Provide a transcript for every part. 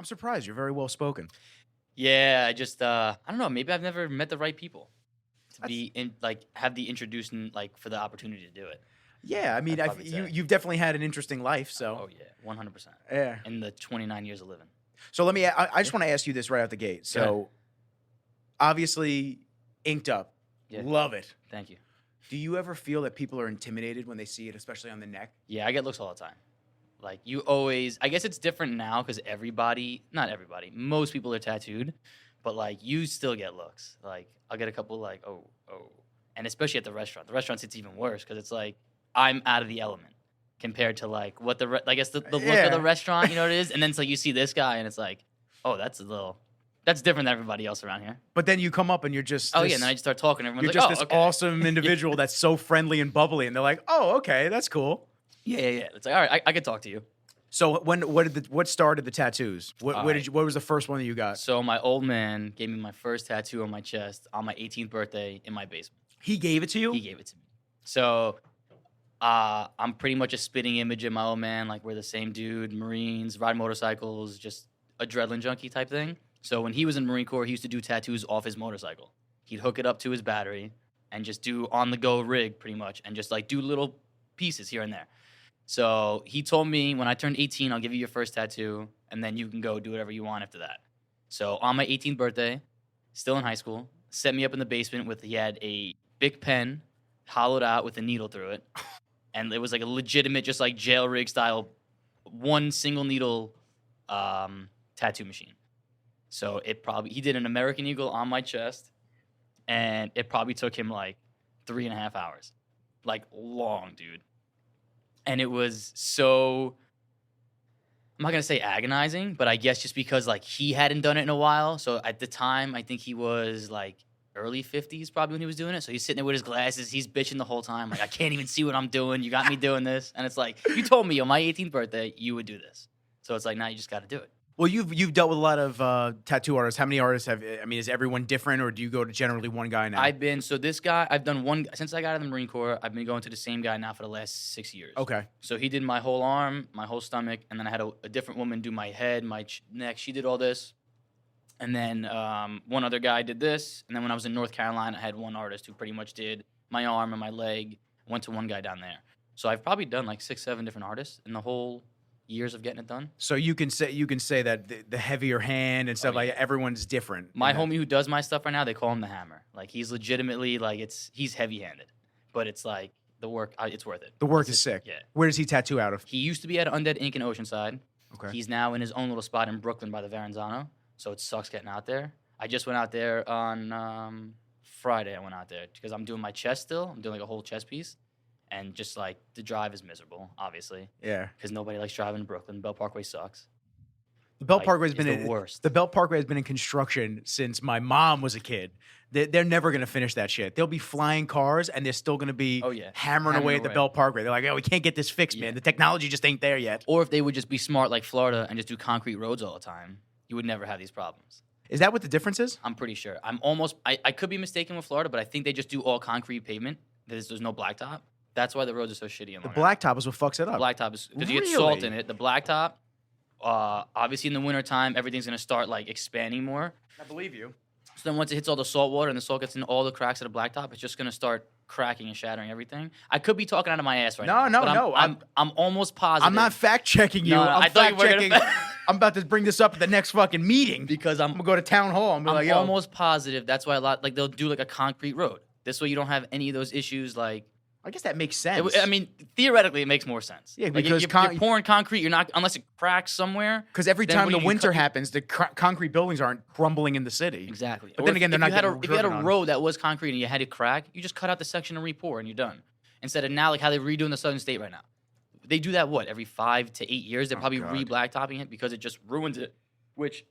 I'm surprised. You're very well spoken. Yeah, I just I don't know. Maybe I've never met the right people to That's- be in have the introducing for the opportunity to do it. Yeah, I mean, I'd probably say. you've definitely had an interesting life. So Oh yeah, 100%. yeah. In the 29 years of living. So I just want to ask you this right out the gate. Go ahead. So obviously, inked up. Yeah. Love it. Thank you. Do you ever feel that people are intimidated when they see it, especially on the neck? Yeah, I get looks all the time. Like you always, I guess it's different now because not everybody, most people are tattooed, but like you still get looks. Like I'll get a couple like, oh, and especially at the restaurant. The restaurants, it's even worse because it's like I'm out of the element compared to like what I guess the look of the restaurant, you know what it is, and then it's like you see this guy and it's like, oh, that's different than everybody else around here. But then you come up and you're just And then I just start talking. Everyone's you're like, just oh, this okay. awesome individual that's so friendly and bubbly, and they're like, oh, okay, that's cool. Yeah. It's like, all right, I could talk to you. So what started the tattoos? What was the first one that you got? So my old man gave me my first tattoo on my chest on my 18th birthday in my basement. He gave it to you? He gave it to me. So I'm pretty much a spitting image of my old man. Like we're the same dude, Marines, ride motorcycles, just adrenaline junkie type thing. So when he was in Marine Corps, he used to do tattoos off his motorcycle. He'd hook it up to his battery and just do on-the-go rig pretty much and just like do little pieces here and there. So he told me when I turned 18, I'll give you your first tattoo, and then you can go do whatever you want after that. So on my 18th birthday, still in high school, set me up in the basement he had a Bic pen hollowed out with a needle through it. And it was like a legitimate, just like jail rig style, one single needle tattoo machine. So he did an American Eagle on my chest, and it probably took him like 3.5 hours. Like long, dude. And it was so, I'm not going to say agonizing, but I guess just because like he hadn't done it in a while. So at the time, I think he was like early 50s probably when he was doing it. So he's sitting there with his glasses. He's bitching the whole time. Like, I can't even see what I'm doing. You got me doing this. And it's like, you told me on my 18th birthday, you would do this. So it's like, now you just got to do it. Well, you've dealt with a lot of tattoo artists. How many artists is everyone different, or do you go to generally one guy now? This guy, I've done one, since I got out of the Marine Corps, I've been going to the same guy now for the last 6 years. Okay. So he did my whole arm, my whole stomach, and then I had a different woman do my head, my neck. She did all this. And then one other guy did this. And then when I was in North Carolina, I had one artist who pretty much did my arm and my leg. Went to one guy down there. So I've probably done like 6, 7 different artists in the whole years of getting it done. So you can say that the heavier hand and stuff like everyone's different. My homie who does my stuff right now, they call him the Hammer. Like he's legitimately like he's heavy-handed, but it's like the work, it's worth it. The work is sick. Yeah. Where does he tattoo out of? He used to be at Undead Ink in Oceanside. Okay. He's now in his own little spot in Brooklyn by the Verrazano. So it sucks getting out there. I just went out there on Friday. I went out there because I'm doing my chest still. I'm doing like a whole chest piece. And just like the drive is miserable, obviously. Yeah. Because nobody likes driving in Brooklyn. Belt Parkway sucks. The Belt Parkway has been the worst. The Belt Parkway has been in construction since my mom was a kid. They're never going to finish that shit. There'll be flying cars, and they're still going to be hammering away at the Belt Parkway. They're like, oh, we can't get this fixed, man. The technology just ain't there yet. Or if they would just be smart like Florida and just do concrete roads all the time, you would never have these problems. Is that what the difference is? I'm pretty sure. I could be mistaken with Florida, but I think they just do all concrete pavement. There's no blacktop. That's why the roads are so shitty in The Long blacktop is what fucks it up. The blacktop is because you get salt in it. The blacktop, obviously in the wintertime, everything's going to start like expanding more. I believe you. So then once it hits all the salt water and the salt gets in all the cracks of the blacktop, it's just going to start cracking and shattering everything. I could be talking out of my ass right now. No. I'm almost positive. I'm not fact checking you. No, I'm I thought you were fact checking. I'm about to bring this up at the next fucking meeting because I'm gonna go to town hall. I'm like, almost positive. That's why they'll do like a concrete road. This way you don't have any of those issues like. I guess that makes sense. Theoretically, it makes more sense. Yeah, like because you're pouring concrete. You're not unless it cracks somewhere. Because every time the winter happens, the concrete buildings aren't crumbling in the city. Exactly. But then again, they're not. If you had a road that was concrete and you had it crack, you just cut out the section and re-pour, and you're done. Instead of now, like how they're redoing the Southern State right now. They do that every 5 to 8 years. They're probably re-blacktopping it because it just ruins it. Which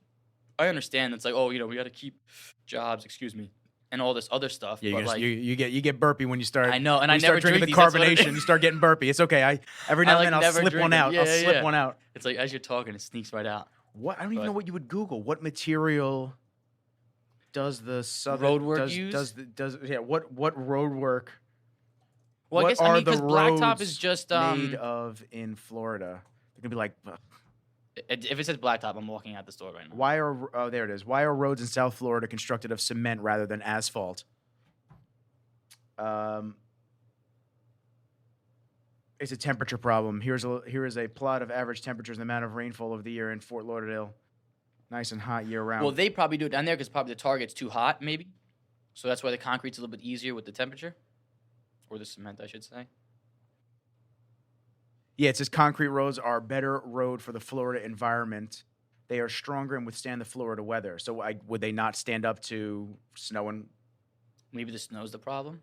I understand. It's like, we got to keep jobs. Excuse me. And all this other stuff. Yeah, but you get burpy when you start. I know, and I start never drinking the carbonation. You start getting burpy. It's okay. Every now and then I'll slip one out. I'll slip one out. It's like as you're talking, it sneaks right out. What? I don't even know what you would Google. What material does the Southern road work use? What road work? Well, I guess because blacktop is just made of in Florida. They're gonna be like If it says blacktop, I'm walking out the store right now. There it is. Why are roads in South Florida constructed of cement rather than asphalt? It's a temperature problem. Here is a plot of average temperatures and the amount of rainfall of the year in Fort Lauderdale. Nice and hot year round. Well, they probably do it down there because probably the target's too hot, maybe. So that's why the concrete's a little bit easier with the temperature. Or the cement, I should say. Yeah, it says concrete roads are a better road for the Florida environment. They are stronger and withstand the Florida weather. So would they not stand up to snow and... Maybe the snow's the problem?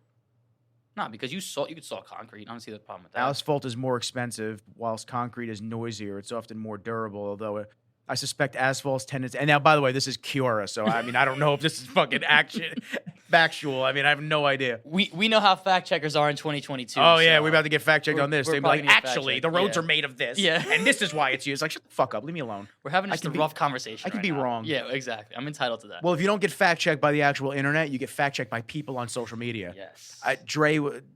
No, because you could saw concrete. I don't see the problem with that. Asphalt is more expensive, whilst concrete is noisier. It's often more durable, although I suspect asphalt's tendency... And now, by the way, this is Cura, so I mean, I don't know if this is fucking factual. I mean, I have no idea. We know how fact checkers are in 2022. Oh, yeah, we're about to get fact checked on this. They're like, actually, the roads are made of this. Yeah. And this is why it's used. Like, shut the fuck up. Leave me alone. We're having just a rough conversation. I could be wrong. Yeah, exactly. I'm entitled to that. Well, if you don't get fact checked by the actual internet, you get fact checked by people on social media. Yes.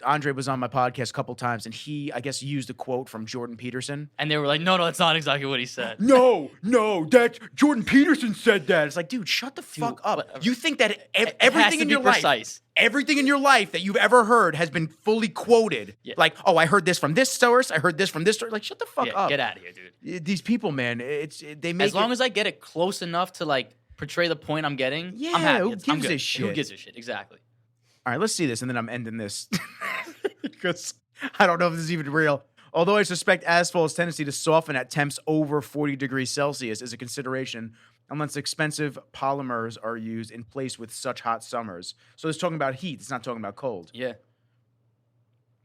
Andre was on my podcast a couple times, and he, I guess, used a quote from Jordan Peterson. And they were like, no, that's not exactly what he said. No, that Jordan Peterson said that. It's like, dude, shut the fuck up. You think that everything in your life, everything in your life that you've ever heard has been fully quoted. Yeah. Like, oh, I heard this from this source. I heard this from this source. Like, shut the fuck up. Get out of here, dude. These people, man, they make as long as I get it close enough to like portray the point I'm getting. I'm happy. Who gives a shit? Who gives a shit? Exactly. All right, let's see this, and then I'm ending this because I don't know if this is even real. Although I suspect asphalt's tendency to soften at temps over 40 degrees Celsius is a consideration unless expensive polymers are used in place with such hot summers. So it's talking about heat. It's not talking about cold. Yeah.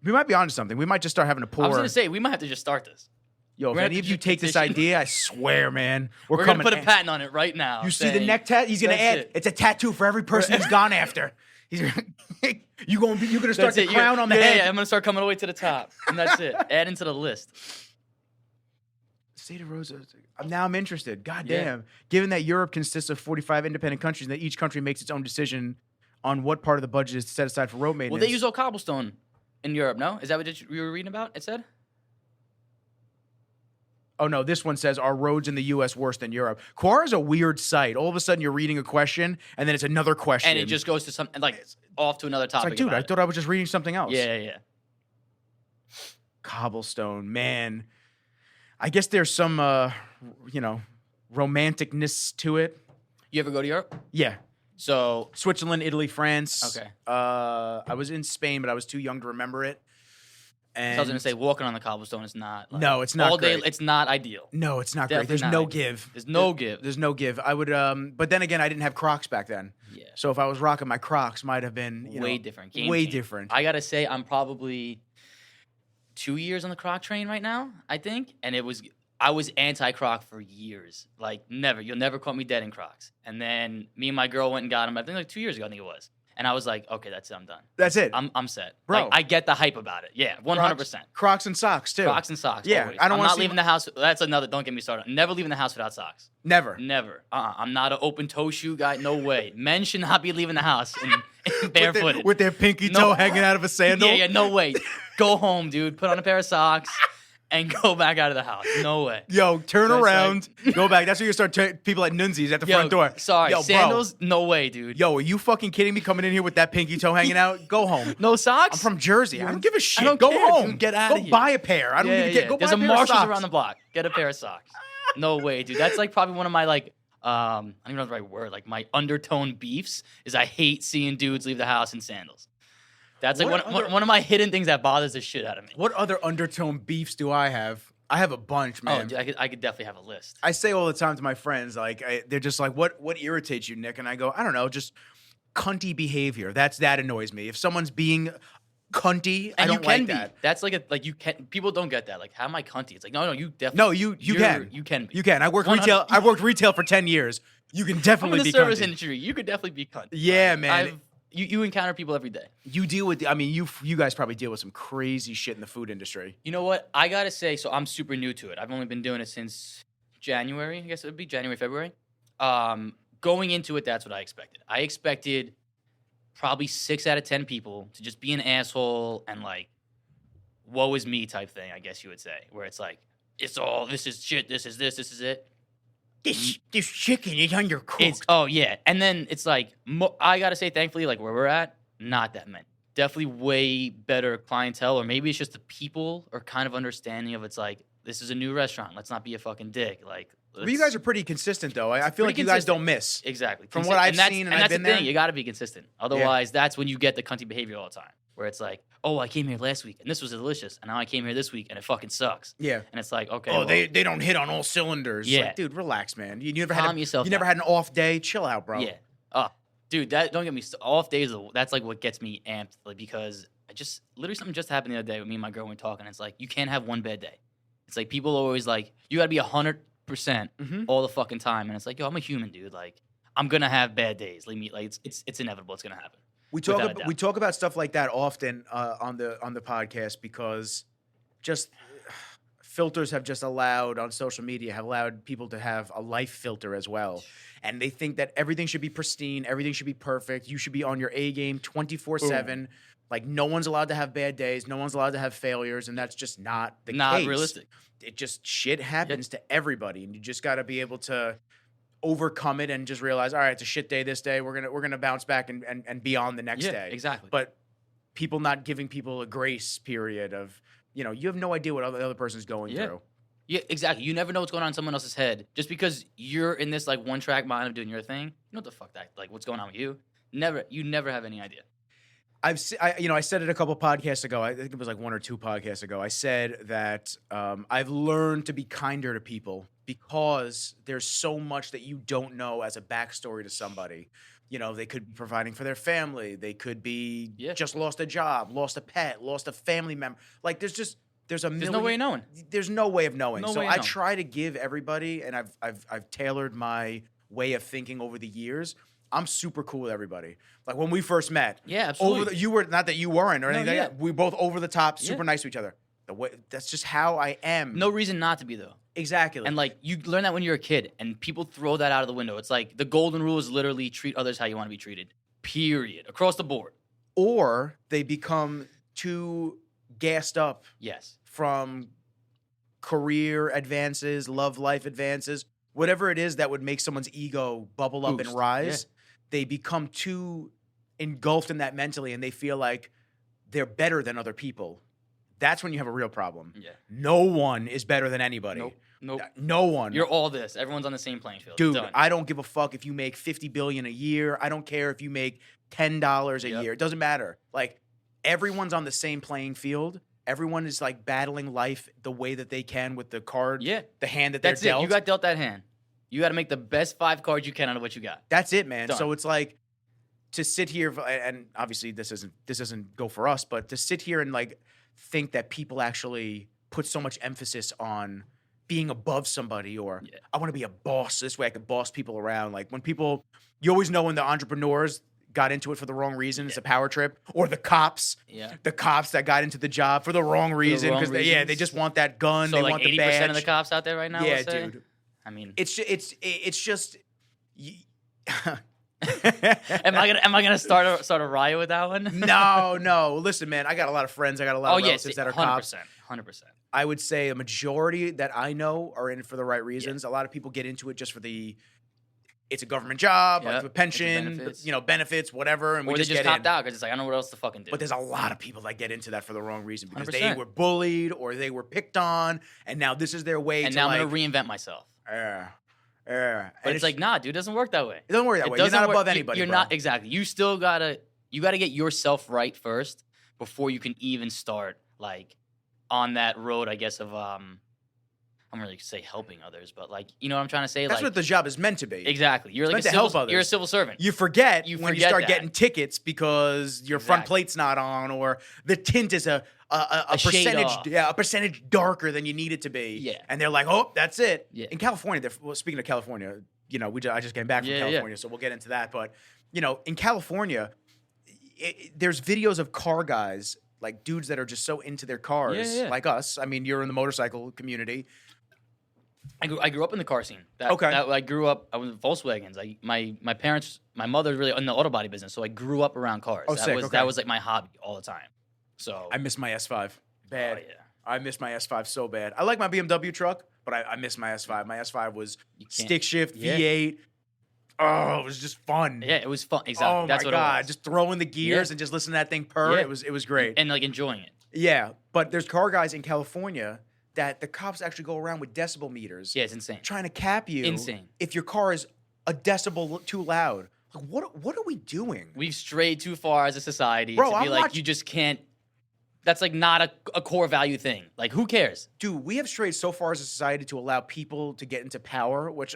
We might be onto something. We might just start having to pour. I was going to say, we might have to just start this. Yo, if any of you take this idea, I swear, man, we're going to put a patent on it right now. You see the neck tat? He's going to add, it's a tattoo for every person he's gone after. You're gonna start the crown on the head. Yeah, I'm gonna start coming all the way to the top, and that's it. Add into the list. State of Rosa. Now I'm interested. God damn. Given that Europe consists of 45 independent countries, and that each country makes its own decision on what part of the budget is set aside for road maintenance. Well, they use all cobblestone in Europe. No, is that what you were reading about? It said. Oh, no, this one says, are roads in the U.S. worse than Europe? Quora is a weird site. All of a sudden, you're reading a question, and then it's another question. And it just goes to something, like, off to another topic. It's like, dude, I thought I was just reading something else. Yeah. Cobblestone, man. I guess there's some, romanticness to it. You ever go to Europe? Yeah. So Switzerland, Italy, France. Okay. I was in Spain, but I was too young to remember it. And so I was going to say, walking on the cobblestone is not. Like, no, it's not all great. Day. It's not ideal. No, it's not Definitely great. There's no give. There's no give. There's no give. I would, but then again, I didn't have Crocs back then. Yeah. So if I was rocking my Crocs, might have been way different. Way different. I gotta say, I'm probably 2 years on the Croc train right now. I think, and I was anti-Croc for years. Like never. You'll never caught me dead in Crocs. And then me and my girl went and got them. I think like 2 years ago. I think it was. And I was like, okay, that's it. I'm done. That's it. I'm set. Bro. Like, I get the hype about it. Yeah, 100%. Crocs and socks, too. Crocs and socks. Yeah. Always. I don't I'm not leaving the house. That's another. Don't get me started. Never leaving the house without socks. Never. I'm not an open toe shoe guy. No way. Men should not be leaving the house in barefooted. With their pinky toe hanging out of a sandal? Yeah, no way. Go home, dude. Put on a pair of socks. And go back out of the house. No way. Yo, turn around, go back. That's where you start people at Nunzi's at the front door. Sorry, yo, sandals? Bro. No way, dude. Yo, are you fucking kidding me coming in here with that pinky toe hanging out? Go home. No socks? I'm from Jersey. I don't give a shit. I don't go care, home. Dude. Get out of here. Go buy a pair. I don't even get. Go There's buy a pair Marshalls of socks around the block. Get a pair of socks. No way, dude. That's like probably one of my like I don't even know the right word. Like my undertone beefs is I hate seeing dudes leave the house in sandals. That's like one of my hidden things that bothers the shit out of me. What other undertone beefs do I have? I have a bunch, man. Oh, dude, I could definitely have a list. I say all the time to my friends, like, they're just like, what irritates you, Nick? And I go, I don't know, just cunty behavior. That annoys me. If someone's being cunty, I don't like that. That's you can. People don't get that. Like, how am I cunty? It's like, no, you definitely. No, you can. You can be. You can. I worked retail for 10 years. You can definitely be cunty. I'm in the service cunty. industry. You could definitely be cunty. Yeah, man. You encounter people every day. You deal with, you guys probably deal with some crazy shit in the food industry. You know what? I got to say, so I'm super new to it. I've only been doing it since January, I guess it would be January, February. Going into it, that's what I expected. I expected probably 6 out of 10 people to just be an asshole and like, woe is me type thing, I guess you would say, where it's like, it's all this is shit. This is it. This chicken is undercooked. And then it's like I gotta say, thankfully, like where we're at, not that many. Definitely way better clientele, or maybe it's just the people are kind of understanding of it's like this is a new restaurant. Let's not be a fucking dick. Like, but you guys are pretty consistent though. I feel like you guys don't miss. Exactly. From what I've seen, and I've been there. That's the thing. You got to be consistent. Otherwise, that's when you get the cunty behavior all the time. Where it's like, oh, I came here last week and this was delicious, and now I came here this week and it fucking sucks. Yeah. And it's like, okay. Oh, well, they don't hit on all cylinders. Yeah. Like, dude, relax, man. You never Calm yourself. You never had an off day. Chill out, bro. Yeah. Dude, that don't get me off days. That's like what gets me amped, like, because something just happened the other day with me and my girl were talking. It's like you can't have one bad day. It's like people are always like, you got to be 100% all the fucking time, and it's like, yo, I'm a human, dude. Like, I'm gonna have bad days. Leave me, like, it's inevitable. It's gonna happen. We talk about stuff like that often on the podcast because just filters have just allowed on social media have allowed people to have a life filter as well, and they think that everything should be pristine, everything should be perfect. You should be on your A game 24/7. Like, no one's allowed to have bad days, no one's allowed to have failures, and that's just not the case. Not realistic. It just shit happens to everybody, and you just got to be able to overcome it and just realize, all right, it's a shit day this day. We're gonna bounce back and be on the next day. Exactly. But people not giving people a grace period of, you have no idea what the other person's going through. Yeah, exactly. You never know what's going on in someone else's head. Just because you're in this like one track mind of doing your thing, you know what the fuck what's going on with you? You never have any idea. I said it a couple podcasts ago. I think it was like 1 or 2 podcasts ago. I said that I've learned to be kinder to people because there's so much that you don't know as a backstory to somebody. They could be providing for their family. They could be just lost a job, lost a pet, lost a family member. Like, there's no way of knowing. There's no way of knowing. So I knowing. try to give everybody, and I've tailored my way of thinking over the years. I'm super cool with everybody. Like, when we first met, absolutely. You were not that you weren't or anything. Like that. We both over the top, super nice to each other. That's just how I am. No reason not to be though. Exactly. And like, you learn that when you're a kid, and people throw that out of the window. It's like the golden rule is literally treat others how you want to be treated. Period. Across the board. Or they become too gassed up. Yes. From career advances, love life advances, whatever it is that would make someone's ego bubble up and rise. They become too engulfed in that mentally, and they feel like they're better than other people. That's when you have a real problem. Yeah. No one is better than anybody. Nope. No one. You're all this. Everyone's on the same playing field. Dude, Done. I don't give a fuck if you make $50 billion a year. I don't care if you make $10 a year. It doesn't matter. Like, everyone's on the same playing field. Everyone is like battling life the way that they can with the card, the hand that they're dealt. That's it. You got dealt that hand. You got to make the best 5 cards you can out of what you got. That's it, man. Done. So it's like to sit here, and obviously this doesn't go for us, but to sit here and like think that people actually put so much emphasis on being above somebody, or I want to be a boss. This way I can boss people around. Like, when people, you always know when the entrepreneurs got into it for the wrong reason. It's a power trip. Or the cops. Yeah. The cops that got into the job for the wrong reason because they just want that gun. So they like want the badge. 80% of the cops out there right now. Yeah, dude. I mean, it's just. Am I gonna start a riot with that one? No. Listen, man, I got a lot of friends. I got a lot of relatives that are 100%, cops. 100%. I would say a majority that I know are in it for the right reasons. A lot of people get into it just for it's a government job, like a pension, benefits, whatever, and or we they just get copped out because it's like, I don't know what else to fucking do. But there's a lot of people that get into that for the wrong reason because 100%. they were bullied or they were picked on, and now this is their way. And now I'm gonna reinvent myself. But it's like, nah, dude, it doesn't work that way. It doesn't work that way. You're not above anybody. You're not, exactly. You still gotta get yourself right first before you can even start like on that road, I guess, of I'm gonna really say helping others, but like, you know what I'm trying to say? That's like, what the job is meant to be. Exactly. You're like to help others. You're a civil servant. You forget when you start that. getting tickets because your front plate's not on, or the tint is a percentage darker than you need it to be. Yeah. And they're like, oh, that's it. Yeah. In California, speaking of California, I just came back from California, so we'll get into that. But in California, there's videos of car guys, like dudes that are just so into their cars, like us. I mean, you're in the motorcycle community. I grew up in the car scene. I grew up. I was in Volkswagens. My parents, my mother's really in the auto body business, so I grew up around cars. That was like my hobby all the time. So I miss my S5 bad. Oh, yeah. I miss my S5 so bad. I like my BMW truck, but I miss my S5. My S5 was stick shift, V8. Oh, it was just fun. Yeah, it was fun. Exactly. Oh That's my what God. It was. Just throwing the gears and just listening to that thing purr. Yeah. It was great. And like enjoying it. Yeah. But there's car guys in California that the cops actually go around with decibel meters. Yeah, it's insane. Trying to cap you. Insane. If your car is a decibel too loud. Like, what are we doing? We've strayed too far as a society Bro, to be you just can't. That's like not a core value thing. Like, who cares? Dude, we have strayed so far as a society to allow people to get into power, which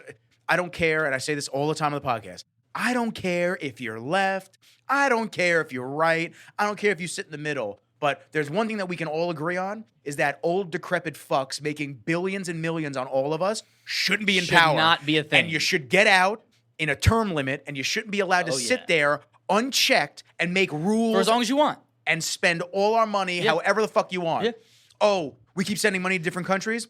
I don't care, and I say this all the time on the podcast. I don't care if you're left. I don't care if you're right. I don't care if you sit in the middle. But there's one thing that we can all agree on is that old decrepit fucks making billions and millions on all of us shouldn't be in power. Should not be a thing. And you should get out in a term limit, and you shouldn't be allowed to sit there unchecked and make rules. For as long as you want. And spend all our money however the fuck you want. Yeah. Oh, we keep sending money to different countries?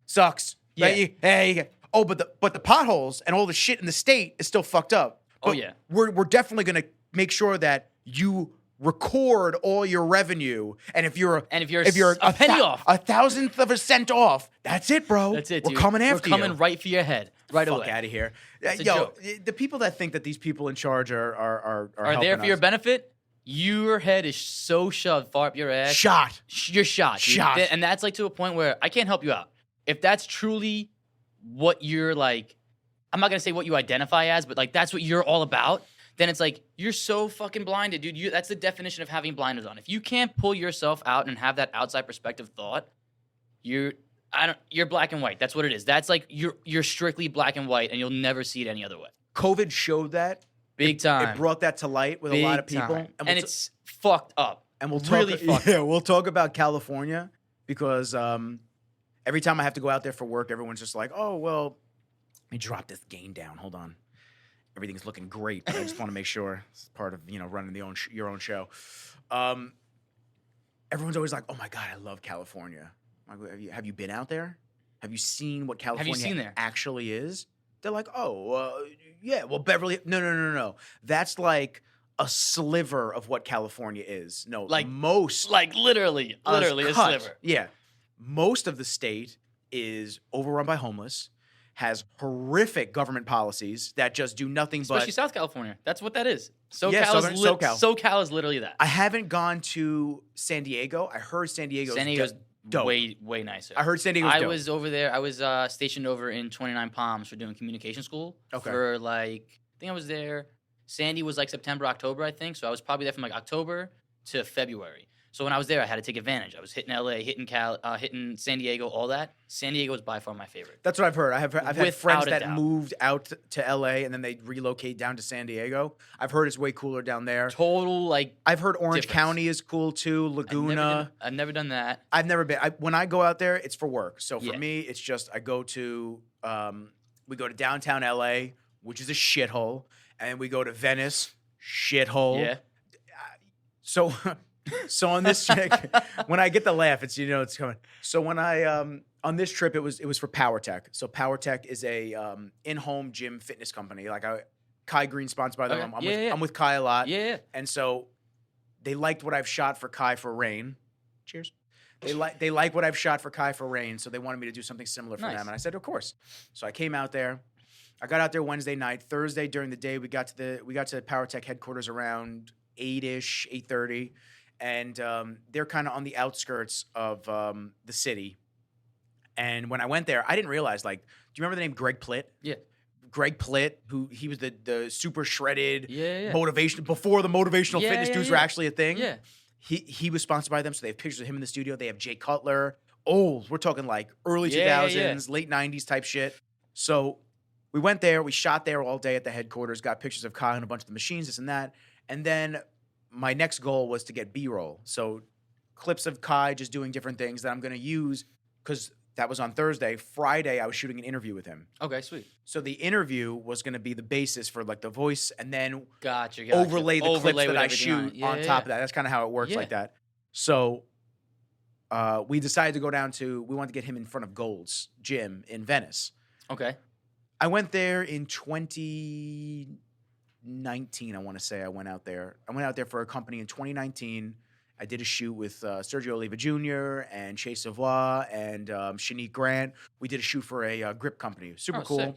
Sucks. Yeah. Hey. Oh, but the potholes and all the shit in the state is still fucked up. But we're definitely gonna make sure that you record all your revenue. And if you're a penny off, a thousandth of a cent off, that's it, bro. That's it. We're coming after you. We're coming right for your head. Right away. Fuck out of here. It's a joke. The people that think that these people in charge are there for your benefit. Your head is so shoved far up your ass. Shot. You're shot. Shot. And that's like to a point where I can't help you out. If that's truly what you're like, I'm not going to say what you identify as, but like that's what you're all about, then it's like you're so fucking blinded, dude. That's the definition of having blinders on. If you can't pull yourself out and have that outside perspective thought, you're black and white. That's what it is. That's like you're strictly black and white, and you'll never see it any other way. COVID showed that. Big time. It brought that to light with a lot of people. And it's fucked up. And we'll really talk, fucked up. We'll talk about California because every time I have to go out there for work, everyone's just like, oh, well, let me drop this gain down. Hold on. Everything's looking great. But I just want to make sure it's part of, running your own show. Everyone's always like, oh, my God, I love California. Have you been out there? Have you seen what California actually is? They're like, oh, yeah, well, Beverly. No. That's like a sliver of what California is. No, like most. Like literally a sliver. Yeah. Most of the state is overrun by homeless, has horrific government policies that just do nothing Especially South California. That's what that is. SoCal. SoCal is literally that. I haven't gone to San Diego. I heard San Diego's dope. Way nicer. I heard San Diego's dope. I was over there. I was stationed over in 29 Palms for doing communication school. Okay. For I think I was there. Sandy was like September, October, I think. So I was probably there from like October to February. So when I was there, I had to take advantage. I was hitting LA, hitting San Diego, all that. San Diego was by far my favorite. That's what I've heard. I've had friends that moved out to LA and then they relocate down to San Diego. I've heard it's way cooler down there. Total I've heard Orange County is cool too. Laguna. I've never done that. I've never been. When I go out there, it's for work. So for me, it's just I go to we go to downtown LA, which is a shithole, and we go to Venice, shithole. Yeah. So on this trip, when I get the laugh, it's it's coming. So when I on this trip, it was for Power Tech. So Power Tech is a in-home gym fitness company. Like Kai Green sponsored by them. Okay. I'm with Kai a lot. Yeah. And so they liked what I've shot for Kai for Rain. Cheers. They like what I've shot for Kai for Rain, so they wanted me to do something similar for them, and I said, of course. So I came out there. I got out there Wednesday night. Thursday during the day, we got to Power Tech headquarters around 8-ish, 8:30. And they're kind of on the outskirts of the city. And when I went there, I didn't realize, do you remember the name Greg Plitt? Yeah. Greg Plitt, he was the super shredded motivation before the motivational fitness dudes were actually a thing. Yeah. He was sponsored by them, so they have pictures of him in the studio. They have Jay Cutler. We're talking like early 2000s, late 90s type shit. So we went there. We shot there all day at the headquarters, got pictures of Kai and a bunch of the machines, this and that. And then my next goal was to get B-roll. So clips of Kai just doing different things that I'm going to use because that was on Thursday. Friday, I was shooting an interview with him. Okay, sweet. So the interview was going to be the basis for the voice and then gotcha. overlay the clips that I shoot on top of that. That's kind of how it works like that. So we decided to go down we wanted to get him in front of Gold's gym in Venice. Okay. I went there in 2019, I want to say I went out there. I went out there for a company in 2019, I did a shoot with Sergio Oliva Jr. and Chase Savoy and Shanique Grant. We did a shoot for a grip company. Super cool. Sick.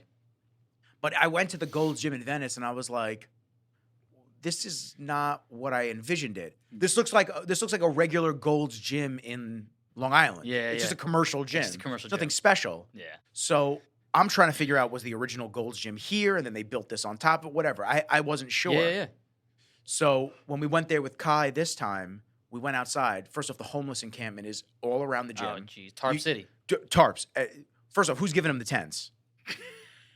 But I went to the Gold's Gym in Venice, and I was like, this is not what I envisioned it. This looks like a regular Gold's Gym in Long Island. It's just a commercial gym. It's just a commercial Nothing gym. special. Yeah. So I'm trying to figure out, was the original Gold's Gym here, and then they built this on top of whatever. I wasn't sure. Yeah. So when we went there with Kai this time, we went outside. First off, the homeless encampment is all around the gym. Oh, jeez. Tarp City. Tarps. First off, who's giving them the tents?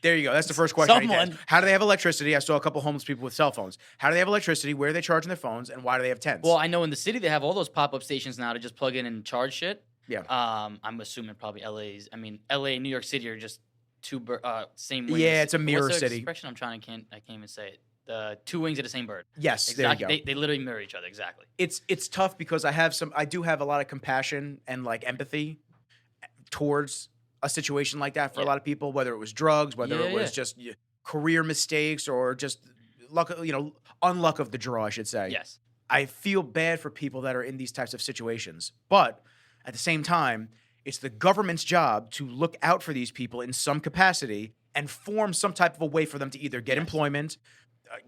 There you go. That's the first question. Someone. How do they have electricity? I saw a couple homeless people with cell phones. How do they have electricity? Where are they charging their phones? And why do they have tents? Well, I know in the city they have all those pop-up stations now to just plug in and charge shit. Yeah. I'm assuming probably LA and New York City are just same wings. Yeah, it's a mirror What's the city. expression I can't even say it. The two wings of the same bird. Yes, exactly. there you go. They literally mirror each other exactly. It's tough because I do have a lot of compassion and like empathy towards a situation like that for a lot of people, whether it was drugs, whether it was just career mistakes or just luck, unluck of the draw, I should say. Yes. I feel bad for people that are in these types of situations, but at the same time, it's the government's job to look out for these people in some capacity and form some type of a way for them to either get employment,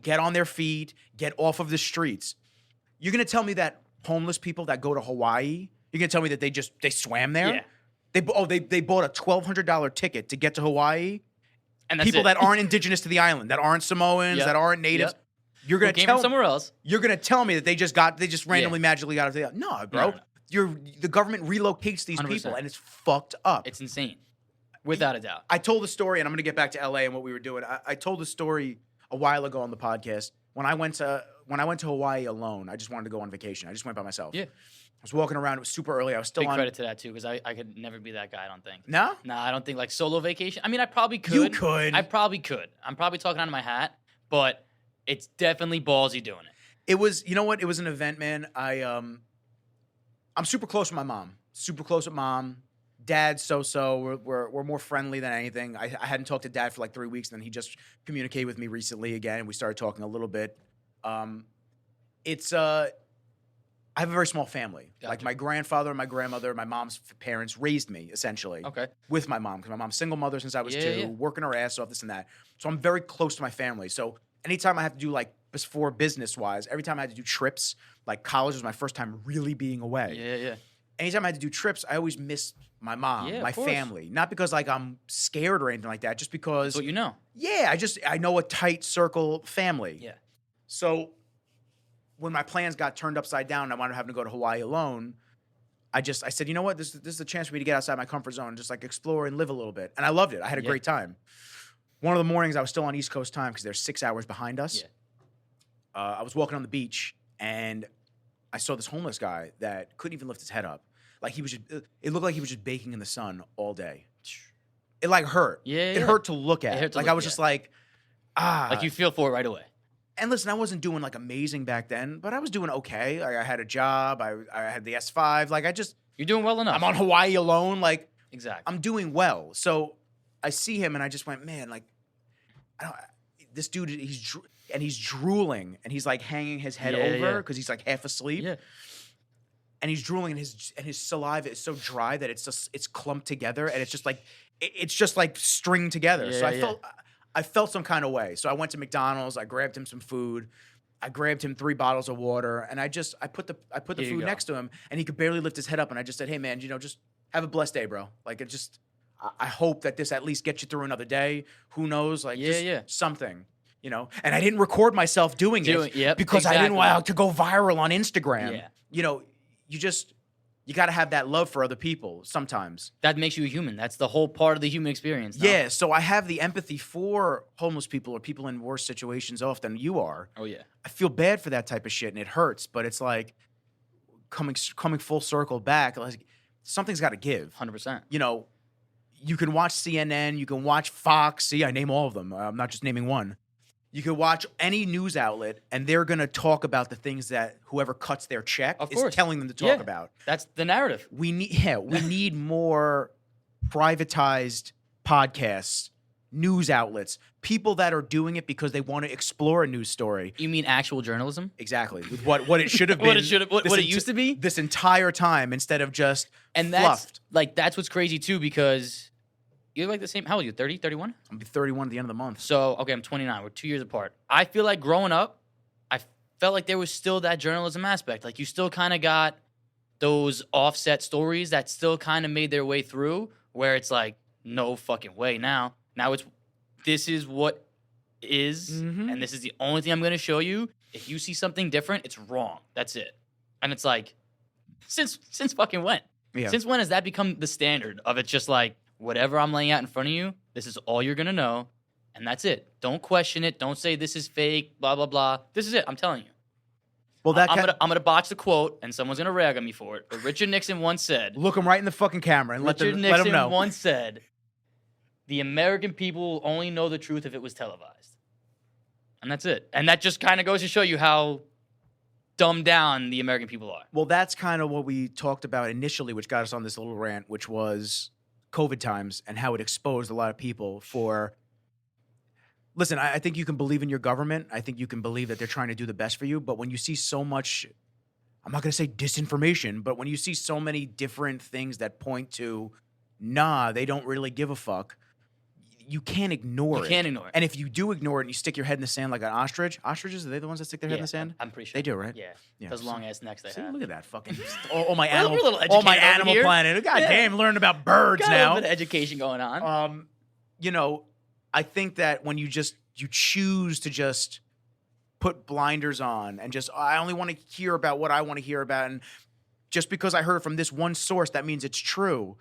get on their feet, get off of the streets. You're going to tell me that homeless people that go to Hawaii, you're going to tell me that they swam there? Yeah. They bought a $1,200 ticket to get to Hawaii. And that's people it. that aren't indigenous to the island, that aren't Samoans, that aren't natives. You're going to tell somewhere else. You're going to tell me that they just randomly magically got to the No, bro. No. The government relocates these 100%. people and it's fucked up. It's insane. Without a doubt. I told the story, and I'm going to get back to LA and what we were doing. I told the story a while ago on the podcast. When I went to Hawaii alone, I just wanted to go on vacation. I just went by myself. Yeah. I was walking around. It was super early. I was still Big on. credit to that too, because I could never be that guy. I don't think. No? Nah, I don't think like solo vacation. I mean, I probably could. You could. I probably could. I'm probably talking out of my hat, but it's definitely ballsy doing it. It was. You know what? It was an event, man. I'm super close with my mom. Super close with mom. Dad, so. We're more friendly than anything. I hadn't talked to Dad for like 3 weeks, and then he just communicated with me recently again. We started talking a little bit. I have a very small family. Gotcha. Like my grandfather and my grandmother, my mom's parents raised me essentially. Okay. With my mom, because my mom's single mother since I was 2, Yeah. working her ass off, this and that. So I'm very close to my family. So anytime I have to do like before business wise, every time I had to do trips, like college was my first time really being away. Yeah. Anytime I had to do trips, I always miss my mom, Yeah, my of course. family. Not because like I'm scared or anything like that, just because. That's what you know. Yeah, I know a tight circle family. Yeah. So when my plans got turned upside down and I wound up having to go to Hawaii alone, I said, you know what? This is a chance for me to get outside my comfort zone and just like explore and live a little bit. And I loved it. I had a great time. One of the mornings I was still on East Coast time because they're 6 hours behind us. Yeah. I was walking on the beach and I saw this homeless guy that couldn't even lift his head up. Like it looked like he was just baking in the sun all day. It like hurt. It hurt to look at. I was just like, Like you feel for it right away. And listen, I wasn't doing like amazing back then, but I was doing okay. Like I had a job. I had the S5. Like You're doing well enough. I'm on Hawaii alone. Like Exactly. I'm doing well. So I see him and I just went, man, like this dude, he's drooling and he's like hanging his head over because he's like half asleep. Yeah. And he's drooling and his saliva is so dry that it's clumped together and it's just like stringed together. So I felt some kind of way. So I went to McDonald's. I grabbed him some food. I grabbed him 3 bottles of water, and I put the food next to him, and he could barely lift his head up. And I just said, "Hey, man, just have a blessed day, bro. Like I hope that this at least gets you through another day. Who knows? Like something, And I didn't record myself doing it because I didn't want to go viral on Instagram. Yeah. You got to have that love for other people sometimes. That makes you a human. That's the whole part of the human experience. No? Yeah, so I have the empathy for homeless people or people in worse situations often you are. Oh, yeah. I feel bad for that type of shit, and it hurts, but it's like coming full circle back. Like, something's got to give. 100%. You can watch CNN, you can watch Fox. See, I name all of them. I'm not just naming one. You could watch any news outlet, and they're going to talk about the things that whoever cuts their check is telling them to talk about. That's the narrative. We need more privatized podcasts news outlets, people that are doing it because they want to explore a news story. You mean actual journalism? Exactly. What it should have been. what it used to be? This entire time instead of just and fluffed. That's what's crazy too, because you're like the same. How old are you? 30, 31? I'll be 31 at the end of the month. So, okay, I'm 29. We're 2 years apart. I feel like growing up, I felt like there was still that journalism aspect. Like you still kind of got those offset stories that still kind of made their way through, where it's like, no fucking way now. Now this is what is, and this is the only thing I'm going to show you. If you see something different, it's wrong. That's it. And it's like, since fucking when? Yeah. Since when has that become the standard of it's just like, whatever I'm laying out in front of you, this is all you're going to know, and that's it. Don't question it. Don't say this is fake, blah, blah, blah. This is it. I'm telling you. Well, I'm gonna botch the quote, and someone's gonna rag on me for it. But Richard Nixon once said, look him right in the fucking camera and let them know. Richard Nixon once said, the American people only know the truth if it was televised. And that's it. And that just kind of goes to show you how dumbed down the American people are. Well, that's kind of what we talked about initially, which got us on this little rant, which was COVID times and how it exposed a lot of people for... Listen, I think you can believe in your government. I think you can believe that they're trying to do the best for you. But when you see so much, I'm not going to say disinformation, but when you see so many different things that point to, nah, they don't really give a fuck, you can't ignore it. You can't ignore it. And if you do ignore it and you stick your head in the sand like an ostrich, ostriches, are they the ones that stick their head in the sand? I'm pretty sure. They do, right? Yeah. Those long ass necks they See, have. look at that fucking all my We're a little Animal educated Planet. God damn, learning about birds Got now. a little bit of education going on. I think that when you choose to just put blinders on and just, I only want to hear about what I want to hear about, and just because I heard it from this one source, that means it's true.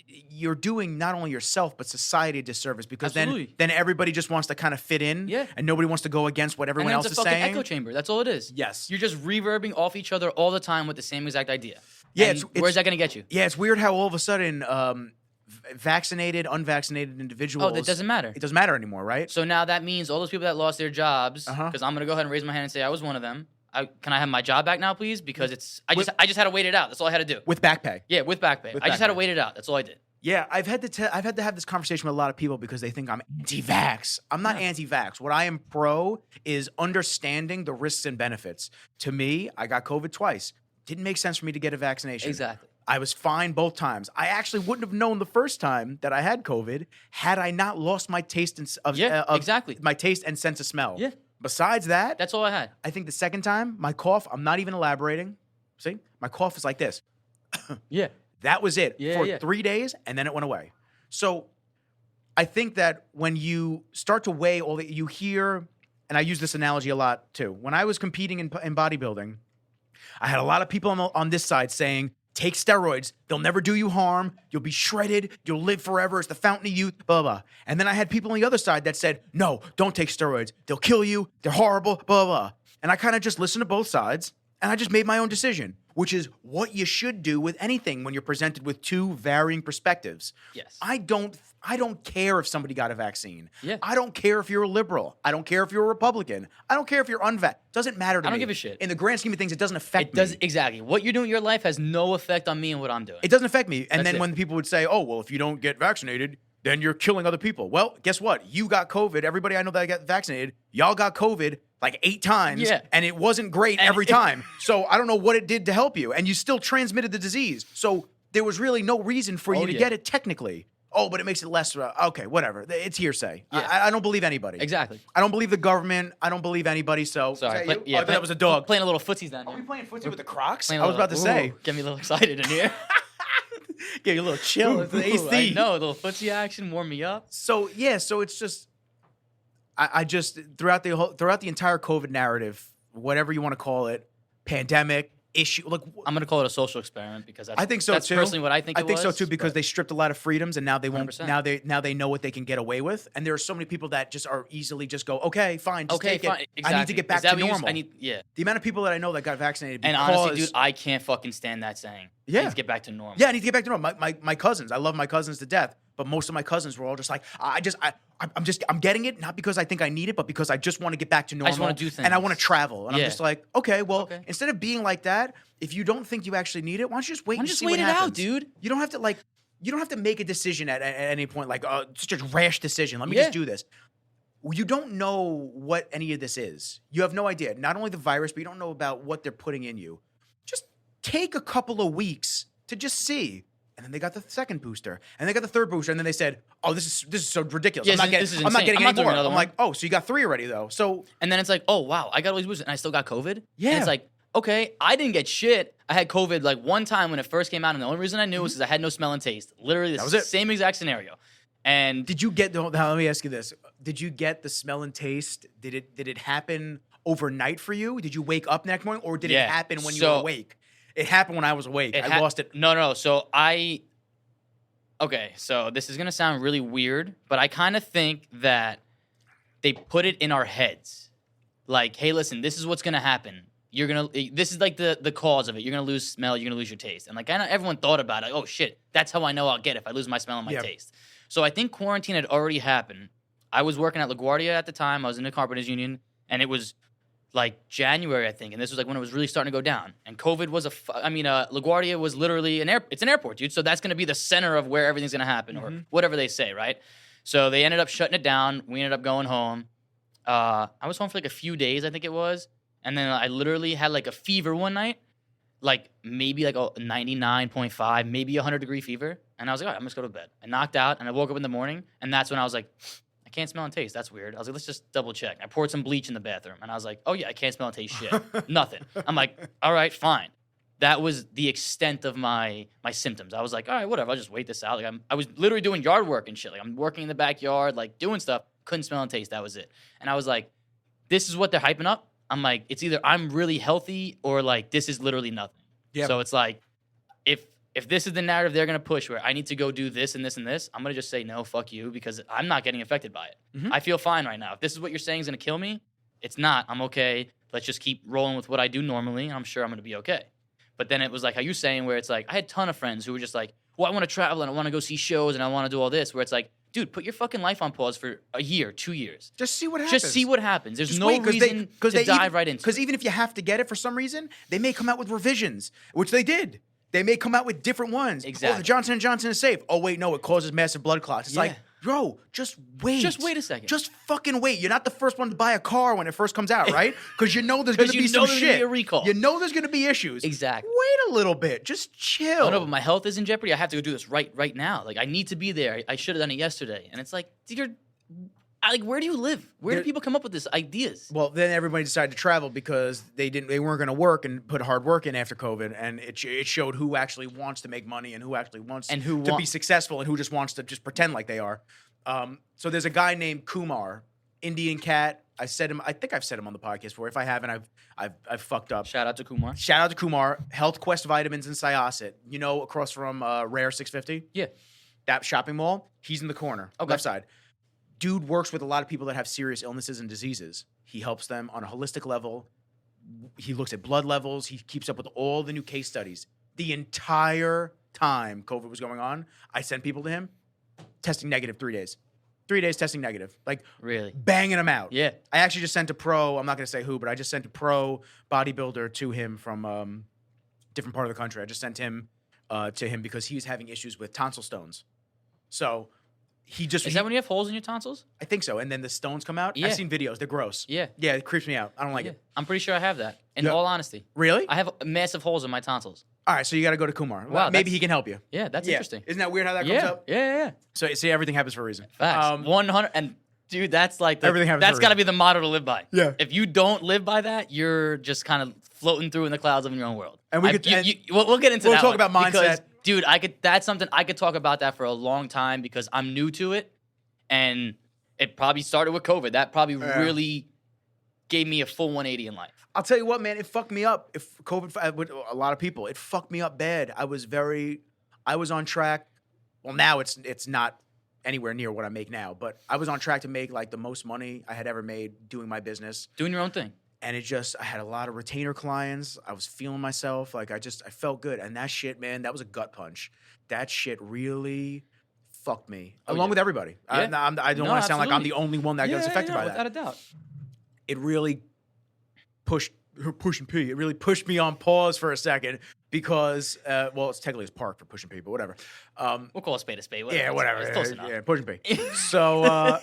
You're doing not only yourself but society a disservice, because then everybody just wants to kind of fit in, and nobody wants to go against what everyone else is saying. It's a fucking echo chamber. That's all it is. Yes, you're just reverbing off each other all the time with the same exact idea. Yeah, where's that going to get you? Yeah, it's weird how all of a sudden vaccinated, unvaccinated individuals. Oh, that doesn't matter. It doesn't matter anymore, right? So now that means all those people that lost their jobs, because I'm going to go ahead and raise my hand and say I was one of them. Can I have my job back now, please? Because I just had to wait it out. That's all I had to do. With back pay. Yeah, with back pay. I just had to wait it out. That's all I did. Yeah, I've had to have this conversation with a lot of people because they think I'm anti-vax. I'm not anti-vax. What I am pro is understanding the risks and benefits. To me, I got COVID twice. Didn't make sense for me to get a vaccination. Exactly. I was fine both times. I actually wouldn't have known the first time that I had COVID had I not lost my taste exactly. My taste and sense of smell. Yeah. Besides that, that's all I had. I think the second time, my cough, I'm not even elaborating. See? My cough is like this. Yeah. That was it for 3 days, and then it went away. So I think that when you start to weigh all that you hear, and I use this analogy a lot too. When I was competing in bodybuilding, I had a lot of people on this side saying, take steroids. They'll never do you harm. You'll be shredded. You'll live forever. It's the fountain of youth, blah, blah. And then I had people on the other side that said, no, don't take steroids. They'll kill you. They're horrible, blah, blah. And I kind of just listened to both sides, and I just made my own decision, which is what you should do with anything when you're presented with two varying perspectives. Yes. I don't care if somebody got a vaccine. Yeah. I don't care if you're a liberal. I don't care if you're a Republican. I don't care if you're unvaxxed. Doesn't matter to me. I don't give a shit. In the grand scheme of things, it doesn't affect me. Exactly. What you're doing in your life has no effect on me and what I'm doing. It doesn't affect me. And then when people would say, oh, well, if you don't get vaccinated, then you're killing other people. Well, guess what? You got COVID. Everybody I know that got vaccinated, y'all got COVID like 8 times, and it wasn't great every time. So I don't know what it did to help you, and you still transmitted the disease. So there was really no reason for you to get it technically. Oh, but it makes it less, okay, whatever. It's hearsay. Yeah. I don't believe anybody. Exactly. I don't believe the government. I don't believe anybody, so. Sorry. That was a dog. Playing a little footsies down here. Are we playing footsie with the Crocs? I was about to say. Get me a little excited in here. Get you a little chill. It's the AC. I know, a little footsie action, warm me up. So, so it's just, I just, throughout the entire COVID narrative, whatever you want to call it, pandemic, issue. Look, I'm going to call it a social experiment because I think so that's too. Personally what I think it was. I think so too because they stripped a lot of freedoms and now they won't. 100%. Now they know what they can get away with, and there are so many people that just are easily just go, okay, fine, just take it. Exactly. I need to get back to normal. The amount of people that I know that got vaccinated and honestly, dude, I can't fucking stand that saying. Yeah, I need to get back to normal. Yeah, I need to get back to normal. My cousins, I love my cousins to death, but most of my cousins were all just like, I'm getting it not because I think I need it, but because I just want to get back to normal. I just want to do things, and I want to travel. And I'm just like, okay, well, instead of being like that, if you don't think you actually need it, why don't you just wait and see what happens? Wait it out, dude. You don't have to you don't have to make a decision at any point, like such a rash decision. Let me just do this. You don't know what any of this is. You have no idea. Not only the virus, but you don't know about what they're putting in you. Just take a couple of weeks to just see. And then they got the second booster, and they got the third booster, and then they said, "Oh, this is so ridiculous. I'm not getting any more." I'm like, "Oh, so you got 3 already, though." So, and then it's like, "Oh, wow, I got all these boosters, and I still got COVID." Yeah, and it's like, okay, I didn't get shit. I had COVID like one time when it first came out, and the only reason I knew was because I had no smell and taste. Literally, the same exact scenario. And did you get? Let me ask you this: did you get the smell and taste? Did it happen overnight for you? Did you wake up next morning, or did it happen when you were awake? It happened when I was awake. I lost it. No. So okay, so this is going to sound really weird, but I kind of think that they put it in our heads. Like, hey, listen, this is what's going to happen. This is like the cause of it. You're going to lose smell, you're going to lose your taste. And like, I know everyone thought about it. Like, oh shit, that's how I know I'll get it if I lose my smell and my taste. So I think quarantine had already happened. I was working at LaGuardia at the time. I was in the Carpenters Union, and it was like January, I think, and this was like when it was really starting to go down. And COVID was LaGuardia was literally it's an airport, dude. So that's going to be the center of where everything's going to happen, or whatever they say, right? So they ended up shutting it down. We ended up going home. I was home for like a few days, I think it was, and then I literally had like a fever one night, like maybe like a 99.5, maybe 100-degree fever, and I was like, all right, I'm just go to bed. I knocked out, and I woke up in the morning, and that's when I was like, I can't smell and taste. That's weird. I was like, let's just double check. I poured some bleach in the bathroom, and I was like, oh yeah, I can't smell and taste shit. Nothing. I'm like, all right, fine. That was the extent of my symptoms. I was like, all right, whatever. I'll just wait this out. Like I was literally doing yard work and shit. Like I'm working in the backyard, like doing stuff. Couldn't smell and taste. That was it. And I was like, this is what they're hyping up. I'm like, it's either I'm really healthy or like this is literally nothing. Yep. So it's like, if this is the narrative they're going to push where I need to go do this and this and this, I'm going to just say, no, fuck you, because I'm not getting affected by it. Mm-hmm. I feel fine right now. If this is what you're saying is going to kill me, it's not. I'm okay. Let's just keep rolling with what I do normally. I'm sure I'm going to be okay. But then it was like how you're saying where it's like, I had a ton of friends who were just like, well, I want to travel and I want to go see shows and I want to do all this, where it's like, dude, put your fucking life on pause for a year, 2 years. Just see what happens. Just see what happens. There's no reason to dive right into it. Because even if you have to get it for some reason, they may come out with revisions, which they did. They may come out with different ones. Exactly. Oh, the Johnson & Johnson is safe. Oh, wait, no, it causes massive blood clots. It's like, bro, just wait. Just wait a second. Just fucking wait. You're not the first one to buy a car when it first comes out, right? Because you know there's going to be some shit. Be a recall. You know there's going to be issues. Exactly. Wait a little bit. Just chill. Oh, no, but my health is in jeopardy. I have to go do this right now. Like, I need to be there. I should have done it yesterday. And it's like, where do you live? Where do people come up with these ideas? Well, then everybody decided to travel because they weren't going to work and put hard work in after COVID, and it showed who actually wants to make money and who actually wants to be successful and who just wants to just pretend like they are. So there's a guy named Kumar, Indian cat. I think I've said him on the podcast before. If I haven't, I've fucked up. Shout out to Kumar. Shout out to Kumar. Health Quest Vitamins in Syosset. You know, across from Rare 650. Yeah, that shopping mall. He's in the corner, left side. Dude works with a lot of people that have serious illnesses and diseases. He helps them on a holistic level. He looks at blood levels. He keeps up with all the new case studies. The entire time COVID was going on, I sent people to him, testing negative 3 days. 3 days testing negative. Like, really? Banging them out. Yeah. I actually just sent a pro, I'm not going to say who, but I just sent a pro bodybuilder to him from different part of the country. I just sent him to him because he was having issues with tonsil stones. So... Is that when you have holes in your tonsils? I think so. And then the stones come out? Yeah. I've seen videos. They're gross. Yeah. Yeah, it creeps me out. I don't like it. I'm pretty sure I have that, in all honesty. Really? I have massive holes in my tonsils. All right, so you got to go to Kumar. Wow, maybe he can help you. Yeah, that's interesting. Isn't that weird how that comes up? Yeah. So, see, everything happens for a reason. Facts. 100. And, dude, that's like... everything happens that's got to be the motto to live by. Yeah. If you don't live by that, you're just kind of floating through in the clouds of your own world. And we'll get into that. We'll talk about mindset. Because, dude, that's something I could talk about that for a long time because I'm new to it. And it probably started with COVID. That probably really gave me a full 180 in life. I'll tell you what, man, it fucked me up. If COVID, with a lot of people, it fucked me up bad. I was on track. Well, now it's not anywhere near what I make now, but I was on track to make like the most money I had ever made doing my business. Doing your own thing. And I had a lot of retainer clients. I was feeling myself. Like I felt good. And that shit, man, that was a gut punch. That shit really... fucked me, along with everybody. Yeah. I don't want to sound like I'm the only one that gets affected by that. Without a doubt. It really pushed P. It really pushed me on pause for a second. because it's technically park for pushing people, whatever. We'll call a spade. Whatever. Yeah, whatever. It's close enough. Yeah, pushing people. So,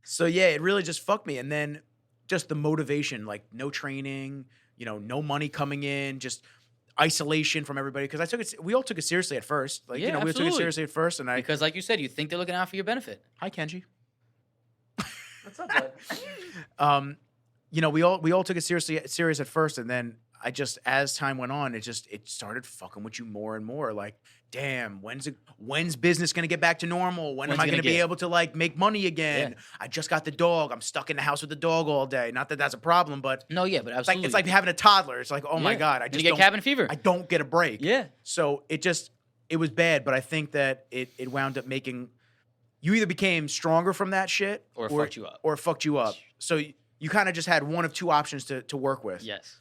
so yeah, it really just fucked me. And then just the motivation, like no training, no money coming in, just isolation from everybody. Because we all took it seriously at first. Like, we all took it seriously at first, and because, like you said, you think they're looking out for your benefit. Hi, Kenji. What's up, bud? We all took it serious at first, and then as time went on, it started fucking with you more and more. Like, damn, when's business gonna get back to normal? When am I gonna be able to like make money again? Yeah. I just got the dog. I'm stuck in the house with the dog all day. Not that that's a problem, but but absolutely, it's like having a toddler. It's like, oh my god, I just get cabin fever. I don't get a break. Yeah. So it was bad, but I think that it wound up making you either became stronger from that shit or fucked you up. Or fucked you up. So you kind of just had one of two options to work with. Yes.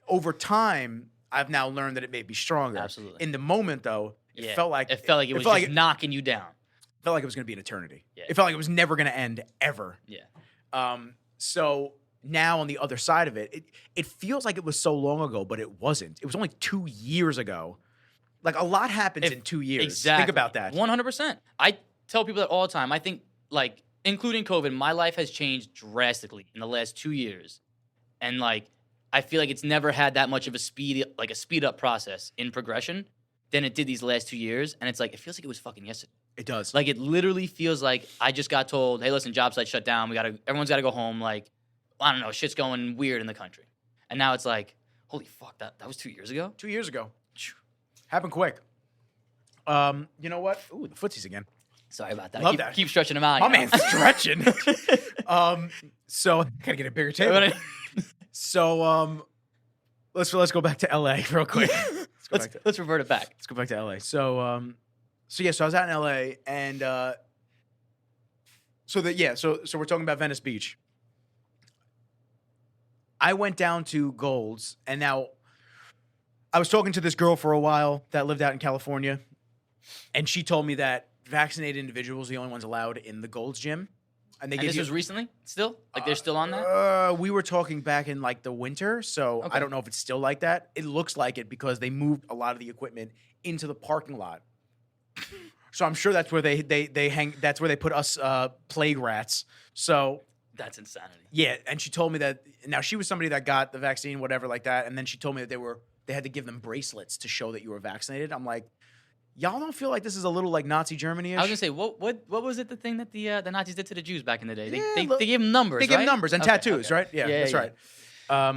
Over time, I've now learned that it made me stronger. Absolutely. In the moment, though, it felt like it was knocking you down. It felt like it was going to be an eternity. Yeah. It felt like it was never going to end ever. Yeah. So now on the other side of it feels like it was so long ago, but it wasn't. It was only 2 years ago. Like a lot happens in 2 years. Exactly. Think about that. 100%. I tell people that all the time. I think, like, including COVID, my life has changed drastically in the last 2 years. And, like, I feel like it's never had that much of a speed up process in progression than it did these last 2 years. And it's like, it feels like it was fucking yesterday. It does. Like, it literally feels like I just got told, hey, listen, job site shut down. Everyone's got to go home. Like, I don't know, shit's going weird in the country. And now it's like, holy fuck, that was 2 years ago? 2 years ago. Happened quick. You know what? Ooh, the footsies again. Sorry about that. Love that. Keep stretching them out. My man's stretching. So gotta get a bigger table. So let's go back to LA real quick. Let's revert it back. Let's go back to LA. So I was out in LA, and so we're talking about Venice Beach. I went down to Gold's, and now I was talking to this girl for a while that lived out in California, and she told me that vaccinated individuals are the only ones allowed in the Gold's gym. And this was recently? Still? Like they're still on that? We were talking back in like the winter, so okay. I don't know if it's still like that. It looks like it because they moved a lot of the equipment into the parking lot. So I'm sure that's where they hang. That's where they put us plague rats. So that's insanity. Yeah, and she told me that now she was somebody that got the vaccine, whatever, like that, and then she told me that they had to give them bracelets to show that you were vaccinated. I'm like, y'all don't feel like this is a little like Nazi Germany-ish? I was gonna say, what was it? The thing that the Nazis did to the Jews back in the day? They gave them numbers. They gave them numbers and tattoos, right? Yeah, that's right.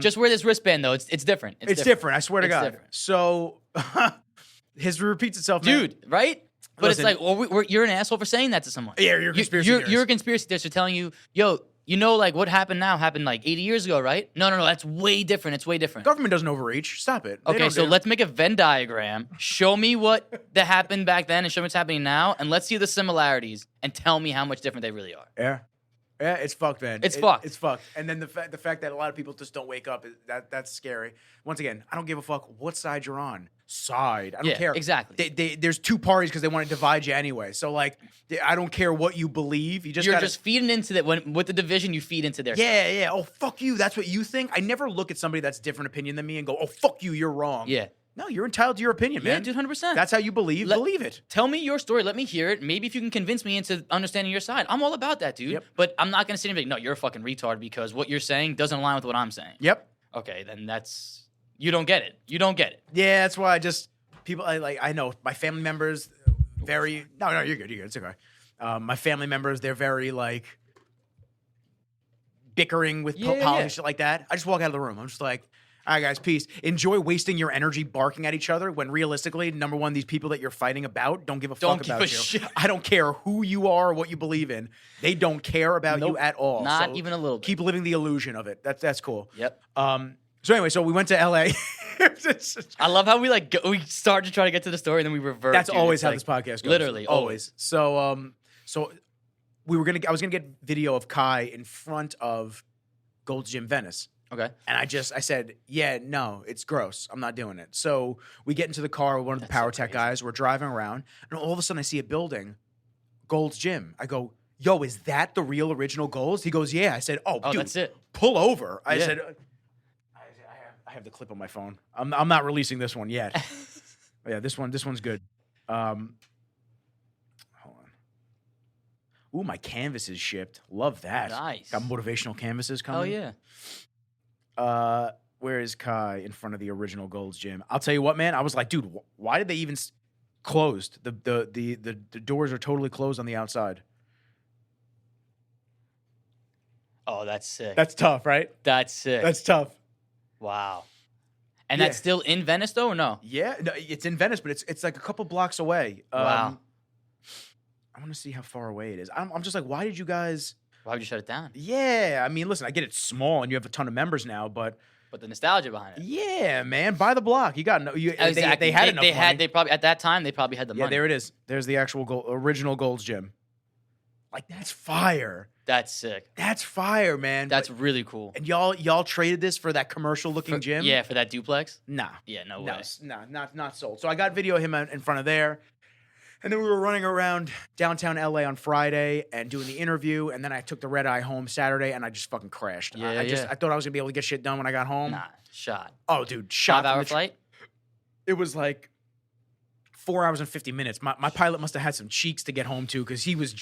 Just wear this wristband though. It's different. It's different. I swear to God. Different. So history repeats itself, man. Dude. Right? But listen, it's like, you're an asshole for saying that to someone. Yeah, you're a conspiracy theorist. You're a conspiracy theorist for telling you, yo, you know, like what happened now happened like 80 years ago, right? No, that's way different. It's way different. Government doesn't overreach. Stop it. Okay, so let's make a Venn diagram. Show me what that happened back then and show me what's happening now, and let's see the similarities and tell me how much different they really are. Yeah, it's fucked, man. It's fucked. It's fucked. And then the fact that a lot of people just don't wake up, that's scary. Once again, I don't give a fuck what side you're on. I don't care. Exactly. There's two parties because they want to divide you anyway. So like, I don't care what you believe. You're just feeding into that. With the division, you feed into their stuff. Yeah. Oh, fuck you. That's what you think. I never look at somebody that's different opinion than me and go, oh, fuck you. You're wrong. Yeah. No, you're entitled to your opinion, man. Yeah, dude, 100%. That's how you believe. Believe it. Tell me your story. Let me hear it. Maybe if you can convince me into understanding your side. I'm all about that, dude. Yep. But I'm not going to sit and be like, no, you're a fucking retard because what you're saying doesn't align with what I'm saying. Yep. Okay, then you don't get it. You don't get it. Yeah, that's why I know my family members very, no, you're good. It's okay. My family members, they're very like bickering with politics, shit like that. I just walk out of the room. I'm just like, all right, guys, peace. Enjoy wasting your energy barking at each other when realistically, number one, these people that you're fighting about don't give a fuck about you. Shit. I don't care who you are or what you believe in. They don't care about you at all. Not even a little bit. Keep living the illusion of it. That's cool. Yep. So anyway, we went to LA. I love how we start to try to get to the story and then we revert. That's always how this podcast goes. Literally, always. So I was gonna get video of Kai in front of Gold's Gym Venice. Okay. And I said, yeah, no, it's gross. I'm not doing it. So we get into the car with one of the power tech guys. We're driving around, and all of a sudden I see a building, Gold's Gym. I go, yo, is that the real original Gold's? He goes, yeah. I said, oh dude, that's it. Pull over. I said, I have the clip on my phone. I'm not releasing this one yet. Yeah, this one's good. Hold on. Ooh, my canvas is shipped. Love that. Nice. Got motivational canvases coming. Oh yeah. Where is Kai in front of the original Gold's Gym? I'll tell you what, man. I was like, dude, why did they even closed? The doors are totally closed on the outside. Oh, that's sick. That's tough, right? That's sick. That's tough. Wow. And that's still in Venice, though, or no? Yeah, no, it's in Venice, but it's like a couple blocks away. Wow. I want to see how far away it is. I'm just like, why did you guys? Why would you shut it down? Yeah, I mean, listen, I get it's small and you have a ton of members now, but the nostalgia behind it. Yeah, man, buy the block. You got no. Exactly. They had enough money. They probably at that time they probably had the money. Yeah, there it is. There's the actual original Gold's Gym. Like that's fire. That's sick. That's fire, man. That's really cool. And y'all traded this for that commercial looking gym? Yeah, for that duplex? Nah. Yeah, no way. No, not sold. So I got video of him in front of there. And then we were running around downtown LA on Friday and doing the interview. And then I took the red eye home Saturday and I just fucking crashed. I thought I was gonna be able to get shit done when I got home. Nah, shot. Oh, dude, shot. 5-hour flight? It was like 4 hours and 50 minutes. My pilot must have had some cheeks to get home to because he was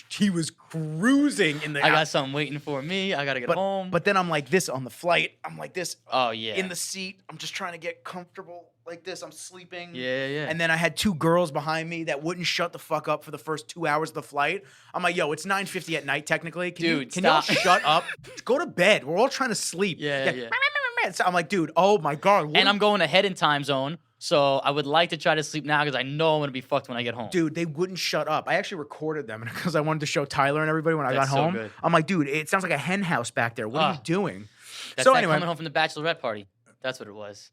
cruising in the. I got something waiting for me. I gotta get home. But then I'm like this on the flight. I'm like this. Oh yeah. In the seat. I'm just trying to get comfortable like this. I'm sleeping. Yeah. And then I had 2 girls behind me that wouldn't shut the fuck up for the first 2 hours of the flight. I'm like, yo, it's 9:50 at night technically. Can y'all shut up? Go to bed. We're all trying to sleep. Yeah. So I'm like, dude, oh my God. And I'm going ahead in time zone. So I would like to try to sleep now because I know I'm going to be fucked when I get home. Dude, they wouldn't shut up. I actually recorded them because I wanted to show Tyler and everybody when I got home. Good. I'm like, dude, it sounds like a hen house back there. What are you doing? That's so anyway, coming home from the bachelorette party. That's what it was.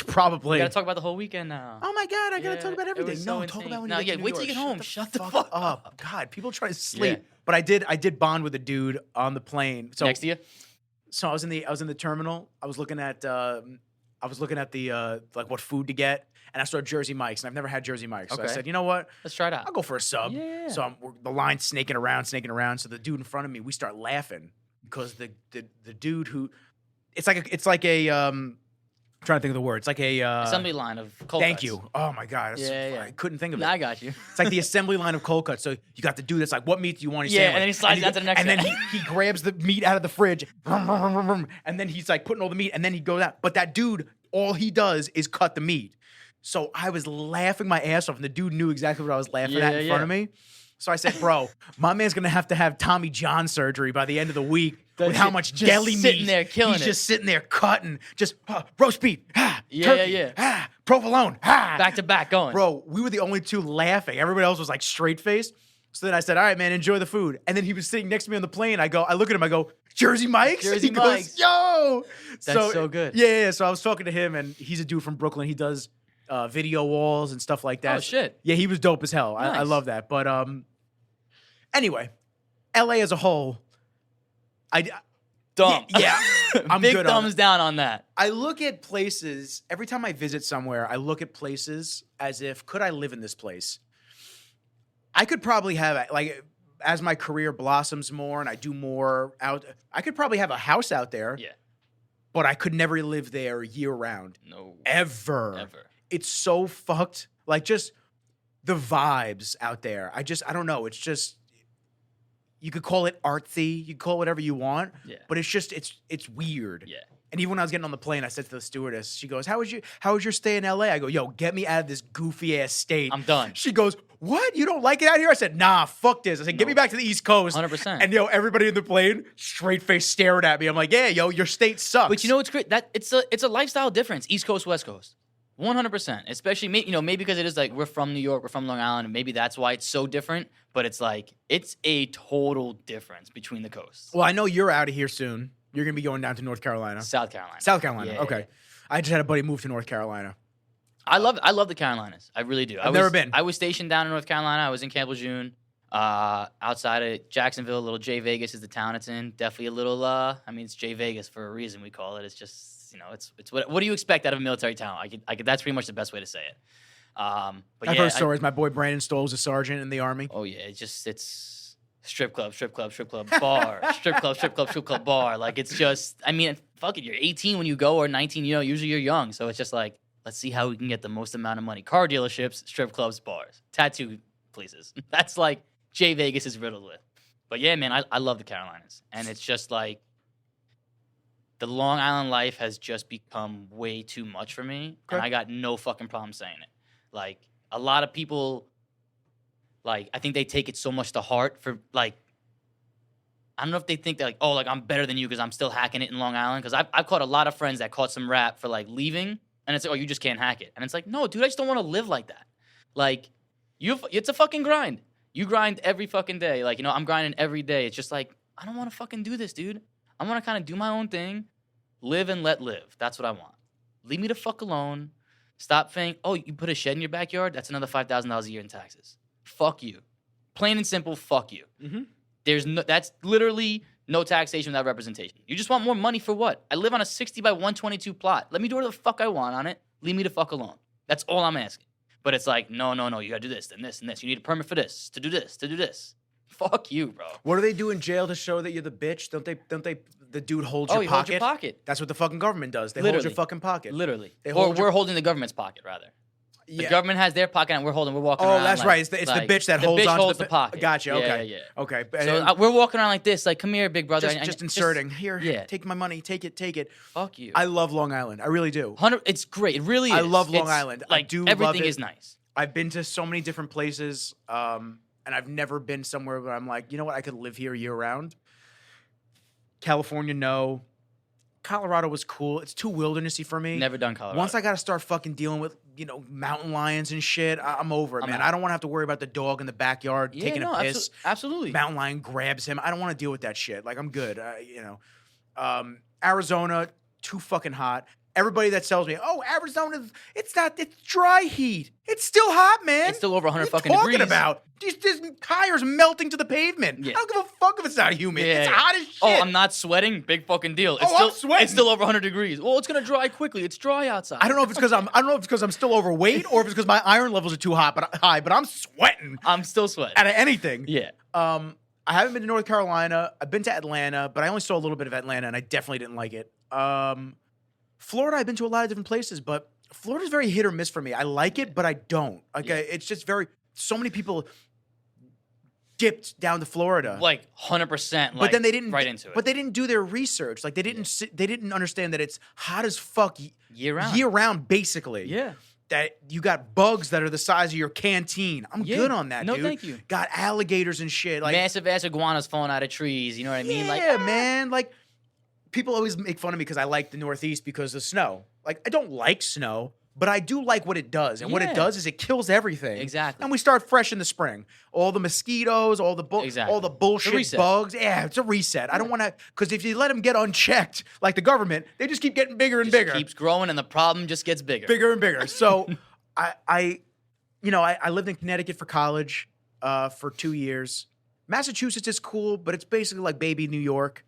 Probably. We got to talk about the whole weekend now. Oh my God, I got to talk about everything. So talk about when you get to New wait York. till you get home. Shut the fuck up. God, people try to sleep. Yeah. But I did bond with a dude on the plane. So next to you? So I was in the terminal. I was looking at the like what food to get, and I saw Jersey Mike's, and I've never had Jersey Mike's. So I said, you know what? Let's try it out. I'll go for a sub. Yeah. So the line's snaking around. So the dude in front of me, we start laughing because the dude who, it's like a I'm trying to think of the word. It's like a assembly line of cold Thank cuts. you. Oh my God. I couldn't think of it. I got you. It's like the assembly line of cold cuts. So you got the dude that's like, what meat do you want? And then he slides down to the next and then he grabs the meat out of the fridge. And then he's like putting all the meat and then he goes out. But that dude, all he does is cut the meat. So I was laughing my ass off and the dude knew exactly what I was laughing at in front of me. So I said, bro, my man's going to have Tommy John surgery by the end of the week with how much deli meat. Sitting there killing He's just sitting there cutting, just roast beef, turkey, provolone, back to back going. Bro, we were the only 2 laughing. Everybody else was like straight faced. So then I said, all right, man, enjoy the food. And then he was sitting next to me on the plane. I look at him, I go, Jersey Mike's? Jersey Mike's. Goes, yo! That's so good. Yeah. So I was talking to him, and he's a dude from Brooklyn. He does video walls and stuff like that. Oh, shit. Yeah, he was dope as hell. Nice. I love that. But anyway, LA as a whole, dumb. Yeah. I'm big good thumbs down on that. I look at places, every time I visit somewhere, I look at places as if, could I live in this place? I could probably have, like, as my career blossoms more and I do more out, I could probably have a house out there. Yeah. But I could never live there year round. No. Ever. It's so fucked. Like, just the vibes out there. I don't know. It's just, you could call it artsy. You could call it whatever you want. Yeah. But it's just, it's weird. Yeah. And even when I was getting on the plane, I said to the stewardess, she goes, how was your stay in LA? I go, yo, get me out of this goofy ass state. I'm done. She goes, what? You don't like it out here? I said, nah, fuck this. I said, get me back to the East Coast. 100%. And everybody in the plane, straight face staring at me. I'm like, yeah, yo, your state sucks. But you know what's great? That it's a lifestyle difference. East Coast, West Coast. 100%. Especially maybe because it is like we're from New York, we're from Long Island, and maybe that's why it's so different. But it's like it's a total difference between the coasts. Well, I know you're out of here soon. You're gonna be going down to North Carolina. South Carolina. Yeah, okay. Yeah. I just had a buddy move to North Carolina. I love the Carolinas. I really do. I've never been. I was stationed down in North Carolina. I was in Camp Lejeune, outside of Jacksonville. Little J Vegas is the town it's in. Definitely a little. It's J Vegas for a reason. We call it. It's just it's what do you expect out of a military town? I could. That's pretty much the best way to say it. But I've heard stories. My boy Brandon Stoll was a sergeant in the Army. Oh yeah, it's strip club, bar, strip club, bar. Like it's just. fuck it, you're 18 when you go or 19, usually you're young. So it's just like, let's see how we can get the most amount of money. Car dealerships, strip clubs, bars, tattoo places. That's like Jay Vegas is riddled with. But yeah, man, I love the Carolinas. And it's just like the Long Island life has just become way too much for me. Okay. And I got no fucking problem saying it. Like, a lot of people, like, I think they take it so much to heart for, like, I don't know if they think that, like, oh, like, I'm better than you because I'm still hacking it in Long Island. Because I've caught a lot of friends that caught some rap for, like, leaving. And it's like, oh, you just can't hack it. And it's like, no, dude, I just don't want to live like that. Like, it's a fucking grind. You grind every fucking day. Like, I'm grinding every day. It's just like, I don't want to fucking do this, dude. I want to kind of do my own thing, live and let live. That's what I want. Leave me the fuck alone. Stop saying, oh, you put a shed in your backyard? That's another $5,000 a year in taxes. Fuck you. Plain and simple, fuck you. Mm-hmm. That's literally no taxation without representation. You just want more money for what? I live on a 60 by 122 plot. Let me do whatever the fuck I want on it. Leave me the fuck alone. That's all I'm asking. But it's like, no, you gotta do this, and this, and this. You need a permit for this, to do this, to do this. Fuck you, bro. What do they do in jail to show that you're the bitch? Don't they? The dude holds your pocket. Hold your pocket. That's what the fucking government does. They hold your fucking pocket. Literally. We're holding the government's pocket, rather. Yeah. The government has their pocket, and we're walking around. Oh, that's right. It's the bitch that holds the pocket. Gotcha. Okay. Yeah. Okay. So we're walking around like this, like, come here, big brother. Just inserting. Here, take my money. Take it. Fuck you. I love Long Island. I really do. It's great. It really is. I love Long Island. Like, I do everything love it. is nice. I've been to so many different places, and I've never been somewhere where I'm like, you know what, I could live here year round. California, no. Colorado was cool. It's too wildernessy for me. Never done Colorado. Once I got to start fucking dealing with, mountain lions and shit, I'm over it, man. I don't want to have to worry about the dog in the backyard taking a piss. Absolutely. Mountain lion grabs him. I don't want to deal with that shit. Like, I'm good. Arizona, too fucking hot. Everybody that tells me, oh, Arizona, it's dry heat. It's still hot, man. It's still over 100 fucking degrees. What are you talking about? These tires melting to the pavement. Yeah. I don't give a fuck if it's not humid. Yeah. It's hot as shit. Oh, I'm not sweating? Big fucking deal. I'm sweating. It's still over 100 degrees. Well, it's going to dry quickly. It's dry outside. I don't know if it's because I'm still overweight or if it's because my iron levels are too high, but I'm sweating. I'm still sweating. Out of anything. Yeah. I haven't been to North Carolina. I've been to Atlanta, but I only saw a little bit of Atlanta, and I definitely didn't like it. Florida, I've been to a lot of different places, but Florida's very hit or miss for me. I like it, but I don't. It's just so many people dipped down to Florida. Like 100%. But then they didn't right into it. But they didn't do their research. Like, they didn't understand that it's hot as fuck year round, basically. Yeah. That you got bugs that are the size of your canteen. I'm good on that, dude. No, thank you. Got alligators and shit. Like, massive ass iguanas falling out of trees. You know what I mean? Yeah, man. Like, people always make fun of me because I like the Northeast because of snow. Like, I don't like snow, but I do like what it does. And what it does is it kills everything. Exactly. And we start fresh in the spring. All the mosquitoes, all the bullshit bugs. Yeah, it's a reset. I don't want to, because if you let them get unchecked, like the government, they just keep getting bigger and bigger. It keeps growing and the problem just gets bigger. Bigger and bigger. So I lived in Connecticut for college for 2 years. Massachusetts is cool, but it's basically like baby New York.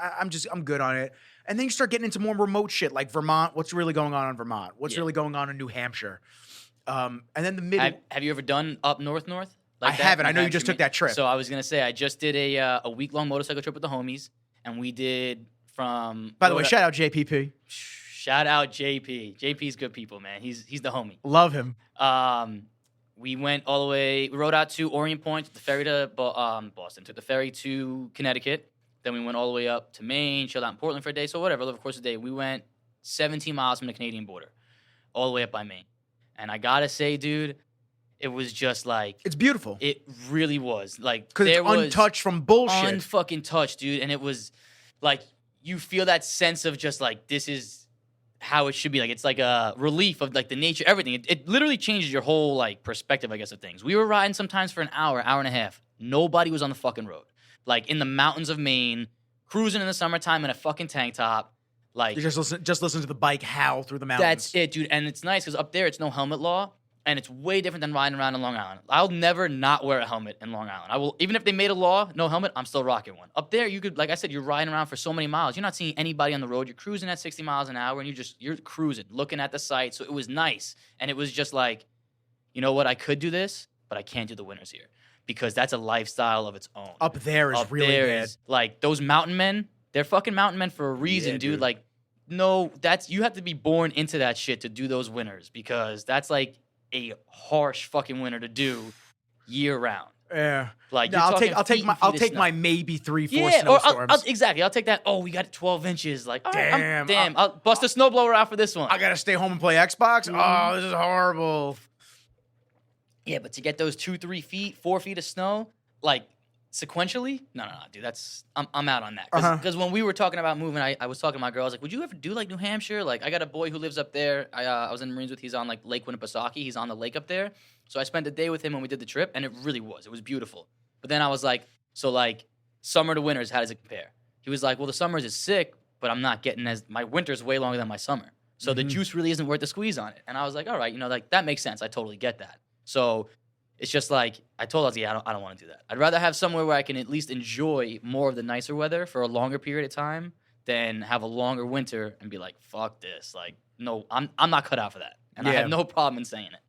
I'm good on it. And then you start getting into more remote shit like Vermont. What's really going on in Vermont? What's really going on in New Hampshire? And then the mid. Have you ever done up north? Like I haven't. I know you just took that trip. So I was gonna say I just did a week-long motorcycle trip with the homies, and we did from. By the way, shout out JPP. Shout out JP. JP's good people, man. He's the homie. Love him. We went all the way. We rode out to Orient Point, took the ferry to Boston, took the ferry to Connecticut. Then we went all the way up to Maine, chilled out in Portland for a day. So whatever, over the course of the day, we went 17 miles from the Canadian border, all the way up by Maine. And I gotta say, dude, it was just like... It's beautiful. It really was. Like, because it's untouched from bullshit. Unfucking touched, dude. And it was like, you feel that sense of just like, this is how it should be. Like, it's like a relief of like the nature, everything. It literally changes your whole like perspective, I guess, of things. We were riding sometimes for an hour and a half. Nobody was on the fucking road. Like, in the mountains of Maine, cruising in the summertime in a fucking tank top. Like, you just listen to the bike howl through the mountains. That's it, dude. And it's nice because up there it's no helmet law, and it's way different than riding around in Long Island. I'll never not wear a helmet in Long Island. I will, even if they made a law, no helmet, I'm still rocking one. Up there, you could, like I said, you're riding around for so many miles. You're not seeing anybody on the road. You're cruising at 60 miles an hour, and you're cruising, looking at the sights. So it was nice, and it was just like, you know what? I could do this, but I can't do the winters here. Because that's a lifestyle of its own. Up there is really bad. Like, those mountain men, They're fucking mountain men for a reason, dude. Like, no, you have to be born into that shit to do those winters because that's like a harsh fucking winter to do year round. Yeah. Like, no, I'll take my maybe 3-4 snowstorms. Exactly. I'll take that. Oh, we got 12 inches. Like, all right, I'll bust a snowblower out for this one. I gotta stay home and play Xbox. Oh, this is horrible. Yeah, but to get those 2, 3 feet, 4 feet of snow, like sequentially, no, dude, I'm out on that. Because when we were talking about moving, I was talking to my girl. I was like, would you ever do like New Hampshire? Like, I got a boy who lives up there. I was in the Marines with. He's on like Lake Winnipesaukee. He's on the lake up there. So I spent a day with him when we did the trip, and it really was. It was beautiful. But then I was like, so like summer to winters, how does it compare? He was like, well, the summers is sick, but I'm not getting my winter's way longer than my summer. So the juice really isn't worth the squeeze on it. And I was like, all right, like that makes sense. I totally get that. So it's just like, I told us, I don't want to do that. I'd rather have somewhere where I can at least enjoy more of the nicer weather for a longer period of time than have a longer winter and be like, fuck this. Like, no, I'm not cut out for that. And I have no problem in saying it.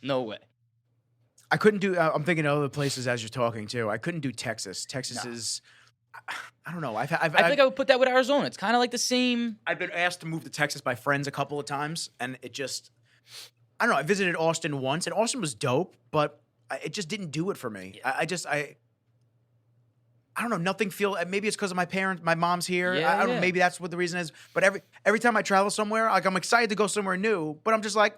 No way. I couldn't do, I'm thinking of other places as you're talking too. I couldn't do Texas. Texas is, I don't know. I think I would put that with Arizona. It's kind of like the same. I've been asked to move to Texas by friends a couple of times, and it just, I don't know. I visited Austin once, and Austin was dope, but it just didn't do it for me. Yeah. I don't know. Nothing maybe it's because of my mom's here. I don't know. Maybe that's what the reason is. But every time I travel somewhere, like I'm excited to go somewhere new, but I'm just like,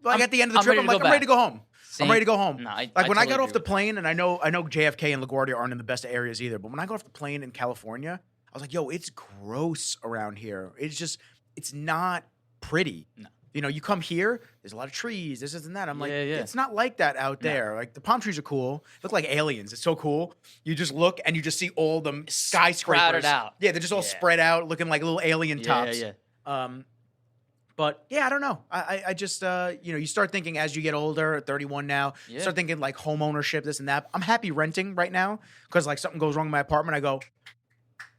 at the end of the trip, I'm ready to go home. Same. I'm ready to go home. No, when I got off the plane, and I know JFK and LaGuardia aren't in the best areas either, but when I got off the plane in California, I was like, yo, it's gross around here. It's not pretty. No. You know, you come here, there's a lot of trees, this and that. I'm like, it's not like that out there. No. Like, the palm trees are cool. They look like aliens. It's so cool. You just look, and you just see all the skyscrapers. Sprouted out. Yeah, they're just all spread out, looking like little alien tops. But, I don't know. I just, you start thinking as you get older, 31 now, start thinking, like, home ownership, this and that. I'm happy renting right now because, like, something goes wrong in my apartment. I go,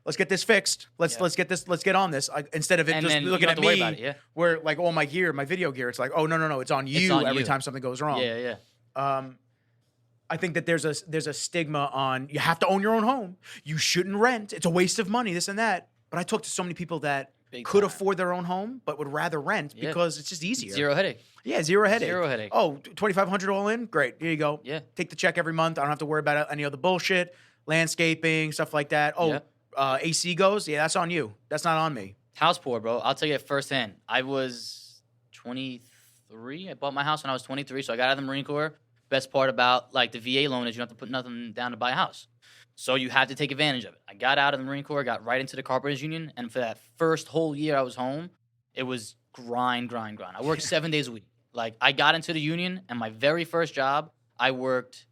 let's get this fixed. Let's get on this. Instead of it just looking at me, where like all my video gear, it's like, oh no, it's on you every time something goes wrong. I think that there's a stigma on you have to own your own home. You shouldn't rent. It's a waste of money. This and that. But I talk to so many people that could afford their own home, but would rather rent because it's just easier. Zero headache. Yeah, zero headache. Zero headache. Oh, $2,500 all in. Great. Here you go. Yeah. Take the check every month. I don't have to worry about any other bullshit, landscaping, stuff like that. Oh. AC goes, that's on you. That's not on me. House poor, bro. I'll tell you it firsthand. I was 23. I bought my house when I was 23, so I got out of the Marine Corps. Best part about like the VA loan is you don't have to put nothing down to buy a house. So you have to take advantage of it. I got out of the Marine Corps, got right into the Carpenters Union, and for that first whole year I was home, it was grind. I worked 7 days a week. Like, I got into the union, and my very first job, I worked...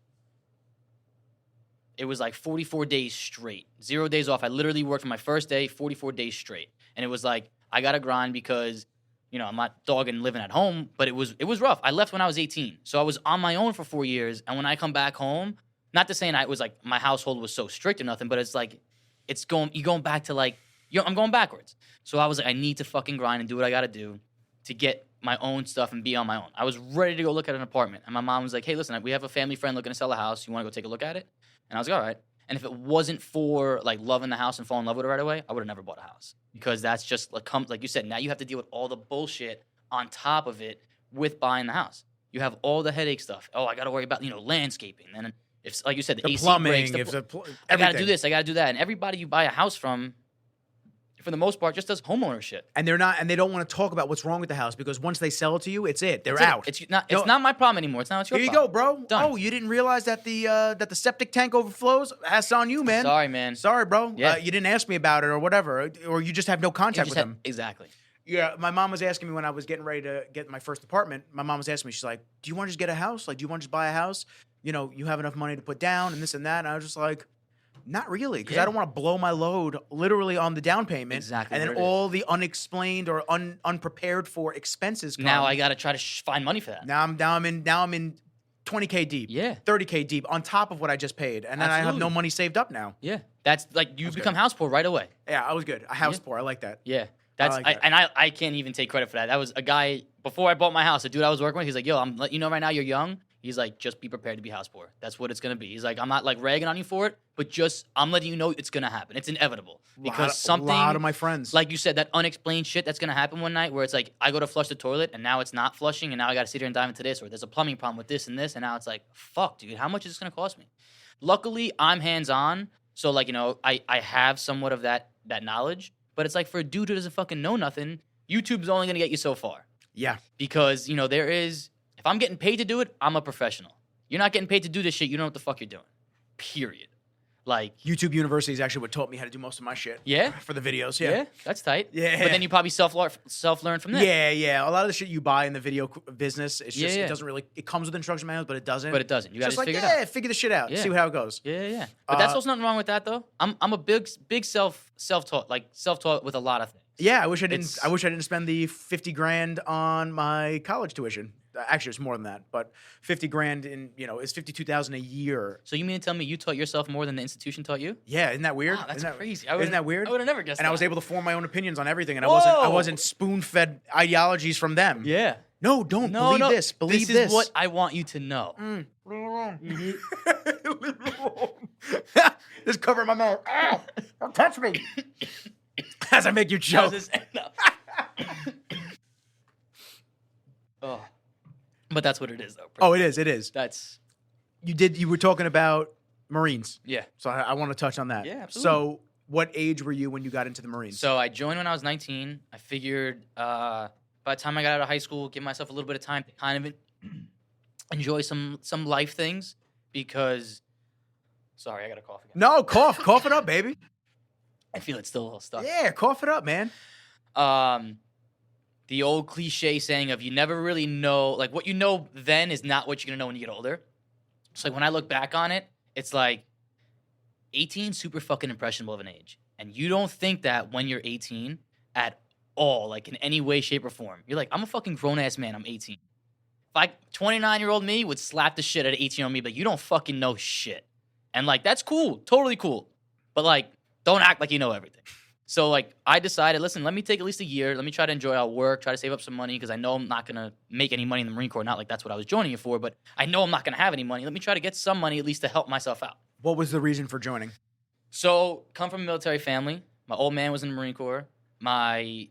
It was like 44 days straight. 0 days off. I literally worked from my first day, 44 days straight. And it was like, I got to grind because, I'm not dogging living at home, but it was rough. I left when I was 18. So I was on my own for 4 years. And when I come back home, not to say it was like my household was so strict or nothing, but it's like, you're going back to like, I'm going backwards. So I was like, I need to fucking grind and do what I got to do to get my own stuff and be on my own. I was ready to go look at an apartment. And my mom was like, hey, listen, we have a family friend looking to sell a house. You want to go take a look at it? And I was like, all right. And if it wasn't for like loving the house and falling in love with it right away, I would have never bought a house because that's just like you said. Now you have to deal with all the bullshit on top of it with buying the house. You have all the headache stuff. Oh, I got to worry about landscaping. And if like you said, the AC plumbing, breaks, I got to do this, I got to do that. And everybody you buy a house from, for the most part, just does homeownership. And they don't want to talk about what's wrong with the house because once they sell it to you, they're out. It's not my problem anymore. It's not your problem. Here you go, bro. Done. Oh, you didn't realize that the septic tank overflows? That's on you, man. Sorry, man. Sorry, bro. Yeah. You didn't ask me about it or whatever, or you just have no contact with them. Exactly. Yeah, my mom was asking me when I was getting ready to get my first apartment. My mom was asking me, she's like, do you want to just get a house? Like, do you want to just buy a house? You have enough money to put down and this and that. And I was just like, not really, because I don't want to blow my load literally on the down payment. Exactly. And then all the unexplained or unprepared for expenses come. Now I got to try to find money for that. Now I'm in $20K deep. Yeah. $30K deep on top of what I just paid. And then I have no money saved up now. Yeah. That's like you become house poor right away. Yeah, I was good. House poor. I like that. Yeah. I can't even take credit for that. That was a guy before I bought my house, a dude I was working with. He's like, yo, I'm letting you know right now you're young. He's like, just be prepared to be house poor. That's what it's going to be. He's like, I'm not like ragging on you for it, but just I'm letting you know it's going to happen. It's inevitable. Because something, a lot of my friends, like you said, that unexplained shit that's going to happen one night where it's like, I go to flush the toilet and now it's not flushing and now I got to sit here and dive into this, or there's a plumbing problem with this and this. And now it's like, fuck, dude, how much is this going to cost me? Luckily, I'm hands-on. So like, I have somewhat of that knowledge, but it's like for a dude who doesn't fucking know nothing, YouTube's only going to get you so far. Yeah. Because, there is, if I'm getting paid to do it, I'm a professional. You're not getting paid to do this shit. You know what the fuck you're doing. Period. Like YouTube University is actually what taught me how to do most of my shit. Yeah? For the videos, yeah. That's tight. Yeah. But then you probably self-learn from there. Yeah. A lot of the shit you buy in the video business, it's just, it doesn't really, it comes with instruction manuals, but it doesn't. You got to figure it out. Figure the shit out. See how it goes. Yeah. But that's also nothing wrong with that, though. I'm a big self-taught, like self-taught with a lot of things. Yeah, I wish I didn't spend the $50,000 on my college tuition. Actually, it's more than that, but $50,000 is $52,000 a year. So you mean to tell me you taught yourself more than the institution taught you? Yeah, isn't that weird? Wow, that's crazy. Isn't that weird? I would have never guessed. And that. I was able to form my own opinions on everything, and I wasn't spoon-fed ideologies from them. Yeah. No, don't believe this. Believe this. This is what I want you to know. Leave it alone. Just cover my mouth. Don't touch me. As I make you choke. Oh. But that's what it is, though. Oh, it is. It is. That's You were talking about Marines. Yeah. So I want to touch on that. Yeah, absolutely. So what age were you when you got into the Marines? So I joined when I was 19. I figured by the time I got out of high school, give myself a little bit of time to kind of enjoy some life things because. Sorry, I got a cough again. No, cough it up, baby. I feel it's still a little stuck. Yeah, cough it up, man. The old cliche saying of you never really know, like what you know then is not what you're going to know when you get older. So like when I look back on it, it's like 18, super fucking impressionable of an age. And you don't think that when you're 18 at all, like in any way, shape, or form. You're like, I'm a fucking grown-ass man, I'm 18. If 29-year-old me would slap the shit out of 18-year-old me, but you don't fucking know shit. And like, that's cool, totally cool. But like, don't act like you know everything. So, like, I decided, listen, let me take at least a year. Let me try to enjoy our work, try to save up some money because I know I'm not going to make any money in the Marine Corps. Not like that's what I was joining it for, but I know I'm not going to have any money. Let me try to get some money at least to help myself out. What was the reason for joining? So, come from a military family. My old man was in the Marine Corps. My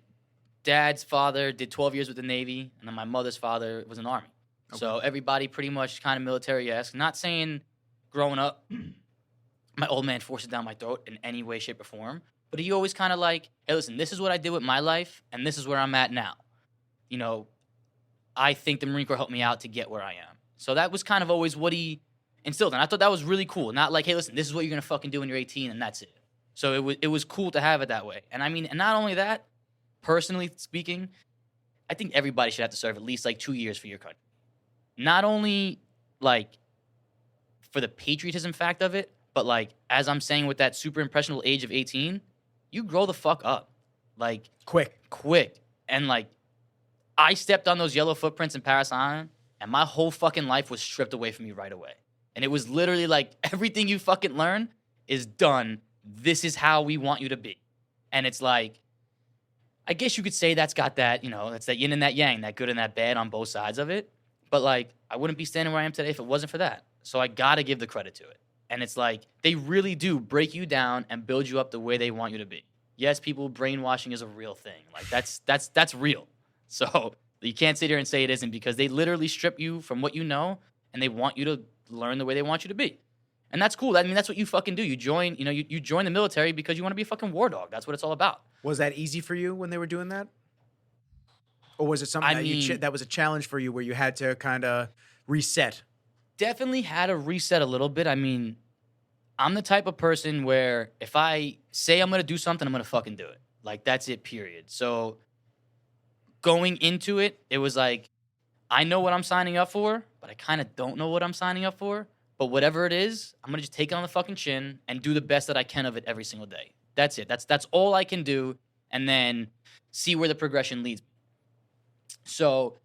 dad's father did 12 years with the Navy, and then my mother's father was in the Army. Okay. So, everybody pretty much kind of military-esque. Not saying growing up, my old man forced it down my throat in any way, shape, or form. But he always kind of like, hey, listen, this is what I did with my life, and this is where I'm at now. I think the Marine Corps helped me out to get where I am. So that was kind of always what he instilled. And I thought that was really cool. Not like, hey, listen, this is what you're going to fucking do when you're 18, and that's it. So it was cool to have it that way. And I mean, and not only that, personally speaking, I think everybody should have to serve at least like 2 years for your country. Not only like for the patriotism fact of it, but like, as I'm saying with that super impressionable age of 18, you grow the fuck up. Like, quick. And like, I stepped on those yellow footprints in Paris Island, and my whole fucking life was stripped away from me right away. And it was literally like, everything you fucking learn is done. This is how we want you to be. And it's like, I guess you could say that's got that, that's that yin and that yang, that good and that bad on both sides of it. But like, I wouldn't be standing where I am today if it wasn't for that. So I gotta give the credit to it. And it's like, they really do break you down and build you up the way they want you to be. Yes, people, brainwashing is a real thing. Like, that's real. So you can't sit here and say it isn't because they literally strip you from what you know and they want you to learn the way they want you to be. And that's cool. I mean, that's what you fucking do. You join, you join the military because you want to be a fucking war dog. That's what it's all about. Was that easy for you when they were doing that? Or was it something that was a challenge for you where you had to kind of reset? Definitely had to reset a little bit. I mean, I'm the type of person where if I say I'm going to do something, I'm going to fucking do it. Like, that's it, period. So going into it, it was like, I know what I'm signing up for, but I kind of don't know what I'm signing up for. But whatever it is, I'm going to just take it on the fucking chin and do the best that I can of it every single day. That's it. That's all I can do, and then see where the progression leads me. So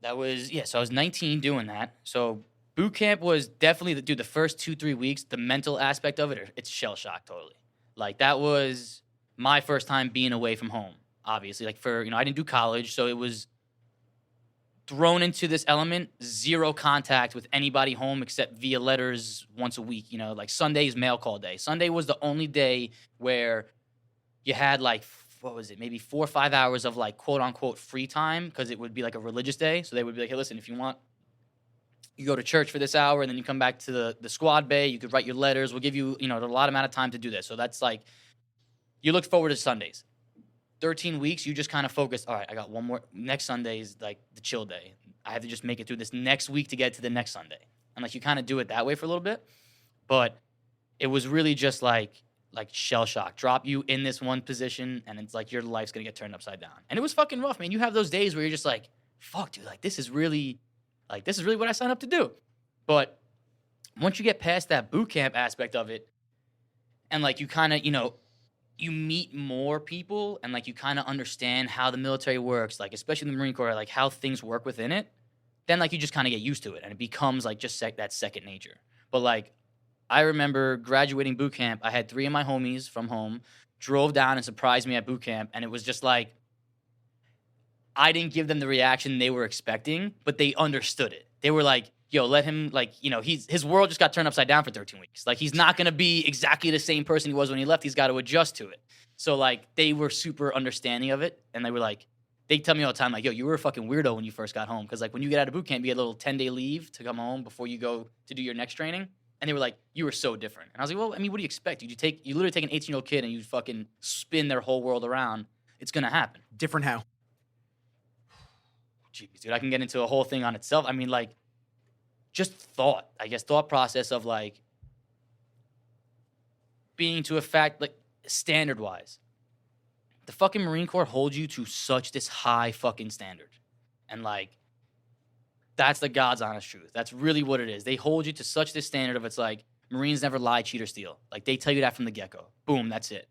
that was, so I was 19 doing that. So boot camp was definitely, the first 2-3 weeks, the mental aspect of it, it's shell shock totally. Like, that was my first time being away from home, obviously. Like, I didn't do college, so it was thrown into this element, zero contact with anybody home except via letters once a week. Like Sunday is mail call day. Sunday was the only day where you had like, what was it, maybe 4 or 5 hours of like quote unquote free time because it would be like a religious day. So they would be like, hey, listen, if you want, you go to church for this hour and then you come back to the squad bay. You could write your letters. We'll give you, a lot amount of time to do this. So that's like, you look forward to Sundays. 13 weeks, you just kind of focus, all right, I got one more. Next Sunday is like the chill day. I have to just make it through this next week to get to the next Sunday. And like you kind of do it that way for a little bit. But it was really just like shell shock. Drop you in this one position and it's like your life's going to get turned upside down. And it was fucking rough, man. You have those days where you're just like, fuck, dude, like this is really what I signed up to do. But once you get past that boot camp aspect of it and like you kind of, you meet more people and like you kind of understand how the military works, like especially the Marine Corps, like how things work within it, then like you just kind of get used to it and it becomes like just that second nature. But like I remember graduating boot camp, I had 3 of my homies from home drove down and surprised me at boot camp, and it was just like I didn't give them the reaction they were expecting, but they understood it. They were like, yo, let him, like, his world just got turned upside down for 13 weeks. Like, he's not going to be exactly the same person he was when he left. He's got to adjust to it. So, like, they were super understanding of it. And they were like, they tell me all the time, like, yo, you were a fucking weirdo when you first got home. Because, like, when you get out of boot camp, you get a little 10-day leave to come home before you go to do your next training. And they were like, you were so different. And I was like, well, I mean, what do you expect? You literally take an 18-year-old kid and you fucking spin their whole world around. It's going to happen. Different how? Jeez, dude, I can get into a whole thing on itself. I mean, like, just thought process of, like, being to a fact, like, standard-wise. The fucking Marine Corps holds you to such this high fucking standard. And, like, that's the God's honest truth. That's really what it is. They hold you to such this standard of, it's like, Marines never lie, cheat, or steal. Like, they tell you that from the get-go. Boom, that's it.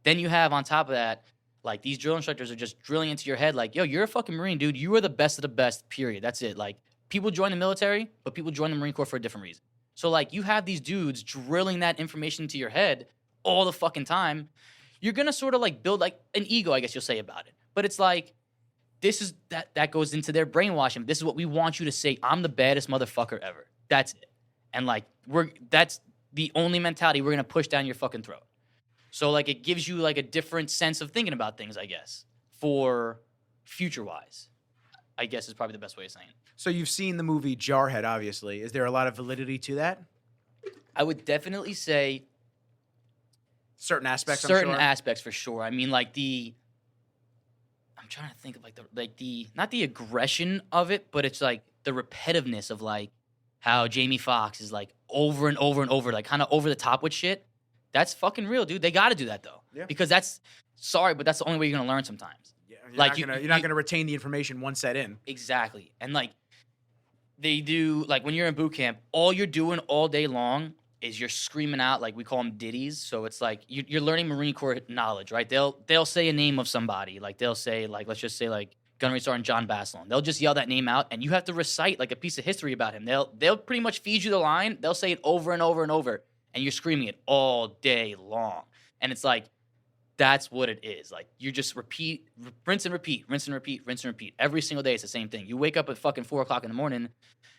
Then you have, on top of that, like, these drill instructors are just drilling into your head, like, yo, you're a fucking Marine, dude. You are the best of the best, period. That's it. Like, people join the military, but people join the Marine Corps for a different reason. So, like, you have these dudes drilling that information into your head all the fucking time. You're going to sort of, like, build, like, an ego, I guess you'll say, about it. But it's like, this is, that goes into their brainwashing. This is what we want you to say. I'm the baddest motherfucker ever. That's it. And, like, that's the only mentality we're going to push down your fucking throat. So, like, it gives you, like, a different sense of thinking about things, I guess, for future-wise, I guess is probably the best way of saying it. So you've seen the movie Jarhead, obviously. Is there a lot of validity to that? I would definitely say certain aspects, certain aspects for sure. I mean, like, I'm trying to think of, like, the not the aggression of it, but it's, like, the repetitiveness of, like, how Jamie Foxx is, like, over and over and over, like, kind of over the top with shit. That's fucking real, dude. They got to do that, though. Yeah. Because that's the only way you're going to learn sometimes. Yeah, you're not going to retain the information once set in. Exactly. And, like, they do, like, when you're in boot camp, all you're doing all day long is you're screaming out, like, we call them ditties. So it's like you're learning Marine Corps knowledge, right? They'll say a name of somebody. Like, they'll say, like, let's just say, like, Gunnery Sergeant John Basilone. They'll just yell that name out, and you have to recite, like, a piece of history about him. They'll pretty much feed you the line. They'll say it over and over and over. And you're screaming it all day long. And it's like, that's what it is. Like, you just repeat, rinse and repeat, rinse and repeat, rinse and repeat. Every single day, it's the same thing. You wake up at fucking 4 o'clock in the morning.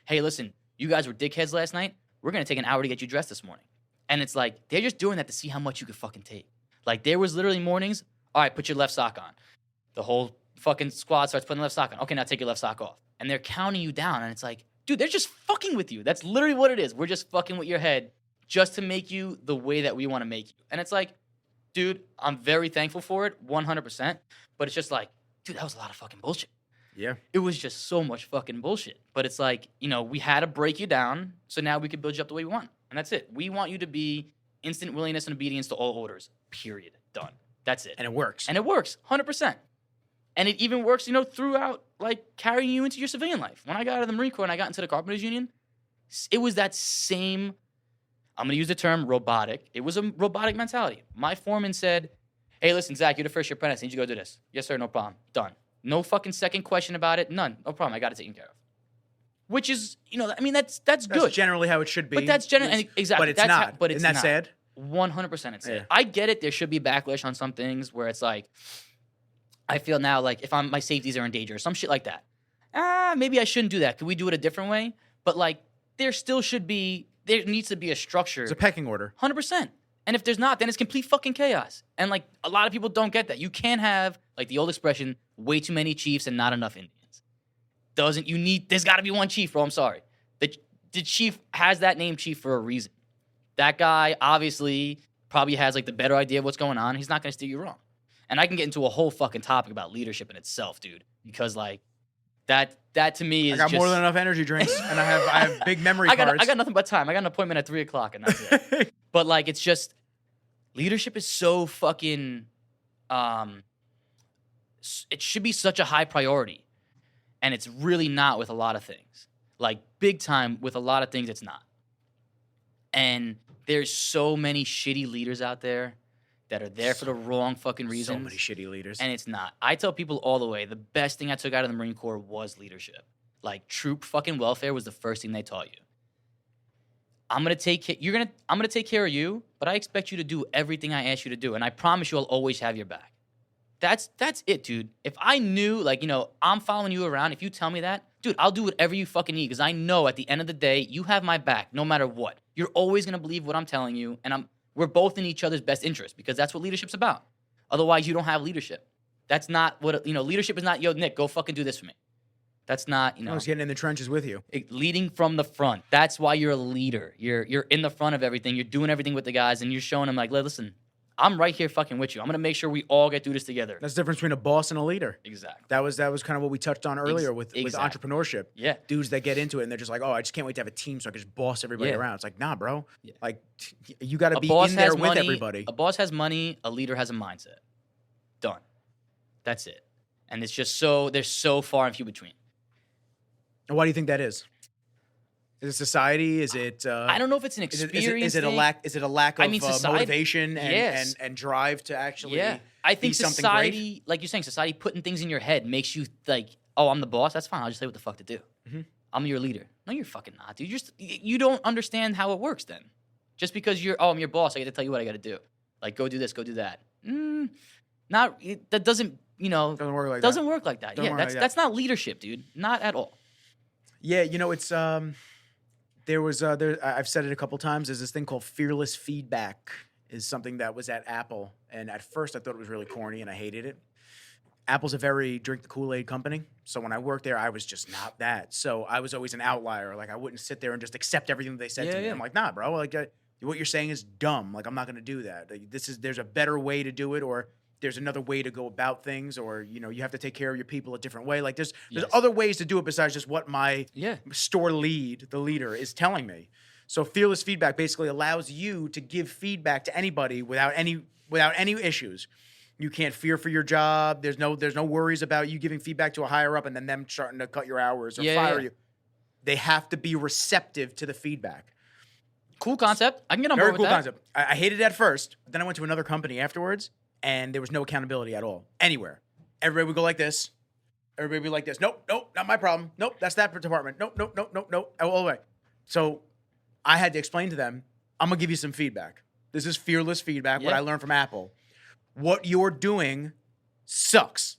Hey, listen, you guys were dickheads last night. We're going to take an hour to get you dressed this morning. And it's like, they're just doing that to see how much you could fucking take. Like, there was literally mornings, all right, put your left sock on. The whole fucking squad starts putting the left sock on. Okay, now take your left sock off. And they're counting you down. And it's like, dude, they're just fucking with you. That's literally what it is. We're just fucking with your head, just to make you the way that we want to make you. And it's like, dude, I'm very thankful for it, 100%. But it's just like, dude, that was a lot of fucking bullshit. Yeah. It was just so much fucking bullshit. But it's like, we had to break you down, so now we can build you up the way we want. And that's it. We want you to be instant willingness and obedience to all orders, period. Done. That's it. And it works. And it works, 100%. And it even works, throughout, like, carrying you into your civilian life. When I got out of the Marine Corps and I got into the Carpenters Union, it was that same, I'm going to use the term robotic. It was a robotic mentality. My foreman said, hey, listen, Zach, you're the first year apprentice. I need you to go do this. Yes, sir, no problem. Done. No fucking second question about it. None. No problem. I got it taken care of. Which is, that's good. That's generally how it should be. But that's generally, exactly. But it's not. But it's Isn't that not. sad? 100% it's sad. Yeah. I get it. There should be backlash on some things where it's like, I feel now like if my safeties are in danger or some shit like that. maybe I shouldn't do that. Could we do it a different way? But like, there needs to be a structure. It's a pecking order. 100%. And if there's not, then it's complete fucking chaos. And like, a lot of people don't get that. You can't have, like the old expression, way too many chiefs and not enough Indians. There's got to be one chief, bro. I'm sorry. The chief has that name chief for a reason. That guy obviously probably has like the better idea of what's going on. He's not going to steer you wrong. And I can get into a whole fucking topic about leadership in itself, dude, because like that to me is I got more than enough energy drinks, and I have big memory cards. I got nothing but time. I got an appointment at 3:00, and that's it. But like, it's just leadership is so fucking. It should be such a high priority, and it's really not with a lot of things. Like big time with a lot of things, it's not. And there's so many shitty leaders out there that are there for the wrong fucking reasons. So many shitty leaders. And it's not. I tell people all the way, the best thing I took out of the Marine Corps was leadership. Like troop fucking welfare was the first thing they taught you. I'm gonna take care of you, but I expect you to do everything I ask you to do, and I promise you I'll always have your back. That's it, dude. If I knew, like, I'm following you around, if you tell me that, dude, I'll do whatever you fucking need, because I know at the end of the day, you have my back no matter what. You're always gonna believe what I'm telling you, and we're both in each other's best interest, because that's what leadership's about. Otherwise, you don't have leadership. That's not what, leadership is not, yo, Nick, go fucking do this for me. That's not, I was getting in the trenches with you. Leading from the front. That's why you're a leader. You're in the front of everything. You're doing everything with the guys, and you're showing them, like, listen, I'm right here fucking with you. I'm going to make sure we all get through this together. That's the difference between a boss and a leader. Exactly. That was kind of what we touched on earlier with entrepreneurship. Yeah. Dudes that get into it, and they're just like, oh, I just can't wait to have a team so I can just boss everybody around. It's like, nah, bro. Yeah. Like, you got to be in there with everybody. A boss has money. A leader has a mindset. Done. That's it. And it's just they're so far and few between. And why do you think that is? Is it society? Is it? I don't know if it's an experience. Is it a lack? Is it a lack of society, motivation and drive to actually? Yeah, I think society, great? like you're saying, society putting things in your head makes you like, oh, I'm the boss. That's fine. I'll just tell you what the fuck to do. Mm-hmm. I'm your leader. No, you're fucking not, dude. You don't understand how it works. Then, just because I'm your boss, I get to tell you what I got to do. Like, go do this, go do that. That doesn't. Doesn't work like doesn't work like that. Yeah, that's not leadership, dude. Not at all. Yeah, it's I've said it a couple times. There's this thing called fearless feedback. Is something that was at Apple, and at first I thought it was really corny and I hated it. Apple's a very drink the Kool-Aid company, so when I worked there, I was just not that. So I was always an outlier. Like I wouldn't sit there and just accept everything that they said to me. I'm like, nah, bro. Like what you're saying is dumb. Like I'm not going to do that. Like, there's a better way to do it, or there's another way to go about things, or you have to take care of your people a different way. Like there's other ways to do it besides just what my store lead, the leader, is telling me. So fearless feedback basically allows you to give feedback to anybody without any issues. You can't fear for your job. There's no worries about you giving feedback to a higher up and then them starting to cut your hours or fire you. They have to be receptive to the feedback. Cool concept. I can get on board with that. Very cool concept. I hated it at first, but then I went to another company afterwards, and there was no accountability at all, anywhere. Everybody would go like this. Everybody would be like this. Nope, not my problem. Nope, that's that department. Nope. All the way. So I had to explain to them, I'm going to give you some feedback. This is fearless feedback, what I learned from Apple. What you're doing sucks.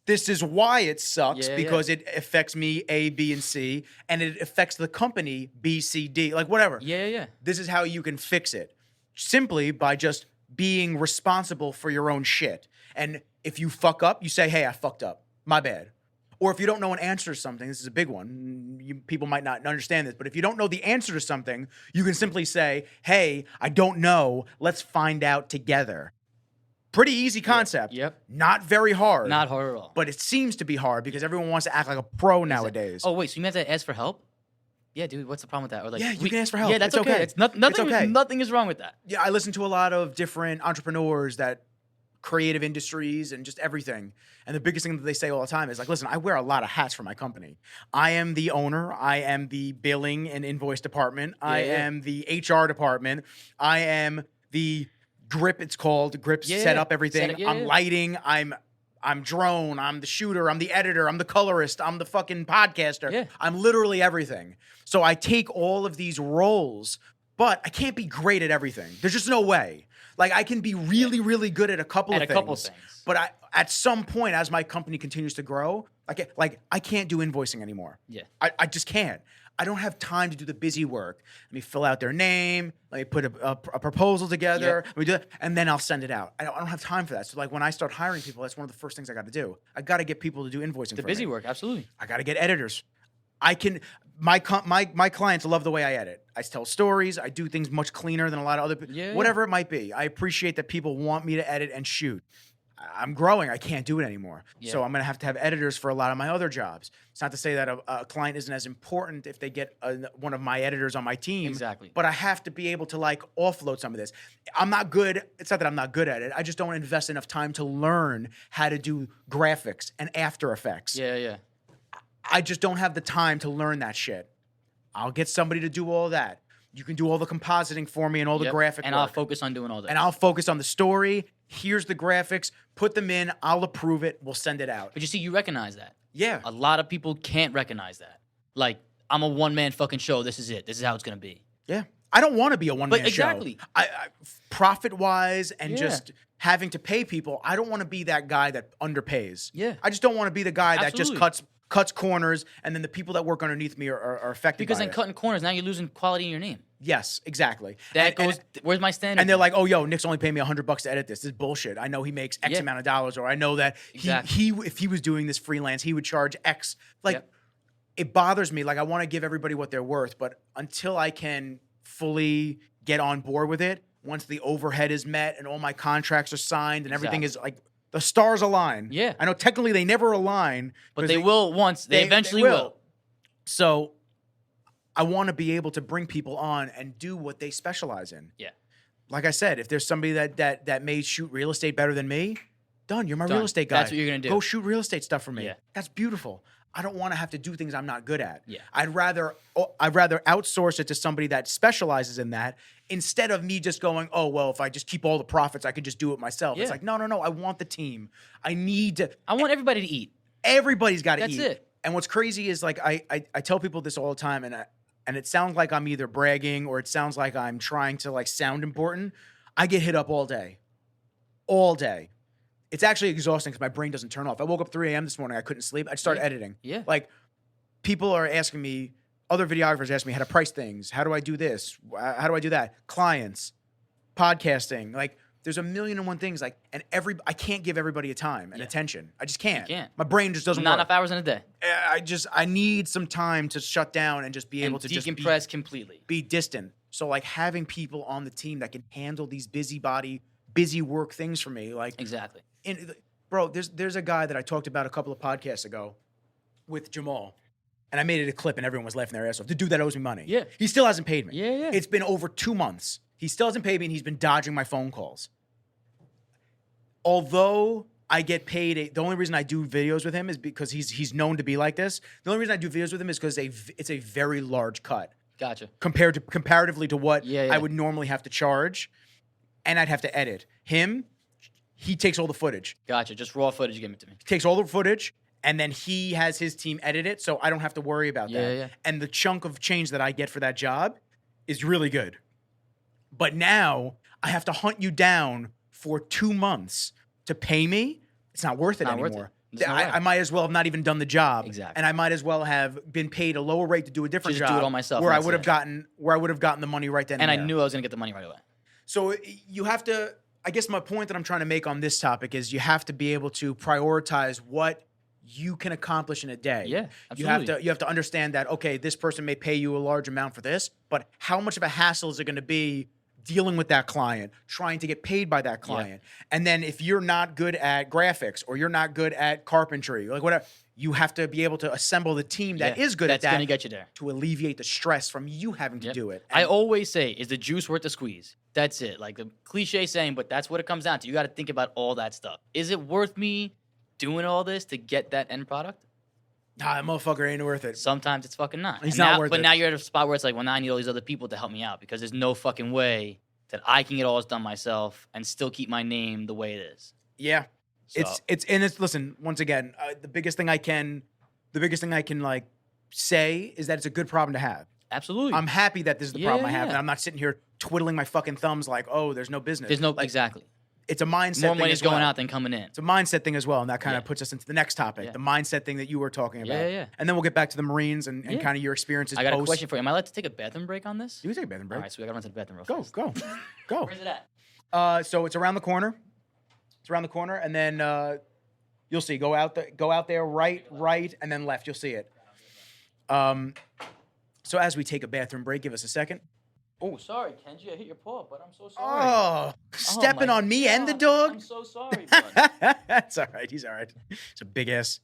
This is why it sucks, because it affects me A, B, and C, and it affects the company B, C, D, like whatever. Yeah. This is how you can fix it, simply by just being responsible for your own shit. And if you fuck up, you say, hey, I fucked up. My bad. Or if you don't know an answer to something, this is a big one. People might not understand this, but if you don't know the answer to something, you can simply say, hey, I don't know. Let's find out together. Pretty easy concept. Yep. Not very hard. Not hard at all. But it seems to be hard because everyone wants to act like a pro nowadays. Oh, wait, so you have to ask for help? Yeah, dude, what's the problem with that? Or like, you can ask for help. Yeah, that's okay. It's nothing, it's okay. Nothing is wrong with that. Yeah, I listen to a lot of different entrepreneurs that creative industries and just everything. And the biggest thing that they say all the time is like, listen, I wear a lot of hats for my company. I am the owner. I am the billing and invoice department. I am the HR department. I am the grip, it's called. Grip set up everything. I'm lighting. I'm drone. I'm the shooter. I'm the editor. I'm the colorist. I'm the fucking podcaster. Yeah. I'm literally everything. So I take all of these roles, but I can't be great at everything. There's just no way. Like I can be really, really good at a couple of things. But at some point, as my company continues to grow, I can't do invoicing anymore. Yeah. I just can't. I don't have time to do the busy work. Let me fill out their name. Let me put a proposal together. Let me do that, and then I'll send it out. I don't have time for that. So like when I start hiring people, that's one of the first things I got to do. I got to get people to do invoicing. The busy work, absolutely. I got to get editors. My clients love the way I edit. I tell stories. I do things much cleaner than a lot of other people. Whatever it might be. I appreciate that people want me to edit and shoot. I'm growing. I can't do it anymore. Yeah. So I'm going to have editors for a lot of my other jobs. It's not to say that a client isn't as important if they get one of my editors on my team. Exactly. But I have to be able to like offload some of this. I'm not good. It's not that I'm not good at it. I just don't invest enough time to learn how to do graphics and After Effects. Yeah. I just don't have the time to learn that shit. I'll get somebody to do all that. You can do all the compositing for me and all the graphic and work. I'll focus on doing all that. And I'll focus on the story. Here's the graphics. Put them in. I'll approve it. We'll send it out. But you see, you recognize that. Yeah. A lot of people can't recognize that. Like, I'm a one-man fucking show. This is it. This is how it's going to be. Yeah. I don't want to be a one-man show. Exactly. Profit-wise and just having to pay people, I don't want to be that guy that underpays. Yeah. I just don't want to be the guy that just cuts corners, and then the people that work underneath me are affected because by then cutting corners, now you're losing quality in your name. Yes, exactly. That goes, where's my standard? And they're like, oh, yo, Nick's only paying me $100 to edit this. This is bullshit. I know he makes X amount of dollars, or I know that he if he was doing this freelance, he would charge X. Like, it bothers me. Like, I want to give everybody what they're worth, but until I can fully get on board with it, once the overhead is met and all my contracts are signed and everything is like, the stars align. Yeah. I know technically they never align. But they will once. They eventually will. So I want to be able to bring people on and do what they specialize in. Yeah. Like I said, if there's somebody that may shoot real estate better than me, done. You're my real estate guy. That's what you're going to do. Go shoot real estate stuff for me. Yeah. That's beautiful. I don't want to have to do things I'm not good at. Yeah. I'd rather outsource it to somebody that specializes in that instead of me just going, oh, well, if I just keep all the profits, I could just do it myself. Yeah. It's like, no. I want the team. I want everybody to eat. Everybody's got to eat. That's it. And what's crazy is like I tell people this all the time, and it sounds like I'm either bragging or it sounds like I'm trying to like sound important. I get hit up all day. All day. It's actually exhausting because my brain doesn't turn off. I woke up 3 a.m. this morning. I couldn't sleep. I started editing. Yeah. Like, people are asking me, other videographers ask me how to price things. How do I do this? How do I do that? Clients, podcasting. Like, there's a million and one things. Like, and I can't give everybody a time and attention. I just can't. You can't. My brain just doesn't work. Not enough hours in a day. I need some time to shut down and just be able to decompress completely. Be distant. So, like, having people on the team that can handle these busy work things for me. Like, exactly. Bro, there's a guy that I talked about a couple of podcasts ago with Jamal, and I made it a clip, and everyone was laughing their ass off. The dude that owes me money. Yeah. He still hasn't paid me. Yeah. It's been over 2 months. He still hasn't paid me, and he's been dodging my phone calls. Although I get paid, the only reason I do videos with him is because he's known to be like this. The only reason I do videos with him is because it's a very large cut. Gotcha. Comparatively to what I would normally have to charge, and I'd have to edit. He takes all the footage. Gotcha. Just raw footage, give it to me. He takes all the footage, and then he has his team edit it, so I don't have to worry about that. Yeah. And the chunk of change that I get for that job is really good. But now I have to hunt you down for 2 months to pay me. It's not worth it anymore. I might as well have not even done the job. Exactly. And I might as well have been paid a lower rate to do a different job. Just do it all myself. Where I would have gotten the money right then. And I knew I was going to get the money right away. So you have to. I guess my point that I'm trying to make on this topic is you have to be able to prioritize what you can accomplish in a day. Yeah, absolutely. You have to understand that, okay, this person may pay you a large amount for this, but how much of a hassle is it going to be dealing with that client, trying to get paid by that client? Yeah. And then if you're not good at graphics or you're not good at carpentry, like whatever, you have to be able to assemble the team that is good at that. That's going to get you there. To alleviate the stress from you having to do it. I always say, is the juice worth the squeeze? That's it. Like the cliche saying, but that's what it comes down to. You got to think about all that stuff. Is it worth me doing all this to get that end product? Nah, that motherfucker ain't worth it. Sometimes it's fucking not. He's not worth it. But now you're at a spot where it's like, well, now I need all these other people to help me out because there's no fucking way that I can get all this done myself and still keep my name the way it is. Yeah. So. It's listen, once again, the biggest thing I can like say is that it's a good problem to have. Absolutely. I'm happy that this is the problem I have, and I'm not sitting here twiddling my fucking thumbs like, oh, there's no business. There's no exactly. It's a mindset thing. More money is going out than coming in. It's a mindset thing as well, and that kind of puts us into the next topic, the mindset thing that you were talking about. Yeah. And then we'll get back to the Marines and kind of your experiences. I got a question for you. Am I allowed to take a bathroom break on this? You can take a bathroom break. All right, so we got to run to the bathroom real fast. Go. Where's it at? So it's around the corner. It's around the corner, and then you'll see. Go out there, right, and then left. You'll see it. So as we take a bathroom break, give us a second. Oh, sorry, Kenji. I hit your paw, but I'm so sorry. Oh, stepping on me and the dog? I'm so sorry, bud. That's all right. He's all right. It's a big ass.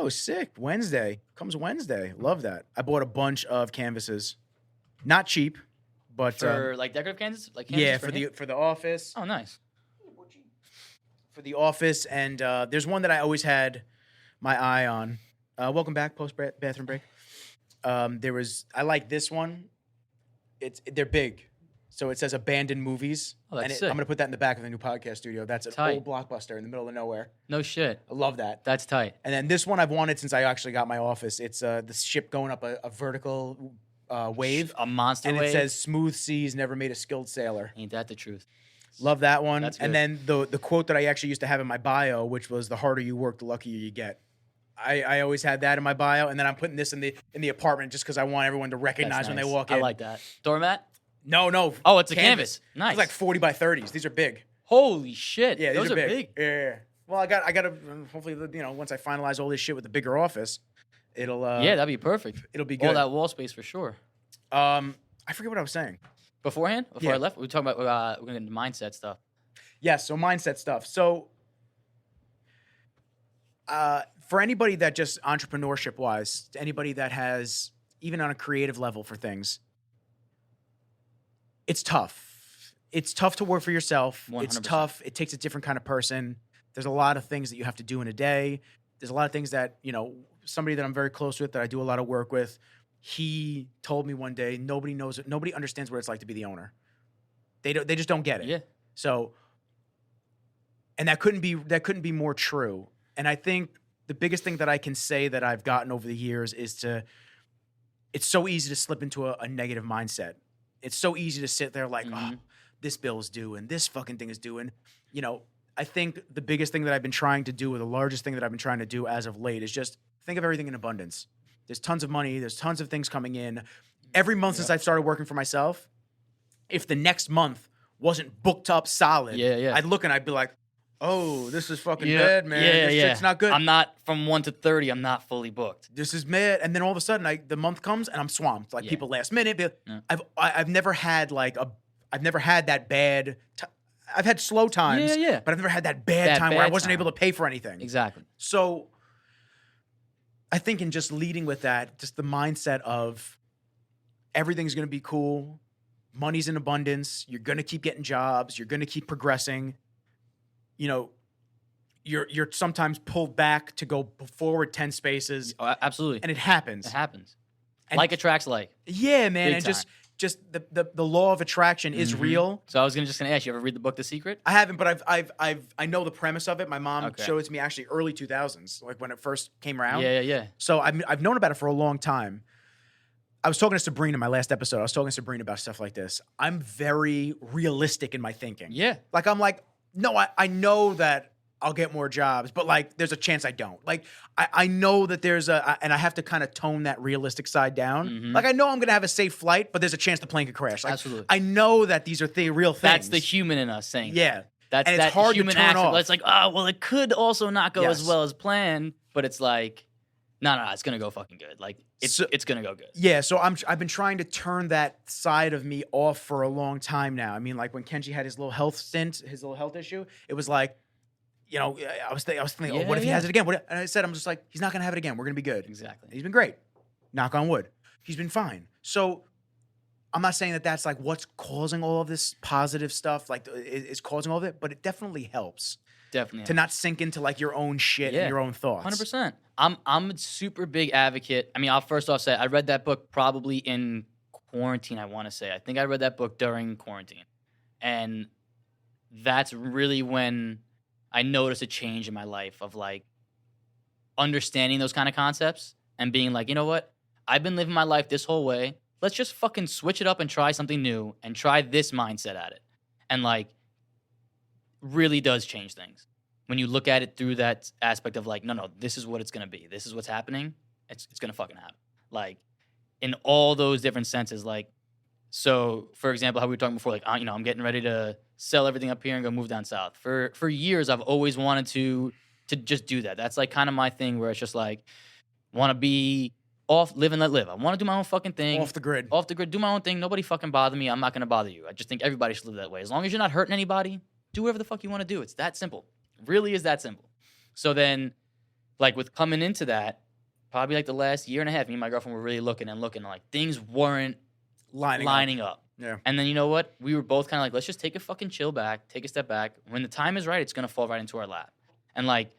Sick. Wednesday. Comes Wednesday. Love that. I bought a bunch of canvases. Not cheap, but for like decorative canvases? Like canvases for the office. Oh, nice. For the office, and there's one that I always had my eye on. Welcome back, post bathroom break. I like this one. They're big, so it says abandoned movies. Oh, that's sick. I'm gonna put that in the back of the new podcast studio. That's an old Blockbuster in the middle of nowhere. No shit. I love that. That's tight. And then this one I've wanted since I actually got my office. It's the ship going up a vertical wave, a monster and wave. it says "Smooth seas never made a skilled sailor." Ain't that the truth? Love that one. That's good. And then the quote that I actually used to have in my bio, which was "The harder you work, the luckier you get." I always had that in my bio, and then I'm putting this in the apartment just because I want everyone to recognize when they walk in. I like that. Doormat? No. Oh, it's a canvas. Nice. It's like 40 by 30s. These are big. Holy shit. Yeah, those are big. Yeah. Well, I got to hopefully, once I finalize all this shit with the bigger office, it'll that'd be perfect. It'll be good. All that wall space for sure. I forget what I was saying. Before I left, we were talking about we're going to get into mindset stuff. Yes, so mindset stuff. So for anybody that just entrepreneurship wise, anybody that has even on a creative level for things, it's tough. It's tough to work for yourself. 100%. It's tough. It takes a different kind of person. There's a lot of things that you have to do in a day. There's a lot of things that, somebody that I'm very close with that I do a lot of work with, he told me one day, nobody knows it. Nobody understands what it's like to be the owner. They just don't get it. Yeah. So, and that couldn't be more true. And I think the biggest thing that I can say that I've gotten over the years is it's so easy to slip into a negative mindset. It's so easy to sit there like, oh, this bill's due and this fucking thing is due. And, I think the biggest thing that I've been trying to do, or the largest thing that I've been trying to do as of late, is just think of everything in abundance. There's tons of money. There's tons of things coming in. Every month since I've started working for myself, if the next month wasn't booked up solid, I'd look and I'd be like, oh, this is fucking bad, man. This shit's not good. I'm not from 1 to 30. I'm not fully booked. This is mad. And then all of a sudden, the month comes and I'm swamped. Like people last minute. I've never had I've never had that bad. I've had slow times. But I've never had that bad time where I wasn't able to pay for anything. Exactly. So I think in just leading with that, just the mindset of everything's going to be cool. Money's in abundance. You're going to keep getting jobs. You're going to keep progressing. You're sometimes pulled back to go forward 10 spaces. Oh, absolutely. And it happens. It happens. And like attracts like. Yeah, man. Big and time. just the law of attraction is real. So I was just gonna ask you, ever read the book The Secret? I haven't, but I know the premise of it. My mom showed it to me actually early 2000s, like when it first came around. Yeah. So I've known about it for a long time. I was talking to Sabrina in my last episode. I was talking to Sabrina about stuff like this. I'm very realistic in my thinking. Yeah. Like I'm like, no, I know that I'll get more jobs, but like there's a chance I don't. Like I know that there's and I have to kind of tone that realistic side down. Like I know I'm gonna have a safe flight, but there's a chance the plane could crash. Like, absolutely. I know that these are real things. That's the human in us saying that. That's and it's hard human to turn off. It's like, oh, well, it could also not go as well as planned, but it's like, no, it's gonna go fucking good. Like it's gonna go good. Yeah, so I've been trying to turn that side of me off for a long time now. I mean, like when Kenji had his little health stint, his little health issue, it was like, I was thinking, oh, what if he has it again? And I said, I'm just like, he's not gonna have it again. We're gonna be good. Exactly. He's been great. Knock on wood. He's been fine. So I'm not saying that that's like what's causing all of this positive stuff, like is causing all of it, but it definitely helps. Definitely to not sink into like your own shit and your own thoughts. 100%. I'm a super big advocate. I mean, I'll first off say I read that book probably in quarantine, I want to say. I think I read that book during quarantine. And that's really when I noticed a change in my life of like understanding those kind of concepts and being like, you know what? I've been living my life this whole way. Let's just fucking switch it up and try something new and try this mindset at it. And like, really does change things. When you look at it through that aspect of like, no, this is what it's going to be. This is what's happening. It's going to fucking happen. Like, in all those different senses, like, so for example, how we were talking before, like, I'm getting ready to sell everything up here and go move down south. For years, I've always wanted to just do that. That's like kind of my thing where it's just like, want to be off, live and let live. I want to do my own fucking thing. Off the grid, do my own thing. Nobody fucking bother me. I'm not going to bother you. I just think everybody should live that way. As long as you're not hurting anybody, do whatever the fuck you want to do. It's that simple. It really is that simple. So then, like, with coming into that, probably like the last year and a half, me and my girlfriend were really looking, like things weren't lining up. Yeah. And then you know what? We were both kind of like, let's just take a fucking chill back, take a step back. When the time is right, it's going to fall right into our lap. And like,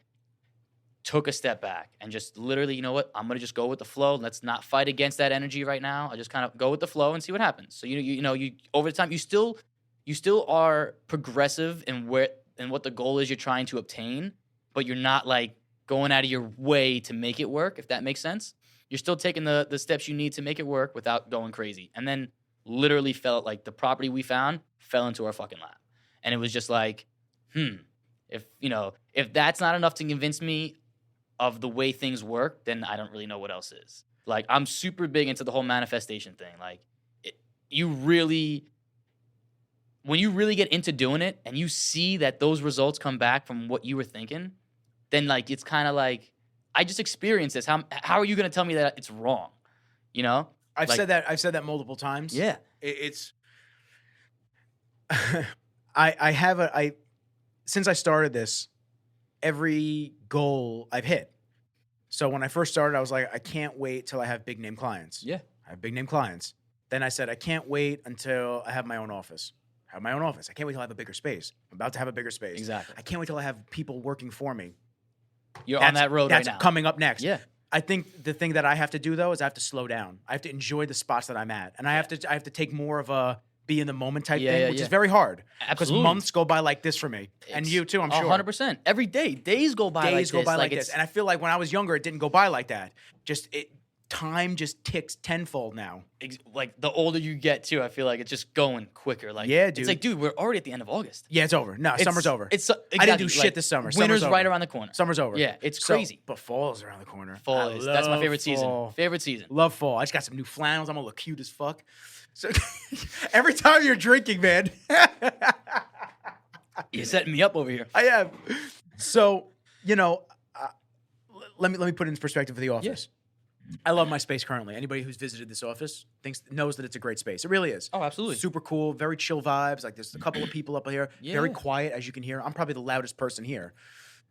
took a step back and just literally, you know what? I'm going to just go with the flow. Let's not fight against that energy right now. I'll just kind of go with the flow and see what happens. So, you over time, you still are progressive in what the goal is you're trying to obtain, but you're not like going out of your way to make it work, if that makes sense. You're still taking the steps you need to make it work without going crazy. And then literally felt like the property we found fell into our fucking lap. And it was just like, if that's not enough to convince me of the way things work, then I don't really know what else is. Like, I'm super big into the whole manifestation thing. Like, when you really get into doing it and you see that those results come back from what you were thinking, then like, it's kind of like, I just experienced this. How are you going to tell me that it's wrong? You know? I've said that multiple times. Yeah. It's since I started this, every goal I've hit. So when I first started, I was like, I can't wait till I have big name clients. Yeah. I have big name clients. Then I said, I can't wait until I have my own office. I can't wait till I have a bigger space. I'm about to have a bigger space. Exactly. I can't wait till I have people working for me. You're on that road right now. That's coming up next. Yeah. I think the thing that I have to do though is I have to slow down. I have to enjoy the spots that I'm at, and I have to take more of a be in the moment type thing, which is very hard. Absolutely. Because months go by like this for me, and you too, I'm sure. 100%. Every day, days go by like this. And I feel like when I was younger, it didn't go by like that. Time just ticks tenfold now. Like the older you get too, I feel like it's just going quicker. Like, yeah, dude. It's like, dude, we're already at the end of August. Yeah, it's over. No, summer's over. Exactly, I didn't do shit this summer. Winter's right around the corner. Summer's over. Yeah, it's crazy. But fall's around the corner. That's my favorite fall. season. Love fall. I just got some new flannels. I'm gonna look cute as fuck. So every time you're drinking, man. You're setting me up over here. I am. So, let me put it into perspective for the office. Yeah. I love my space currently. Anybody who's visited this office knows that it's a great space. It really is. Oh, absolutely. Super cool, very chill vibes. Like there's a couple of people up here. Yeah. Very quiet, as you can hear. I'm probably the loudest person here.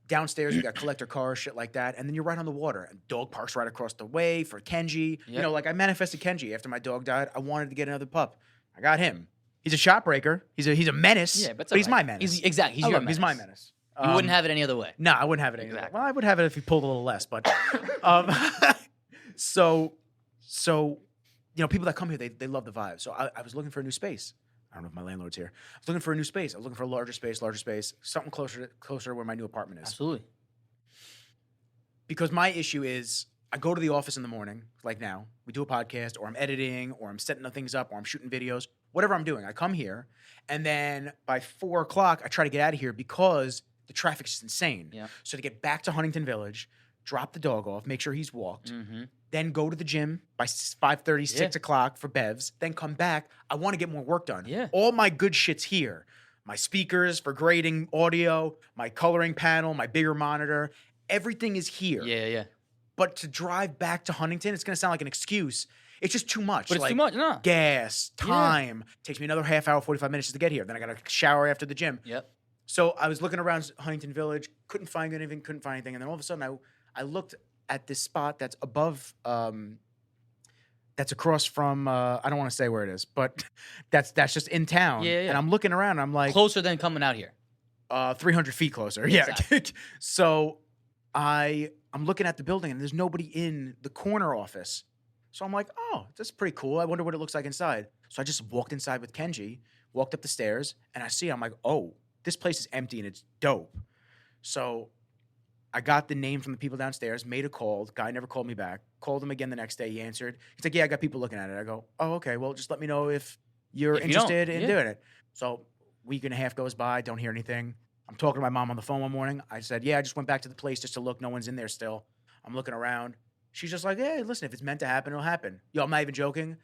Downstairs, we got collector cars, shit like that. And then you're right on the water. And dog park's right across the way for Kenji. Yep. I manifested Kenji after my dog died. I wanted to get another pup. I got him. He's a shot breaker. He's a menace. Yeah, but he's my menace. He's your menace. He's my menace. You wouldn't have it any other way. No, I wouldn't have it any other way. Well, I would have it if he pulled a little less, but So, people that come here, they love the vibe. So I was looking for a new space. I don't know if my landlord's here. I was looking for a new space. I was looking for a larger space, something closer to where my new apartment is. Absolutely. Because my issue is I go to the office in the morning, like now. We do a podcast, or I'm editing, or I'm setting things up, or I'm shooting videos, whatever I'm doing. I come here, and then by 4 o'clock, I try to get out of here because the traffic's just insane. Yeah. So to get back to Huntington Village, drop the dog off, make sure he's walked, then go to the gym by 5:30, 6 o'clock for bevs, then come back. I want to get more work done. Yeah. All my good shit's here. My speakers for grading audio, my coloring panel, my bigger monitor, everything is here. Yeah. But to drive back to Huntington, it's going to sound like an excuse. It's just too much. But it's too much, no. Gas, time. Takes me another half hour, 45 minutes just to get here. Then I got to shower after the gym. Yep. So I was looking around Huntington Village, couldn't find anything. And then all of a sudden I looked at this spot that's above, that's across from, I don't want to say where it is, but that's just in town. Yeah. And I'm looking around, and I'm like. Closer than coming out here. 300 feet closer. Exactly. Yeah. So I'm looking at the building, and there's nobody in the corner office. So I'm like, oh, that's pretty cool. I wonder what it looks like inside. So I just walked inside with Kenji, walked up the stairs, and I'm like, oh, this place is empty, and it's dope. So I got the name from the people downstairs, made a call. The guy never called me back. Called him again the next day. He answered. He's like, yeah, I got people looking at it. I go, oh, okay. Well, just let me know if you're interested in doing it. So week and a half goes by. Don't hear anything. I'm talking to my mom on the phone one morning. I said, yeah, I just went back to the place just to look. No one's in there still. I'm looking around. She's just like, hey, listen, if it's meant to happen, it'll happen. Yo, I'm not even joking.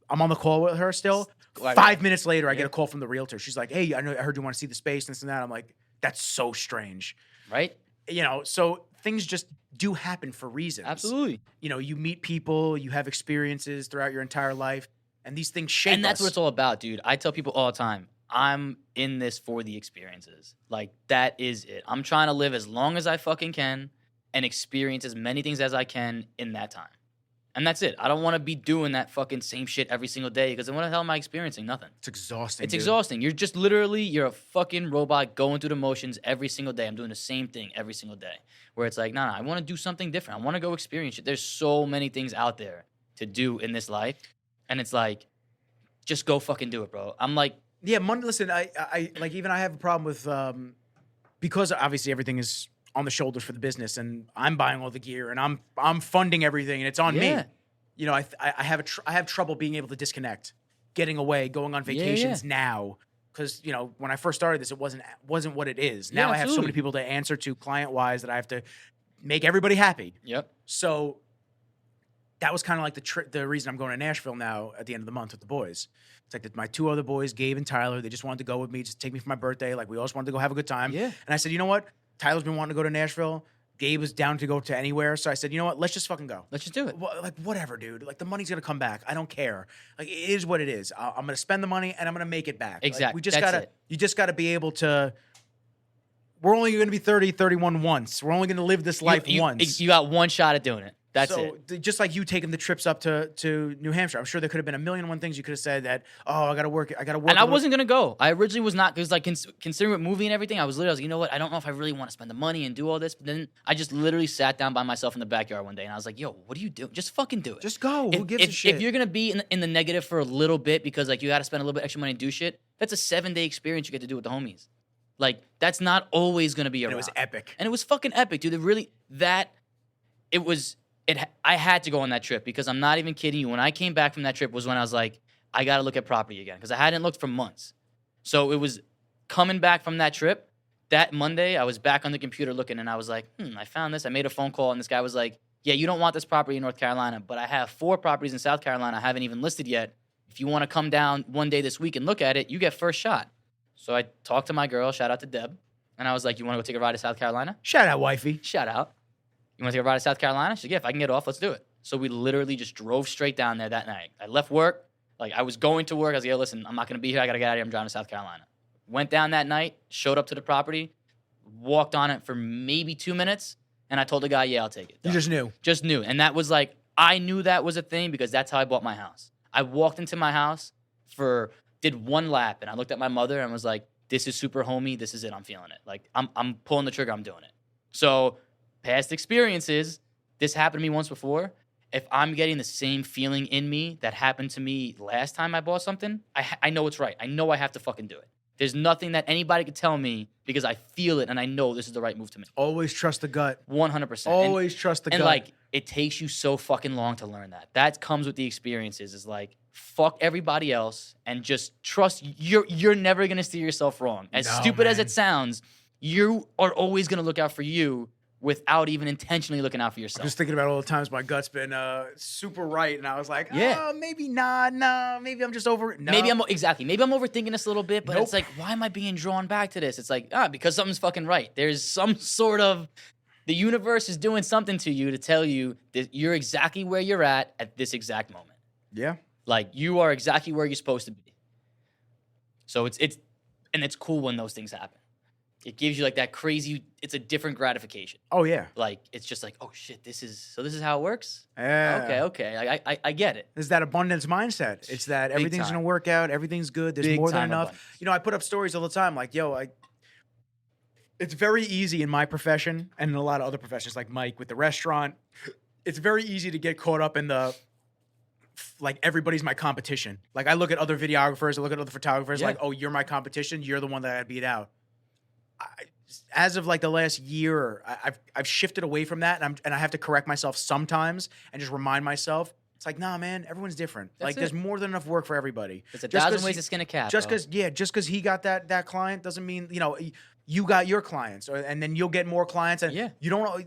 I'm on the call with her still. 5 minutes later, I get a call from the realtor. She's like, hey, I heard you want to see the space and this and that. I'm like, that's so strange. Right? So things just do happen for reasons. Absolutely. You meet people, you have experiences throughout your entire life, and these things shape us. And that's what it's all about, dude. I tell people all the time, I'm in this for the experiences. Like, that is it. I'm trying to live as long as I fucking can and experience as many things as I can in that time. And that's it. I don't want to be doing that fucking same shit every single day because then what the hell am I experiencing? Nothing. It's exhausting. It's exhausting. You're just literally, you're a fucking robot going through the motions every single day. I'm doing the same thing every single day. Where it's like, nah, I want to do something different. I want to go experience it. There's so many things out there to do in this life. And it's like, just go fucking do it, bro. I'm like, yeah, money. Listen, I like, even I have a problem with because obviously everything is on the shoulders for the business, and I'm buying all the gear, and I'm funding everything, and it's on me. I have trouble being able to disconnect, getting away, going on vacations now, because when I first started this, it wasn't what it is. Now I have so many people to answer to client wise that I have to make everybody happy. Yep. So that was kind of like the reason I'm going to Nashville now at the end of the month with the boys. It's like my two other boys, Gabe and Tyler, they just wanted to go with me, just take me for my birthday. Like, we all just wanted to go have a good time. Yeah. And I said, you know what? Tyler's been wanting to go to Nashville. Gabe was down to go to anywhere. So I said, you know what? Let's just fucking go. Let's just do it. Like, whatever, dude. Like, the money's going to come back. I don't care. Like, it is what it is. I'm going to spend the money and I'm going to make it back. Exactly. Like, you just got to be able to, we're only going to be 30, 31 once. We're only going to live this life once. You got one shot at doing it. That's it. Just like you taking the trips up to New Hampshire, I'm sure there could have been a million and one things you could have said that, I got to work. And I wasn't going to go. I originally was not, because like considering with movie and everything, I was like, you know what? I don't know if I really want to spend the money and do all this. But then I just literally sat down by myself in the backyard one day and I was like, yo, what are you doing? Just fucking do it. Just go. Who gives a shit? If you're going to be in the negative for a little bit because like you got to spend a little bit extra money to do shit, that's a 7-day experience you get to do with the homies. Like, that's not always going to be around. And it was epic. And it was fucking epic, dude. I had to go on that trip because I'm not even kidding you. When I came back from that trip was when I was like, I got to look at property again because I hadn't looked for months. So it was coming back from that trip. That Monday, I was back on the computer looking and I was like, I found this. I made a phone call and this guy was like, yeah, you don't want this property in North Carolina, but I have 4 properties in South Carolina I haven't even listed yet. If you want to come down one day this week and look at it, you get first shot. So I talked to my girl, shout out to Deb, and I was like, you want to go take a ride to South Carolina? Shout out, wifey. Shout out. You want to take a ride to South Carolina? She's like, yeah, if I can get off, let's do it. So we literally just drove straight down there that night. I left work. Like, I was going to work. I was like, yo, listen, I'm not going to be here. I got to get out of here. I'm driving to South Carolina. Went down that night, showed up to the property, walked on it for maybe 2 minutes, and I told the guy, yeah, I'll take it. You just knew. Just knew. And that was like, I knew that was a thing because that's how I bought my house. I walked into my house did one lap, and I looked at my mother and was like, this is super homey. This is it. I'm feeling it. Like, I'm pulling the trigger. I'm doing it. So past experiences, this happened to me once before. If I'm getting the same feeling in me that happened to me last time I bought something, I know it's right. I know I have to fucking do it. There's nothing that anybody could tell me because I feel it and I know this is the right move to make. Always trust the gut. 100%. Always trust the gut. And like, it takes you so fucking long to learn that. That comes with the experiences. Is like, fuck everybody else and just trust. You're never gonna steer yourself wrong. As stupid as it sounds, you are always gonna look out for you without even intentionally looking out for yourself. I'm just thinking about all the times my gut's been super right, and I was like, yeah, maybe not. No, maybe I'm just over it. No. Maybe I'm overthinking this a little bit, but It's like, why am I being drawn back to this? It's like, because something's fucking right. There's some sort of, the universe is doing something to you to tell you that you're exactly where you're at this exact moment. Yeah. Like, you are exactly where you're supposed to be. So it's cool when those things happen. It gives you like that crazy, it's a different gratification. Oh, yeah. Like, it's just like, oh shit, this is how it works? Yeah. Okay. I get it. It's that abundance mindset. It's that everything's going to work out. Everything's good. There's more than enough. Abundance. I put up stories all the time. Like, it's very easy in my profession and in a lot of other professions, like Mike with the restaurant. It's very easy to get caught up in the, like, everybody's my competition. Like, I look at other videographers, I look at other photographers, like, oh, you're my competition. You're the one that I beat out. as of like the last year, I've shifted away from that, and I have to correct myself sometimes and just remind myself. It's like, nah, man, everyone's different. That's there's more than enough work for everybody. There's 1,000 ways to skin a cat. Just because he got that client doesn't mean you got your clients, and then you'll get more clients. And you don't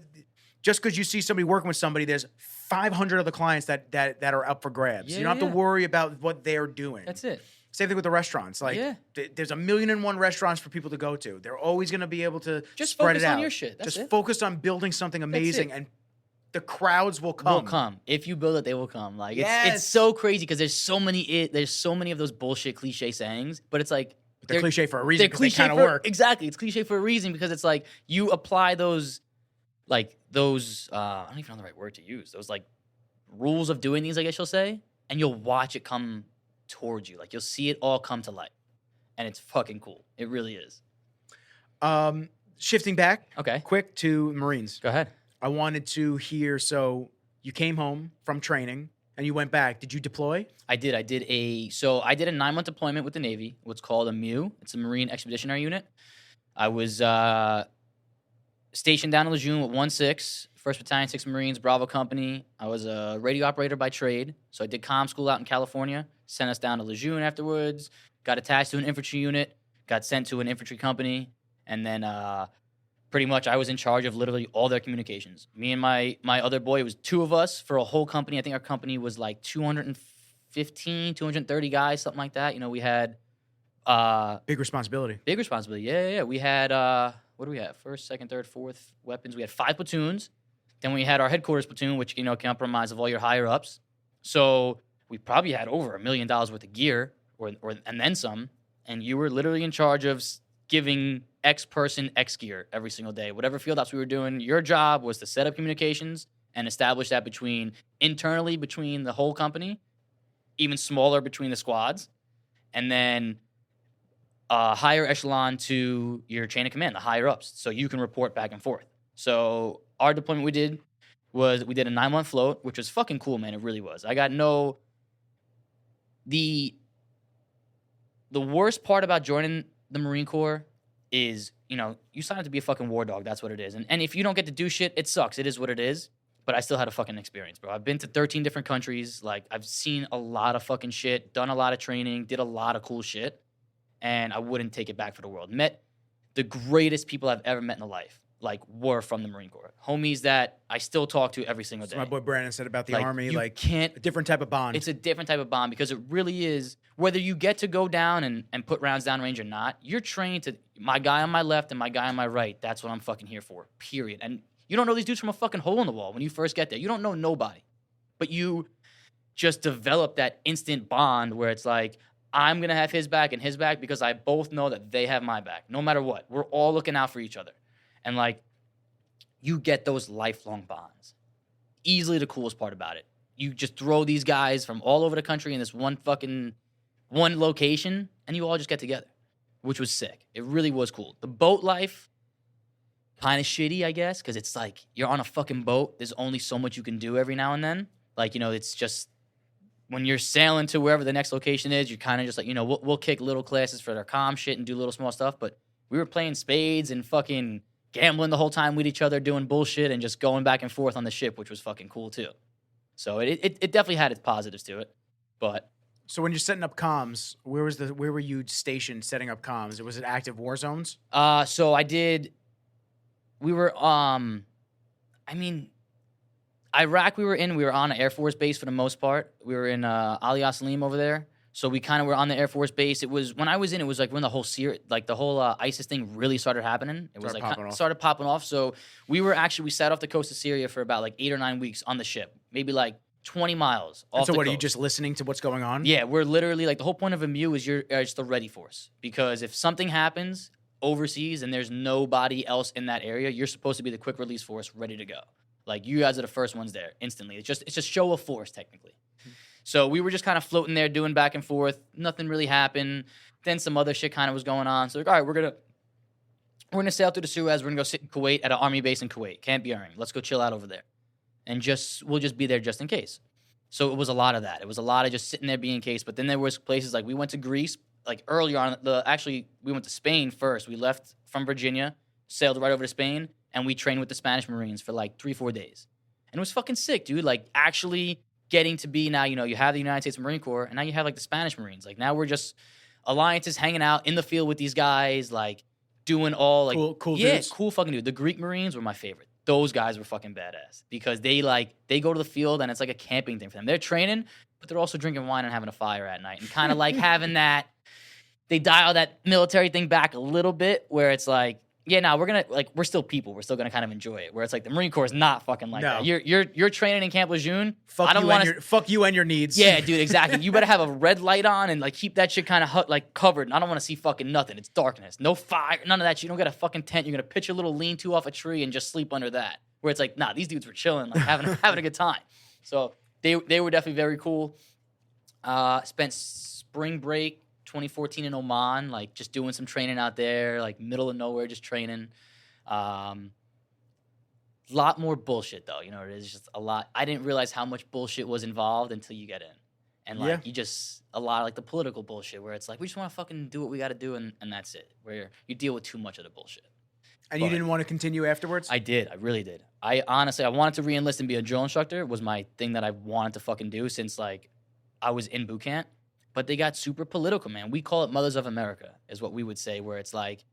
just because you see somebody working with somebody, there's 500 other clients that are up for grabs. You don't have to worry about what they're doing. That's it. Same thing with the restaurants. There's 1,000,001 restaurants for people to go to. They're always going to be able to just spread focus it out. on your shit. That's just focus on building something amazing, and the crowds will come. If you build it, they will come. Like it's so crazy because there's so many of those bullshit cliche sayings, but it's like they're cliche for a reason because they kind of work. Exactly, it's cliche for a reason because it's like you apply those I don't even know the right word to use. Those like rules of doing these, I guess you'll say, and you'll watch it come towards you. Like you'll see it all come to life, and it's fucking cool. It really is. Shifting back, quick to Marines. Go ahead. I wanted to hear. So you came home from training and you went back. Did you deploy? I did. I did a 9-month deployment with the Navy. What's called a MEU. It's a Marine Expeditionary Unit. I was stationed down in Lejeune with 1-6, 1st Battalion, 6th Marines, Bravo Company. I was a radio operator by trade, so I did comm school out in California. Sent us down to Lejeune afterwards. Got attached to an infantry unit. Got sent to an infantry company, and then pretty much I was in charge of literally all their communications. Me and my other boy, it was 2 of us for a whole company. I think our company was like 215, 230 guys, something like that. We had big responsibility. Yeah. We had what do we have? 1st, 2nd, 3rd, 4th weapons. We had 5 platoons. Then we had our headquarters platoon, which can comprise of all your higher ups. So we probably had over $1 million worth of gear, and then some. And you were literally in charge of giving X person X gear every single day. Whatever field ops we were doing, your job was to set up communications and establish that internally between the whole company, even smaller between the squads, and then higher echelon to your chain of command, the higher ups, so you can report back and forth. So our deployment we did a 9-month float, which was fucking cool, man. It really was. I got the worst part about joining the Marine Corps is, you sign up to be a fucking war dog. That's what it is. And if you don't get to do shit, it sucks. It is what it is. But I still had a fucking experience, bro. I've been to 13 different countries. Like, I've seen a lot of fucking shit, done a lot of training, did a lot of cool shit. And I wouldn't take it back for the world. Met the greatest people I've ever met in life, were from the Marine Corps. Homies that I still talk to every single day. My boy Brandon said about the Army, you can't, a different type of bond. It's a different type of bond because it really is, whether you get to go down and put rounds downrange or not, you're trained to, my guy on my left and my guy on my right, that's what I'm fucking here for, period. And you don't know these dudes from a fucking hole in the wall when you first get there. You don't know nobody. But you just develop that instant bond where it's like, I'm going to have his back and his back because I both know that they have my back, no matter what. We're all looking out for each other. And, you get those lifelong bonds. Easily the coolest part about it. You just throw these guys from all over the country in this one location, and you all just get together, which was sick. It really was cool. The boat life, kind of shitty, I guess, because it's like you're on a fucking boat. There's only so much you can do every now and then. It's just when you're sailing to wherever the next location is, you're kind of just we'll kick little classes for their comm shit and do little small stuff. But we were playing spades and fucking gambling the whole time with each other, doing bullshit and just going back and forth on the ship, which was fucking cool too. So it definitely had its positives to it. But so when you're setting up comms, where were you stationed setting up comms? Was it active war zones? So I did. We were Iraq we were on an Air Force base for the most part. We were in Ali Salim over there. So we kind of were on the Air Force base. It was, when I was in, it was when the whole ISIS thing really started happening. It was started popping off. So we sat off the coast of Syria for about 8 or 9 weeks on the ship. Maybe 20 miles off the coast. Are you just listening to what's going on? Yeah, we're literally, the whole point of a MEU is you're just the ready force. Because if something happens overseas and there's nobody else in that area, you're supposed to be the quick release force ready to go. You guys are the first ones there instantly. It's just show of force, technically. So we were just kind of floating there, doing back and forth. Nothing really happened. Then some other shit kind of was going on. So all right, we're gonna sail through the Suez. We're gonna go sit in Kuwait at an army base in Kuwait, Camp Buehring. Let's go chill out over there, and we'll just be there just in case. So it was a lot of that. It was a lot of just sitting there being in case. But then there was places we went to Greece, earlier on. We went to Spain first. We left from Virginia, sailed right over to Spain, and we trained with the Spanish Marines for like 3-4 days. And it was fucking sick, dude. Like, actually getting to be now, you have the United States Marine Corps, and now you have like the Spanish Marines. Like, now we're just alliances hanging out in the field with these guys, like doing all like cool yeah, dudes. cool fucking dude. The Greek Marines were my favorite. Those guys were fucking badass because they go to the field and it's like a camping thing for them. They're training, but they're also drinking wine and having a fire at night and kind of like having that. They dial that military thing back a little bit where it's like, yeah, no, we're still people. We're still gonna kind of enjoy it. Where it's like the Marine Corps is not fucking like that. You're training in Camp Lejeune. Fuck you and your needs. Yeah, dude, exactly. You better have a red light on and like keep that shit kind of like covered. And I don't want to see fucking nothing. It's darkness, no fire, none of that shit. You don't get a fucking tent. You're gonna pitch a little lean-to off a tree and just sleep under that. Where it's like, nah, these dudes were chilling, like having a good time. So they were definitely very cool. Spent spring break 2014 in Oman, like just doing some training out there, like middle of nowhere, just training. Lot more bullshit though, it is just a lot. I didn't realize how much bullshit was involved until you get in. And like you just a lot of like the political bullshit where it's like we just want to fucking do what we got to do and that's it. Where you deal with too much of the bullshit. And you didn't want to continue afterwards? I did. I really did. I wanted to re-enlist and be a drill instructor. Was my thing that I wanted to fucking do since like I was in boot camp. But they got super political, man. We call it Mothers of America, is what we would say, where it's like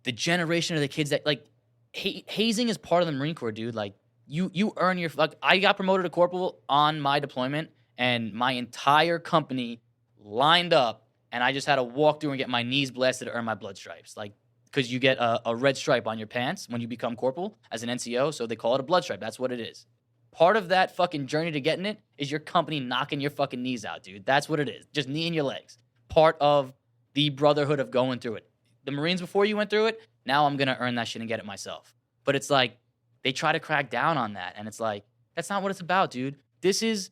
the generation of the kids that like hazing is part of the Marine Corps, dude. Like you earn your like. I got promoted to corporal on my deployment, and my entire company lined up, and I just had to walk through and get my knees blasted to earn my blood stripes, like because you get a red stripe on your pants when you become corporal as an NCO, so they call it a blood stripe. That's what it is. Part of that fucking journey to getting it is your company knocking your fucking knees out, dude. That's what it is. Just knee in your legs. Part of the brotherhood of going through it. The Marines before you went through it, now I'm going to earn that shit and get it myself. But it's like, they try to crack down on that. And it's like, that's not what it's about, dude. This is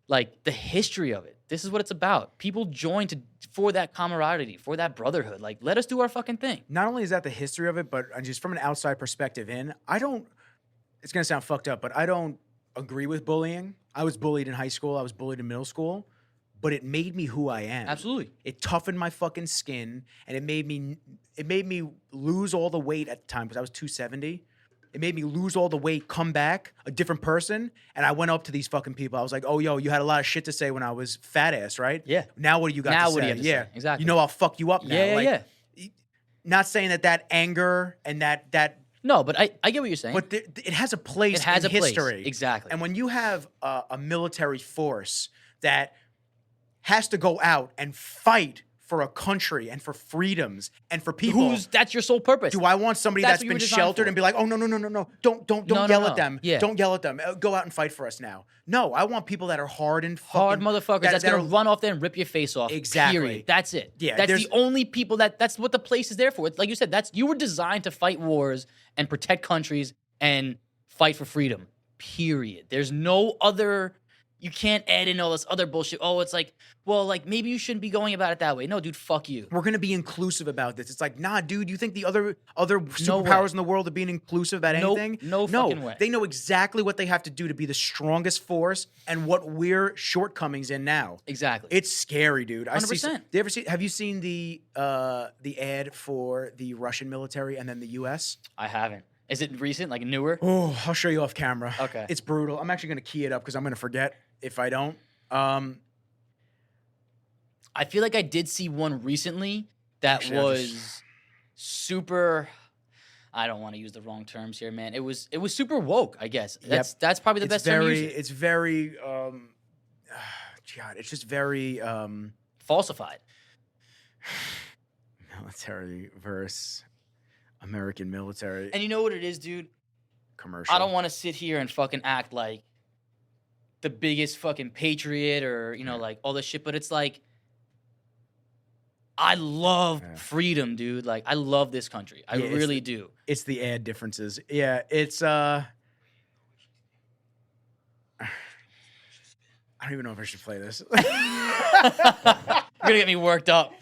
like the history of it. This is what it's about. People join for that camaraderie, for that brotherhood. Like, let us do our fucking thing. Not only is that the history of it, but just from an outside perspective it's going to sound fucked up, but I don't agree with bullying. I was bullied in high school. I was bullied in middle school, but it made me who I am. Absolutely. It toughened my fucking skin, and it made me lose all the weight at the time because I was 270. It made me lose all the weight, come back a different person, and I went up to these fucking people. I was like, "Oh, yo, you had a lot of shit to say when I was fat ass, right? Yeah. Now what do you got to say? Now what do you have to say? Exactly. I'll fuck you up now. Yeah. Not saying that anger and that. No, but I get what you're saying. But it has a place in history. Exactly. And when you have a military force that has to go out and fight for a country and for freedoms and for people. That's your sole purpose. Do I want somebody that's been sheltered and be like, oh, no. Don't yell at them. Yeah. Don't yell at them. Go out and fight for us now. No, I want people that are hard motherfuckers that's going to run off there and rip your face off. Exactly. Period. That's it. Yeah, that's the only people that's what the place is there for. It's like you said, you were designed to fight wars and protect countries and fight for freedom. Period. There's no other. You can't add in all this other bullshit. Oh, it's like, well, like maybe you shouldn't be going about it that way. No, dude, fuck you. We're gonna be inclusive about this. It's like, nah, dude. You think the other superpowers in the world are being inclusive about anything? No fucking way. They know exactly what they have to do to be the strongest force and what we're shortcomings in now. Exactly. It's scary, dude. 100%. Have you seen the ad for the Russian military and then the U.S.? I haven't. Is it recent, like newer? Oh, I'll show you off camera. Okay. It's brutal. I'm actually gonna key it up because I'm gonna forget if I don't. I feel like I did see one recently that was super. I don't want to use the wrong terms here, man. It was super woke, I guess. That's probably the best term to use. It's very God, it's just very falsified. Military versus American military. And you know what it is, dude? Commercial. I don't want to sit here and fucking act like the biggest fucking patriot or, like all this shit, but it's like, I love freedom, dude. Like, I love this country. I really do. It's the ad differences. Yeah, it's, I don't even know if I should play this. You're gonna get me worked up.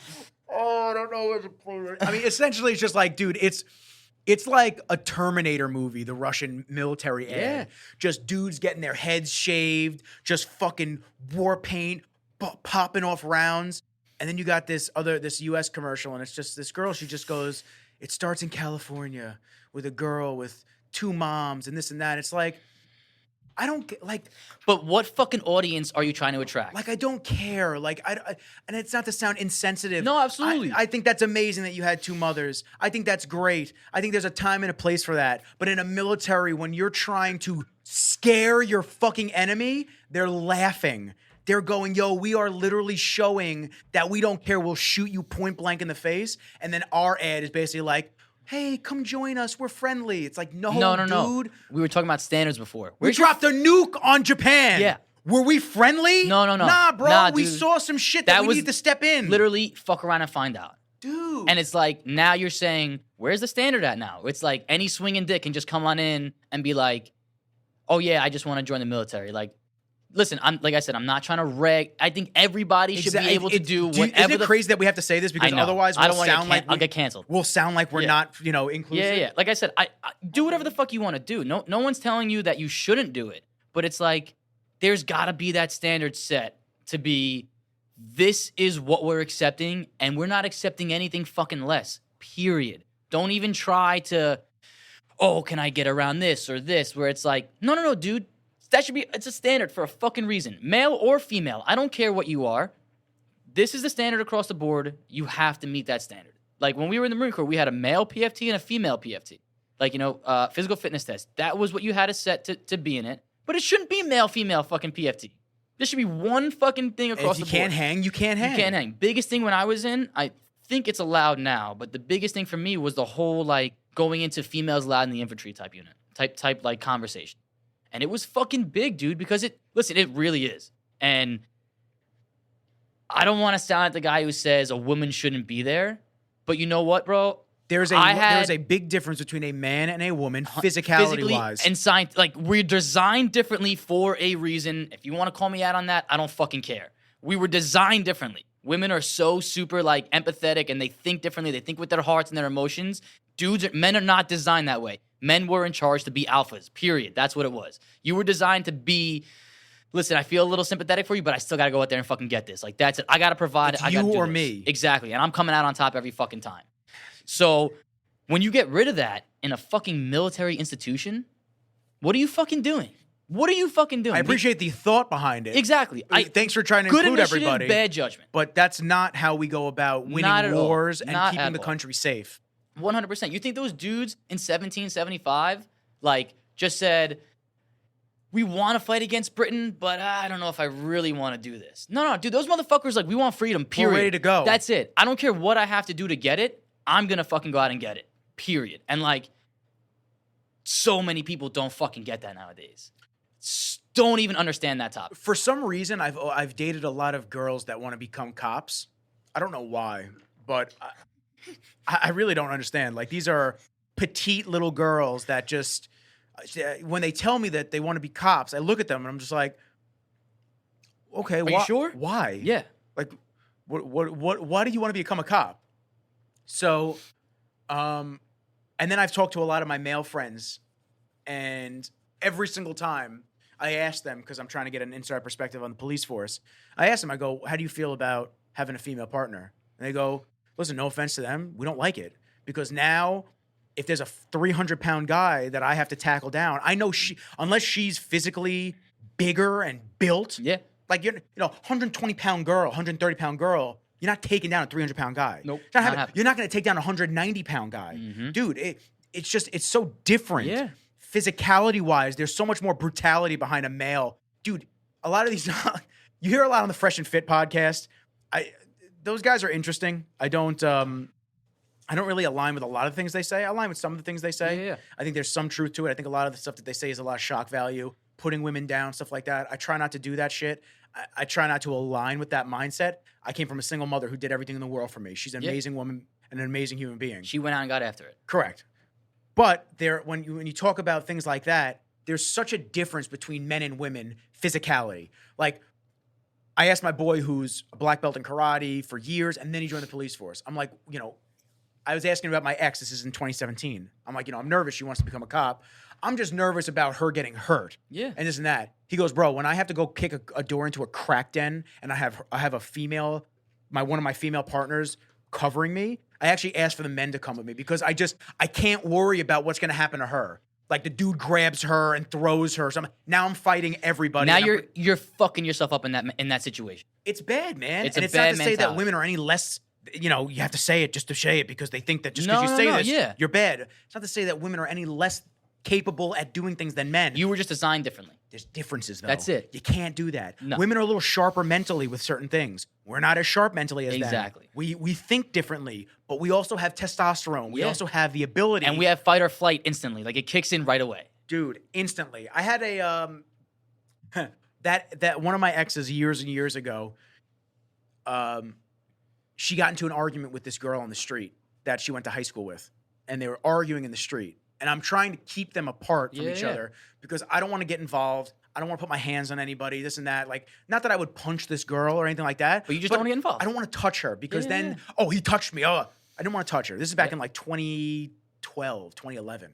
Oh, I don't know what to play. I mean, essentially, it's just like, dude, it's like a Terminator movie, the Russian military ad. Yeah. Just dudes getting their heads shaved, just fucking war paint, popping off rounds. And then you got this U.S. commercial, and it's just this girl, she just goes, it starts in California with a girl with 2 moms and this and that. It's like, I don't like. But what fucking audience are you trying to attract? Like, I don't care. Like, and it's not to sound insensitive. No, absolutely. I think that's amazing that you had 2 mothers. I think that's great. I think there's a time and a place for that. But in a military, when you're trying to scare your fucking enemy, they're laughing. They're going, yo, we are literally showing that we don't care. We'll shoot you point blank in the face. And then our ad is basically like, hey, come join us. We're friendly. It's like, no, dude. We were talking about standards before. We dropped a nuke on Japan. Yeah. Were we friendly? No. Nah, bro. Nah, we dude. saw some shit that we need to step in. Literally, fuck around and find out. Dude. And it's like, now you're saying, where's the standard at now? It's like any swinging dick can just come on in and be like, oh, yeah, I just want to join the military. Like, listen, like I said, I'm not trying to rag. I think everybody should be able to do whatever. Isn't it crazy that we have to say this because otherwise we'll sound like I'll get canceled. We'll sound like we're not, inclusive. Yeah. Like I said, I do whatever the fuck you want to do. No one's telling you that you shouldn't do it. But it's like there's got to be that standard set to be. This is what we're accepting, and we're not accepting anything fucking less. Period. Don't even try to. Oh, can I get around this or this? Where it's like, no, dude. That should be, it's a standard for a fucking reason. Male or female, I don't care what you are. This is the standard across the board. You have to meet that standard. Like when we were in the Marine Corps, we had a male PFT and a female PFT. Like, physical fitness test. That was what you had to set to be in it. But it shouldn't be male, female fucking PFT. There should be one fucking thing across the board. If you can't hang, you can't hang. You can't hang. Biggest thing when I was in, I think it's allowed now, but the biggest thing for me was the whole, like, going into females allowed in the infantry type unit. Type like, conversation. And it was fucking big, dude, because it really is. And I don't want to sound like the guy who says a woman shouldn't be there, but you know what, bro? There's a big difference between a man and a woman, physicality-wise. And science, like, we're designed differently for a reason. If you want to call me out on that, I don't fucking care. We were designed differently. Women are so super, like, empathetic, and they think differently. They think with their hearts and their emotions. Men are not designed that way. Men were in charge to be alphas, period. That's what it was. You were designed to be, listen, I feel a little sympathetic for you, but I still got to go out there and fucking get this. Like, that's it. I got to provide it. It's you or me. Exactly. And I'm coming out on top every fucking time. So when you get rid of that in a fucking military institution, what are you fucking doing? What are you fucking doing? I appreciate the thought behind it. Exactly. Thanks for trying to include everybody. Bad judgment. But that's not how we go about winning wars and keeping the country safe. 100%. You think those dudes in 1775, like, just said, we want to fight against Britain, but I don't know if I really want to do this. No, dude, those motherfuckers, like, we want freedom, period. We're ready to go. That's it. I don't care what I have to do to get it. I'm going to fucking go out and get it, period. And, like, so many people don't fucking get that nowadays. Don't even understand that topic. For some reason, I've dated a lot of girls that want to become cops. I don't know why, but I really don't understand. Like, these are petite little girls that just, when they tell me that they want to be cops, I look at them and I'm just like, okay, are you sure? Why? Yeah. Like, why do you want to become a cop? So, and then I've talked to a lot of my male friends, and every single time I ask them, because I'm trying to get an inside perspective on the police force, I ask them, I go, how do you feel about having a female partner? And they go, listen, no offense to them, we don't like it. Because now, if there's a 300-pound guy that I have to tackle down, I know unless she's physically bigger and built, like, 120-pound girl, 130-pound girl, you're not taking down a 300-pound guy. Nope. You're not going to take down a 190-pound guy. Mm-hmm. Dude, it's so different. Yeah. Physicality-wise, there's so much more brutality behind a male. Dude, a lot of these, you hear a lot on the Fresh and Fit podcast. Those guys are interesting. I don't really align with a lot of things they say. I align with some of the things they say. Yeah. I think there's some truth to it. I think a lot of the stuff that they say is a lot of shock value, putting women down, stuff like that. I try not to do that shit. I try not to align with that mindset. I came from a single mother who did everything in the world for me. She's an amazing woman and an amazing human being. She went out and got after it. Correct. But when you talk about things like that, there's such a difference between men and women physicality. Like, I asked my boy who's a black belt in karate for years, and then he joined the police force. I'm like, I was asking about my ex. This is in 2017. I'm like, I'm nervous. She wants to become a cop. I'm just nervous about her getting hurt. Yeah. And this and that. He goes, bro, when I have to go kick a door into a crack den and I have a female, one of my female partners covering me, I actually asked for the men to come with me because I can't worry about what's going to happen to her. Like the dude grabs her and throws her or something. Now I'm fighting everybody. Now you're fucking yourself up in that situation. It's bad, man. It's and a it's bad not to say that mentality. women are any less, you have to say it just to say it because they think that just because you say this, you're bad. It's not to say that women are any less capable at doing things than men. You were just designed differently. There's differences, though. That's it. You can't do that. No. Women are a little sharper mentally with certain things. We're not as sharp mentally as them. Exactly. We think differently, but we also have testosterone. We also have the ability. And we have fight or flight instantly. Like, it kicks in right away. Dude, instantly. I had a that one of my exes years and years ago, she got into an argument with this girl on the street that she went to high school with, and they were arguing in the street. And I'm trying to keep them apart from each other because I don't want to get involved. I don't want to put my hands on anybody, this and that. Like, not that I would punch this girl or anything like that. But you just don't want to get involved. I don't want to touch her because then, he touched me. Oh, I didn't want to touch her. This is back in like 2012, 2011.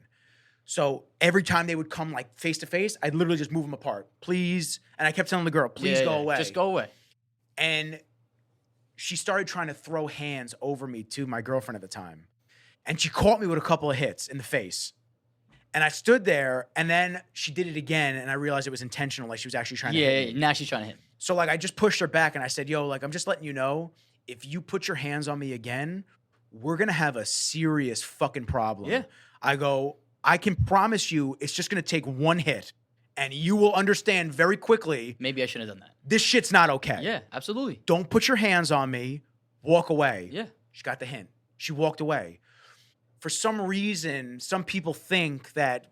So every time they would come like face to face, I'd literally just move them apart. Please. And I kept telling the girl, please go away. Just go away. And she started trying to throw hands over me to my girlfriend at the time. And she caught me with a couple of hits in the face. And I stood there, and then she did it again, and I realized it was intentional, like she was actually trying to hit me. Now she's trying to hit me. So, like, I just pushed her back, and I said, yo, like, I'm just letting you know, if you put your hands on me again, we're going to have a serious fucking problem. Yeah. I go, I can promise you it's just going to take one hit, and you will understand very quickly. Maybe I shouldn't have done that. This shit's not okay. Yeah, absolutely. Don't put your hands on me. Walk away. Yeah. She got the hint. She walked away. For some reason, some people think that,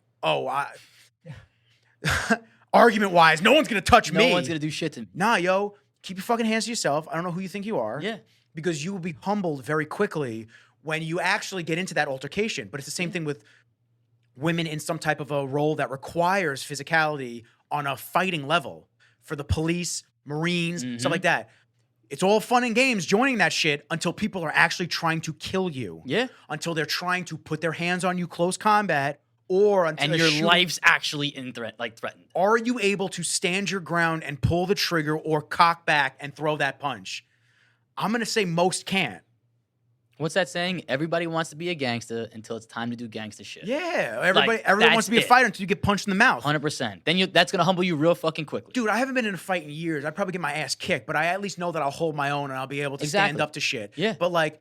argument-wise, no one's going to touch me. No one's going to do shit to me. Nah, yo, keep your fucking hands to yourself. I don't know who you think you are. Yeah. Because you will be humbled very quickly when you actually get into that altercation. But it's the same thing with women in some type of a role that requires physicality on a fighting level. For the police, Marines, stuff like that. It's all fun and games joining that shit until people are actually trying to kill you. Yeah. Until they're trying to put their hands on you close combat or until your life's actually threatened. Are you able to stand your ground and pull the trigger or cock back and throw that punch? I'm going to say most can't. What's that saying? Everybody wants to be a gangster until it's time to do gangster shit. Yeah, everyone wants to be a fighter until you get punched in the mouth. 100%. Then that's gonna humble you real fucking quickly. Dude, I haven't been in a fight in years. I'd probably get my ass kicked, but I at least know that I'll hold my own and I'll be able to stand up to shit. Yeah. But like,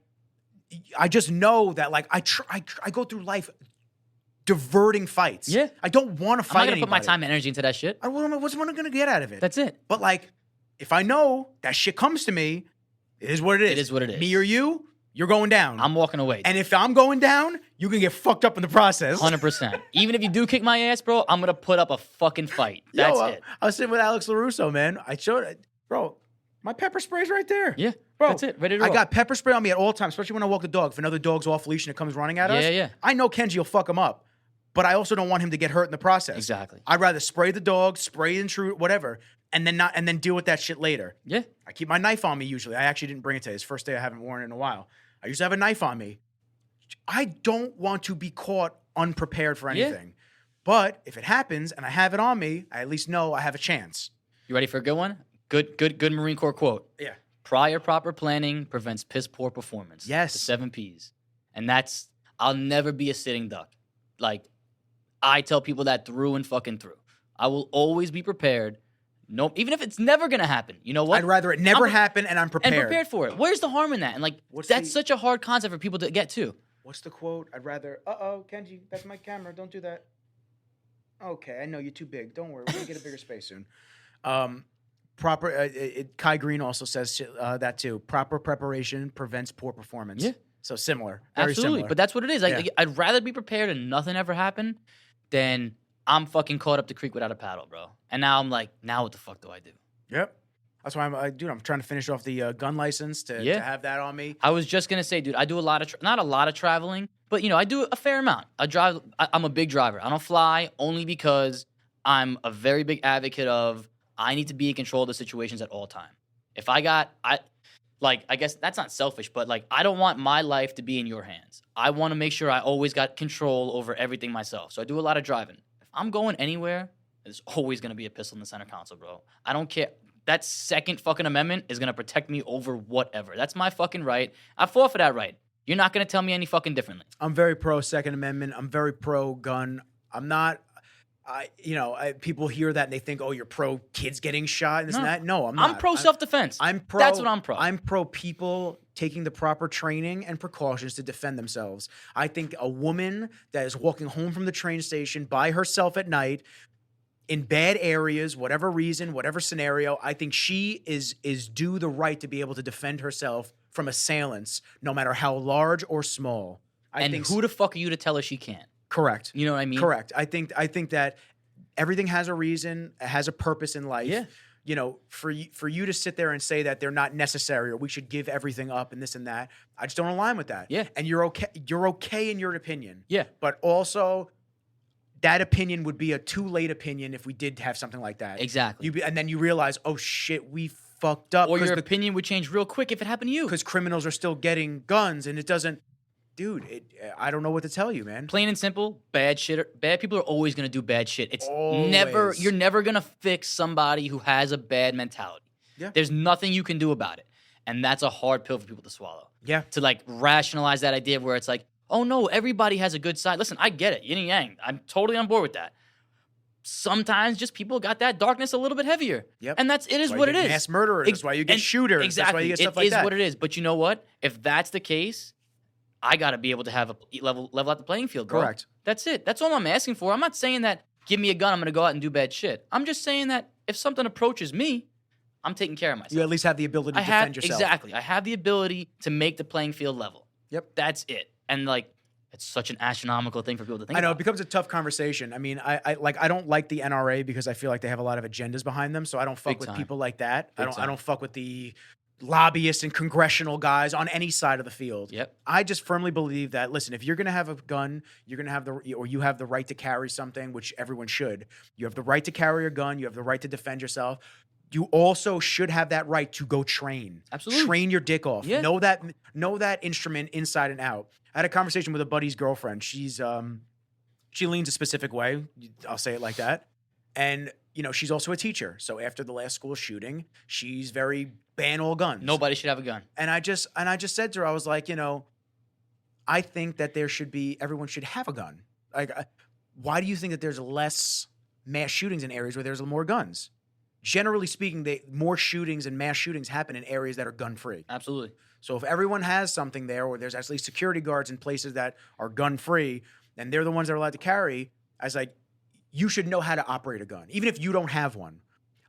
I just know that like I go through life diverting fights. Yeah. I don't want to fight. I'm not gonna put my time and energy into that shit. What's one gonna get out of it? That's it. But like, if I know that shit comes to me, it is what it is. It is what it is. Me or you. You're going down. I'm walking away. And if I'm going down, you can get fucked up in the process. 100%. Even if you do kick my ass, bro, I'm going to put up a fucking fight. That's it. I was sitting with Alex LaRusso, man. I showed it. Bro, my pepper spray's right there. Yeah, bro, that's it. Ready to roll. I got pepper spray on me at all times, especially when I walk the dog. If another dog's off leash and it comes running at us, yeah. I know Kenji will fuck him up. But I also don't want him to get hurt in the process. Exactly. I'd rather spray the dog, spray the intruder, whatever, and then deal with that shit later. Yeah. I keep my knife on me usually. I actually didn't bring it today. It's the first day I haven't worn it in a while. I used to have a knife on me. I don't want to be caught unprepared for anything. Yeah. But if it happens and I have it on me, I at least know I have a chance. You ready for a good one? Good Marine Corps quote. Yeah. Prior proper planning prevents piss poor performance. Yes. The 7 Ps. And I'll never be a sitting duck. Like, I tell people that through and fucking through. I will always be prepared. No, even if it's never gonna happen. You know what? I'd rather it never happen and I'm prepared. And prepared for it. Where's the harm in that? And like, that's such a hard concept for people to get to. What's the quote? I'd rather, Kenji, that's my camera. Don't do that. Okay, I know you're too big. Don't worry. We're going to get a bigger space soon. Kai Green also says that too. Proper preparation prevents poor performance. Yeah. So similar. Very Absolutely. similar. But that's what it is. Like, I'd rather be prepared and nothing ever happen than I'm fucking caught up the creek without a paddle, bro. And now I'm like, now what the fuck do I do? Yep. That's why I'm trying to finish off the gun license to have that on me. I was just going to say, dude, I do a lot of, not a lot of traveling, but, I do a fair amount. I'm a big driver. I don't fly only because I'm a very big advocate of I need to be in control of the situations at all time. If I guess that's not selfish, but like, I don't want my life to be in your hands. I want to make sure I always got control over everything myself. So I do a lot of driving. If I'm going anywhere, there's always going to be a pistol in the center console, bro. I don't care. That second fucking amendment is going to protect me over whatever. That's my fucking right. I fought for that right. You're not going to tell me any fucking differently. I'm very pro Second Amendment. I'm very pro gun. I'm not. People hear that and they think, "Oh, you're pro kids getting shot and this and that." No, I'm not. I'm pro self-defense. I'm pro. That's what I'm pro. I'm pro people taking the proper training and precautions to defend themselves. I think a woman that is walking home from the train station by herself at night in bad areas, whatever reason, whatever scenario, I think she is due the right to be able to defend herself from assailants, no matter how large or small. And who the fuck are you to tell her she can't? Correct. You know what I mean? Correct. I think that everything has a reason, has a purpose in life. Yeah. You know, for you to sit there and say that they're not necessary or we should give everything up and this and that, I just don't align with that. Yeah. And you're okay. You're okay in your opinion. Yeah. But also, that opinion would be a too late opinion if we did have something like that. Exactly. And then you realize, oh shit, we fucked up. Or your opinion would change real quick if it happened to you. Because criminals are still getting guns and it doesn't. Dude, I don't know what to tell you, man. Plain and simple, bad people are always going to do bad shit. It's Always. you're never going to fix somebody who has a bad mentality. Yeah. There's nothing you can do about it. And that's a hard pill for people to swallow. Yeah. To like rationalize that idea where it's like, oh no, everybody has a good side. Listen, I get it, yin and yang. I'm totally on board with that. Sometimes just people got that darkness a little bit heavier. Yep. And it is what it is. Mass murderers. That's why you get shooters. Exactly. That's why you get stuff like that. It is what it is. But you know what? If that's the case, I got to be able to have a level out the playing field, bro. Correct. That's it. That's all I'm asking for. I'm not saying that give me a gun, I'm going to go out and do bad shit. I'm just saying that if something approaches me, I'm taking care of myself. You at least have the ability to defend yourself. Exactly. I have the ability to make the playing field level. Yep. That's it. And like, it's such an astronomical thing for people to think about. I know, it becomes a tough conversation. I mean, I don't like the NRA because I feel like they have a lot of agendas behind them, so I don't fuck with people like that. I don't fuck with the lobbyists and congressional guys on any side of the field. Yep. I just firmly believe that, listen, if you're going to have a gun, you're going to have you have the right to carry something, which everyone should. You have the right to carry a gun. You have the right to defend yourself. You also should have that right to go train. Absolutely. Train your dick off. Yeah. Know that instrument inside and out. I had a conversation with a buddy's girlfriend. She leans a specific way. I'll say it like that. And she's also a teacher. So after the last school shooting, she's very ban all guns. Nobody should have a gun. And I just said to her, I was like, I think that everyone should have a gun. Like, why do you think that there's less mass shootings in areas where there's more guns? Generally speaking, more shootings and mass shootings happen in areas that are gun-free. Absolutely. So if everyone has something there, or there's at least security guards in places that are gun-free, and they're the ones that are allowed to carry, I was like, you should know how to operate a gun, even if you don't have one.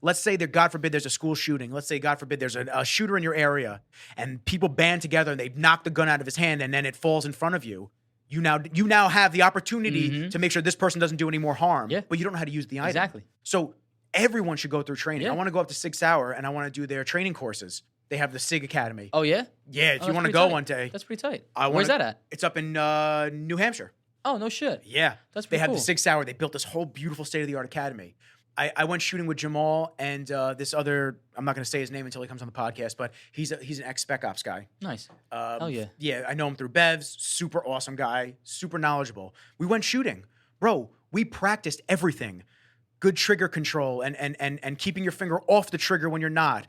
Let's say that, God forbid, there's a school shooting. Let's say, God forbid, there's a shooter in your area, and people band together and they knock the gun out of his hand, and then it falls in front of you. You now have the opportunity to make sure this person doesn't do any more harm, but you don't know how to use the item. Exactly. So everyone should go through training. Yeah. I want to go up to 6 Hour, and I want to do their training courses. They have the SIG Academy. Oh, yeah? Yeah, if you want to go one day. That's pretty tight. Where's Where's that at? It's up in New Hampshire. Oh, no shit. Yeah. That's They pretty have cool. the 6 Hour. They built this whole beautiful state-of-the-art academy. I went shooting with Jamal and this other, I'm not going to say his name until he comes on the podcast, but he's an ex-Spec Ops guy. Nice. Hell yeah. Yeah, I know him through Bevs. Super awesome guy. Super knowledgeable. We went shooting. Bro, we practiced everything. Good trigger control and keeping your finger off the trigger when you're not.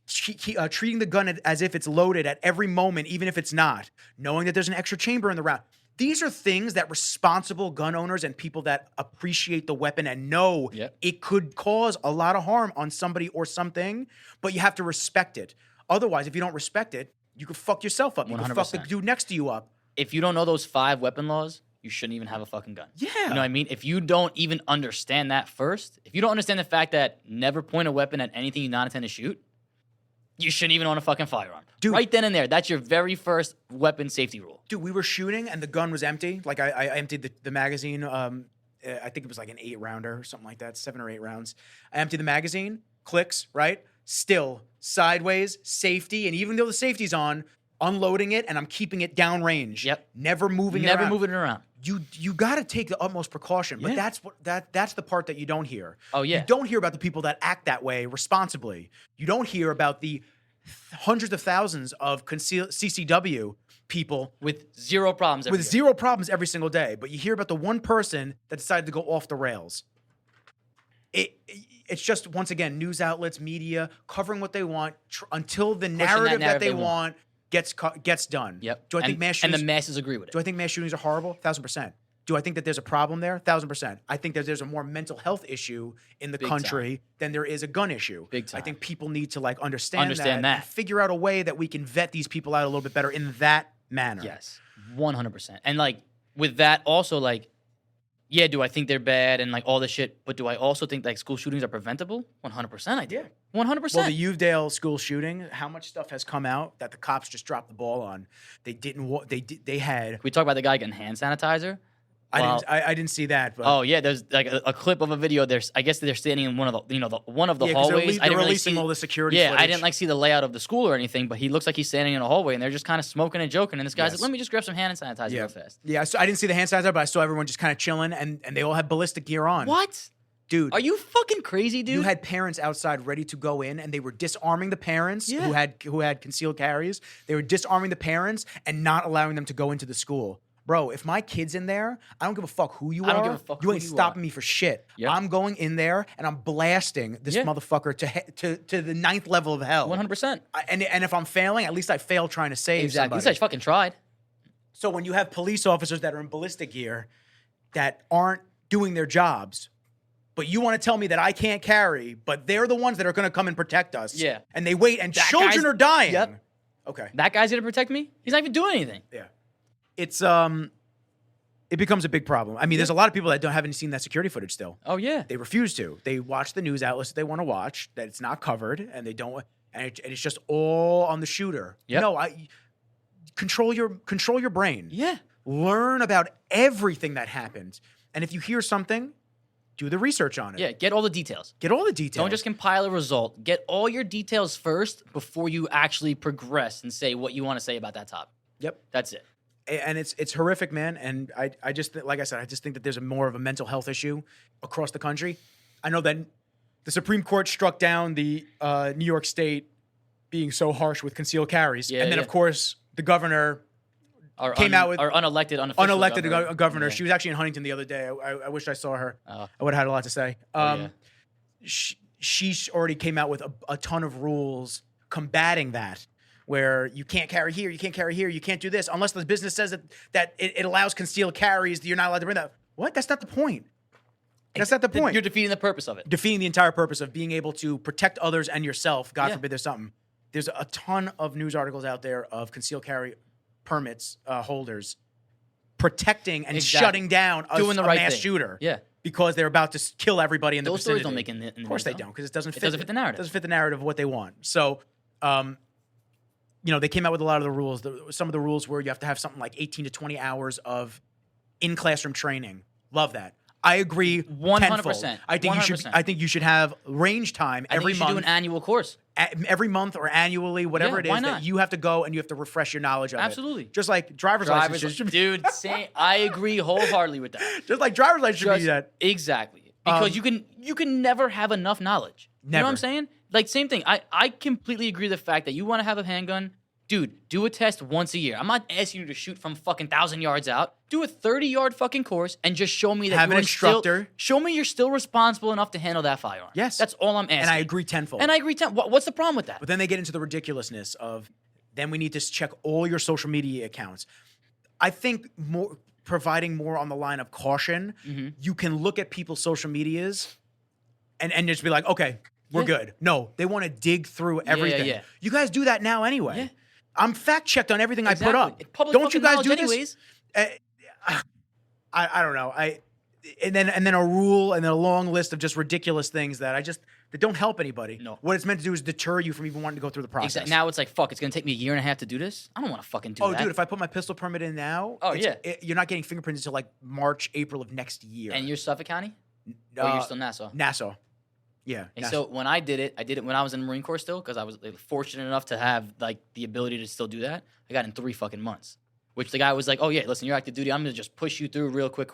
Treating the gun as if it's loaded at every moment, even if it's not. Knowing that there's an extra chamber in the round. These are things that responsible gun owners and people that appreciate the weapon and know it could cause a lot of harm on somebody or something, but you have to respect it. Otherwise, if you don't respect it, you could fuck yourself up. You 100%. could fuck the dude next to you up. If you don't know those 5 weapon laws, you shouldn't even have a fucking gun. Yeah. You know what I mean? If you don't even understand that first, if you don't understand the fact that never point a weapon at anything you not intend to shoot, you shouldn't even own a fucking firearm. Dude. Right then and there. That's your very first weapon safety rule. Dude, we were shooting and the gun was empty. Like I emptied the magazine. I think it was like an 8-rounder or something like that, 7 or 8 rounds. I emptied the magazine, clicks, right? Still, sideways, safety. And even though the safety's on, unloading it and I'm keeping it downrange. Yep. Never moving it around. Never moving it around. You got to take the utmost precaution, but that's the part that you don't hear. Oh yeah. You don't hear about the people that act that way responsibly. You don't hear about the hundreds of thousands of CCW people with zero problems every single day, but you hear about the one person that decided to go off the rails. It's just, once again, news outlets, media covering what they want until the narrative that they want gets done. Yep. Do I think mass shootings... And the masses agree with it. Do I think mass shootings are horrible? 1,000%. Do I think that there's a problem there? 1,000%. I think that there's a more mental health issue in the country than there is a gun issue. Big time. I think people need to like understand that and figure out a way that we can vet these people out a little bit better in that manner. Yes, 100%. And like with that also like, yeah, do I think they're bad and like all this shit? But do I also think like school shootings are preventable? 100%. I do. 100%. Well, the Uvalde school shooting, how much stuff has come out that the cops just dropped the ball on? They didn't. They had. Can we talk about the guy getting hand sanitizer? I didn't see that. But. Oh yeah, there's like a clip of a video. I guess they're standing in one of the hallways. They're releasing all the security. Yeah, footage. I didn't like see the layout of the school or anything, but he looks like he's standing in a hallway, and they're just kind of smoking and joking. And this guy's like, "Let me just grab some hand sanitizer real fast." Yeah, so I didn't see the hand sanitizer, but I saw everyone just kind of chilling, and they all had ballistic gear on. What? Dude, are you fucking crazy, dude? You had parents outside ready to go in, and they were disarming the parents who had concealed carries. They were disarming the parents and not allowing them to go into the school. Bro, if my kid's in there, I don't give a fuck who you are. I don't give a fuck you ain't stopping me for shit. Yep. I'm going in there and I'm blasting this motherfucker to the 9th level of hell. 100%. And if I'm failing, at least I failed trying to save somebody. At least I fucking tried. So when you have police officers that are in ballistic gear that aren't doing their jobs, but you want to tell me that I can't carry, but they're the ones that are going to come and protect us. Yeah. And they wait, and children are dying. Yep. Okay. That guy's going to protect me? He's not even doing anything. Yeah. It's it becomes a big problem. I mean, there's a lot of people that haven't seen that security footage still. Oh yeah, they refuse to. They watch the news outlets that they want to watch, that it's not covered, and they don't. And it's just all on the shooter. Yep. No, control your brain. Yeah, learn about everything that happened, and if you hear something, do the research on it. Yeah, get all the details. Don't just compile a result. Get all your details first before you actually progress and say what you want to say about that topic. Yep, that's it. And it's horrific, man. And I just, like I said, I just think that there's more of a mental health issue across the country. I know that the Supreme Court struck down the New York State being so harsh with concealed carries. And then, of course, the governor came out with... Our unelected governor. Yeah. She was actually in Huntington the other day. I wish I saw her. I would have had a lot to say. She already came out with a ton of rules combating that, where you can't carry here, you can't carry here, you can't do this, unless the business says that it allows concealed carries, you're not allowed to bring that. What? That's not the point. That's not the point. You're defeating the purpose of it. Defeating the entire purpose of being able to protect others and yourself. God forbid there's something. There's a ton of news articles out there of concealed carry permits holders protecting and shutting down a mass shooter. Yeah. Because they're about to kill everybody in the vicinity. Those stories don't make in the Of course they don't, because it doesn't fit the narrative. It doesn't fit the narrative of what they want. So, they came out with a lot of the rules. Some of the rules were you have to have something like 18 to 20 hours of in-classroom training. Love that. I agree 100%. I think you should have range time every month. You should do an annual course. Every month or annually, whatever it is that you have to go and you have to refresh your knowledge of it. Absolutely. Just like driver's license. Dude, I agree wholeheartedly with that. Just like driver's license should be that. Exactly. Because you can never have enough knowledge. Never. You know what I'm saying? Like, same thing. I completely agree with the fact that you want to have a handgun. Dude, do a test once a year. I'm not asking you to shoot from fucking 1,000 yards out. Do a 30-yard fucking course and just show me that have an instructor. Show me you're still responsible enough to handle that firearm. Yes. That's all I'm asking. And I agree tenfold. What's the problem with that? But then they get into the ridiculousness of, then we need to check all your social media accounts. I think providing more on the line of caution, you can look at people's social medias and just be like, okay, we're good. No, they want to dig through everything. Yeah. You guys do that now anyway. Yeah. I'm fact-checked on everything I put up. Don't you guys do this? I don't know. And then a rule and then a long list of just ridiculous things that don't help anybody. No. What it's meant to do is deter you from even wanting to go through the process. Exactly. Now it's like, fuck, it's going to take me a year and a half to do this? I don't want to fucking do that. Oh, dude, if I put my pistol permit in now, you're not getting fingerprints until like March, April of next year. And you're Suffolk County? Or you're still Nassau? Nassau. Yeah. And so when I did it when I was in the Marine Corps still, because I was fortunate enough to have like the ability to still do that. I got in 3 fucking months, which the guy was like, oh yeah, listen, you're active duty. I'm going to just push you through real quick,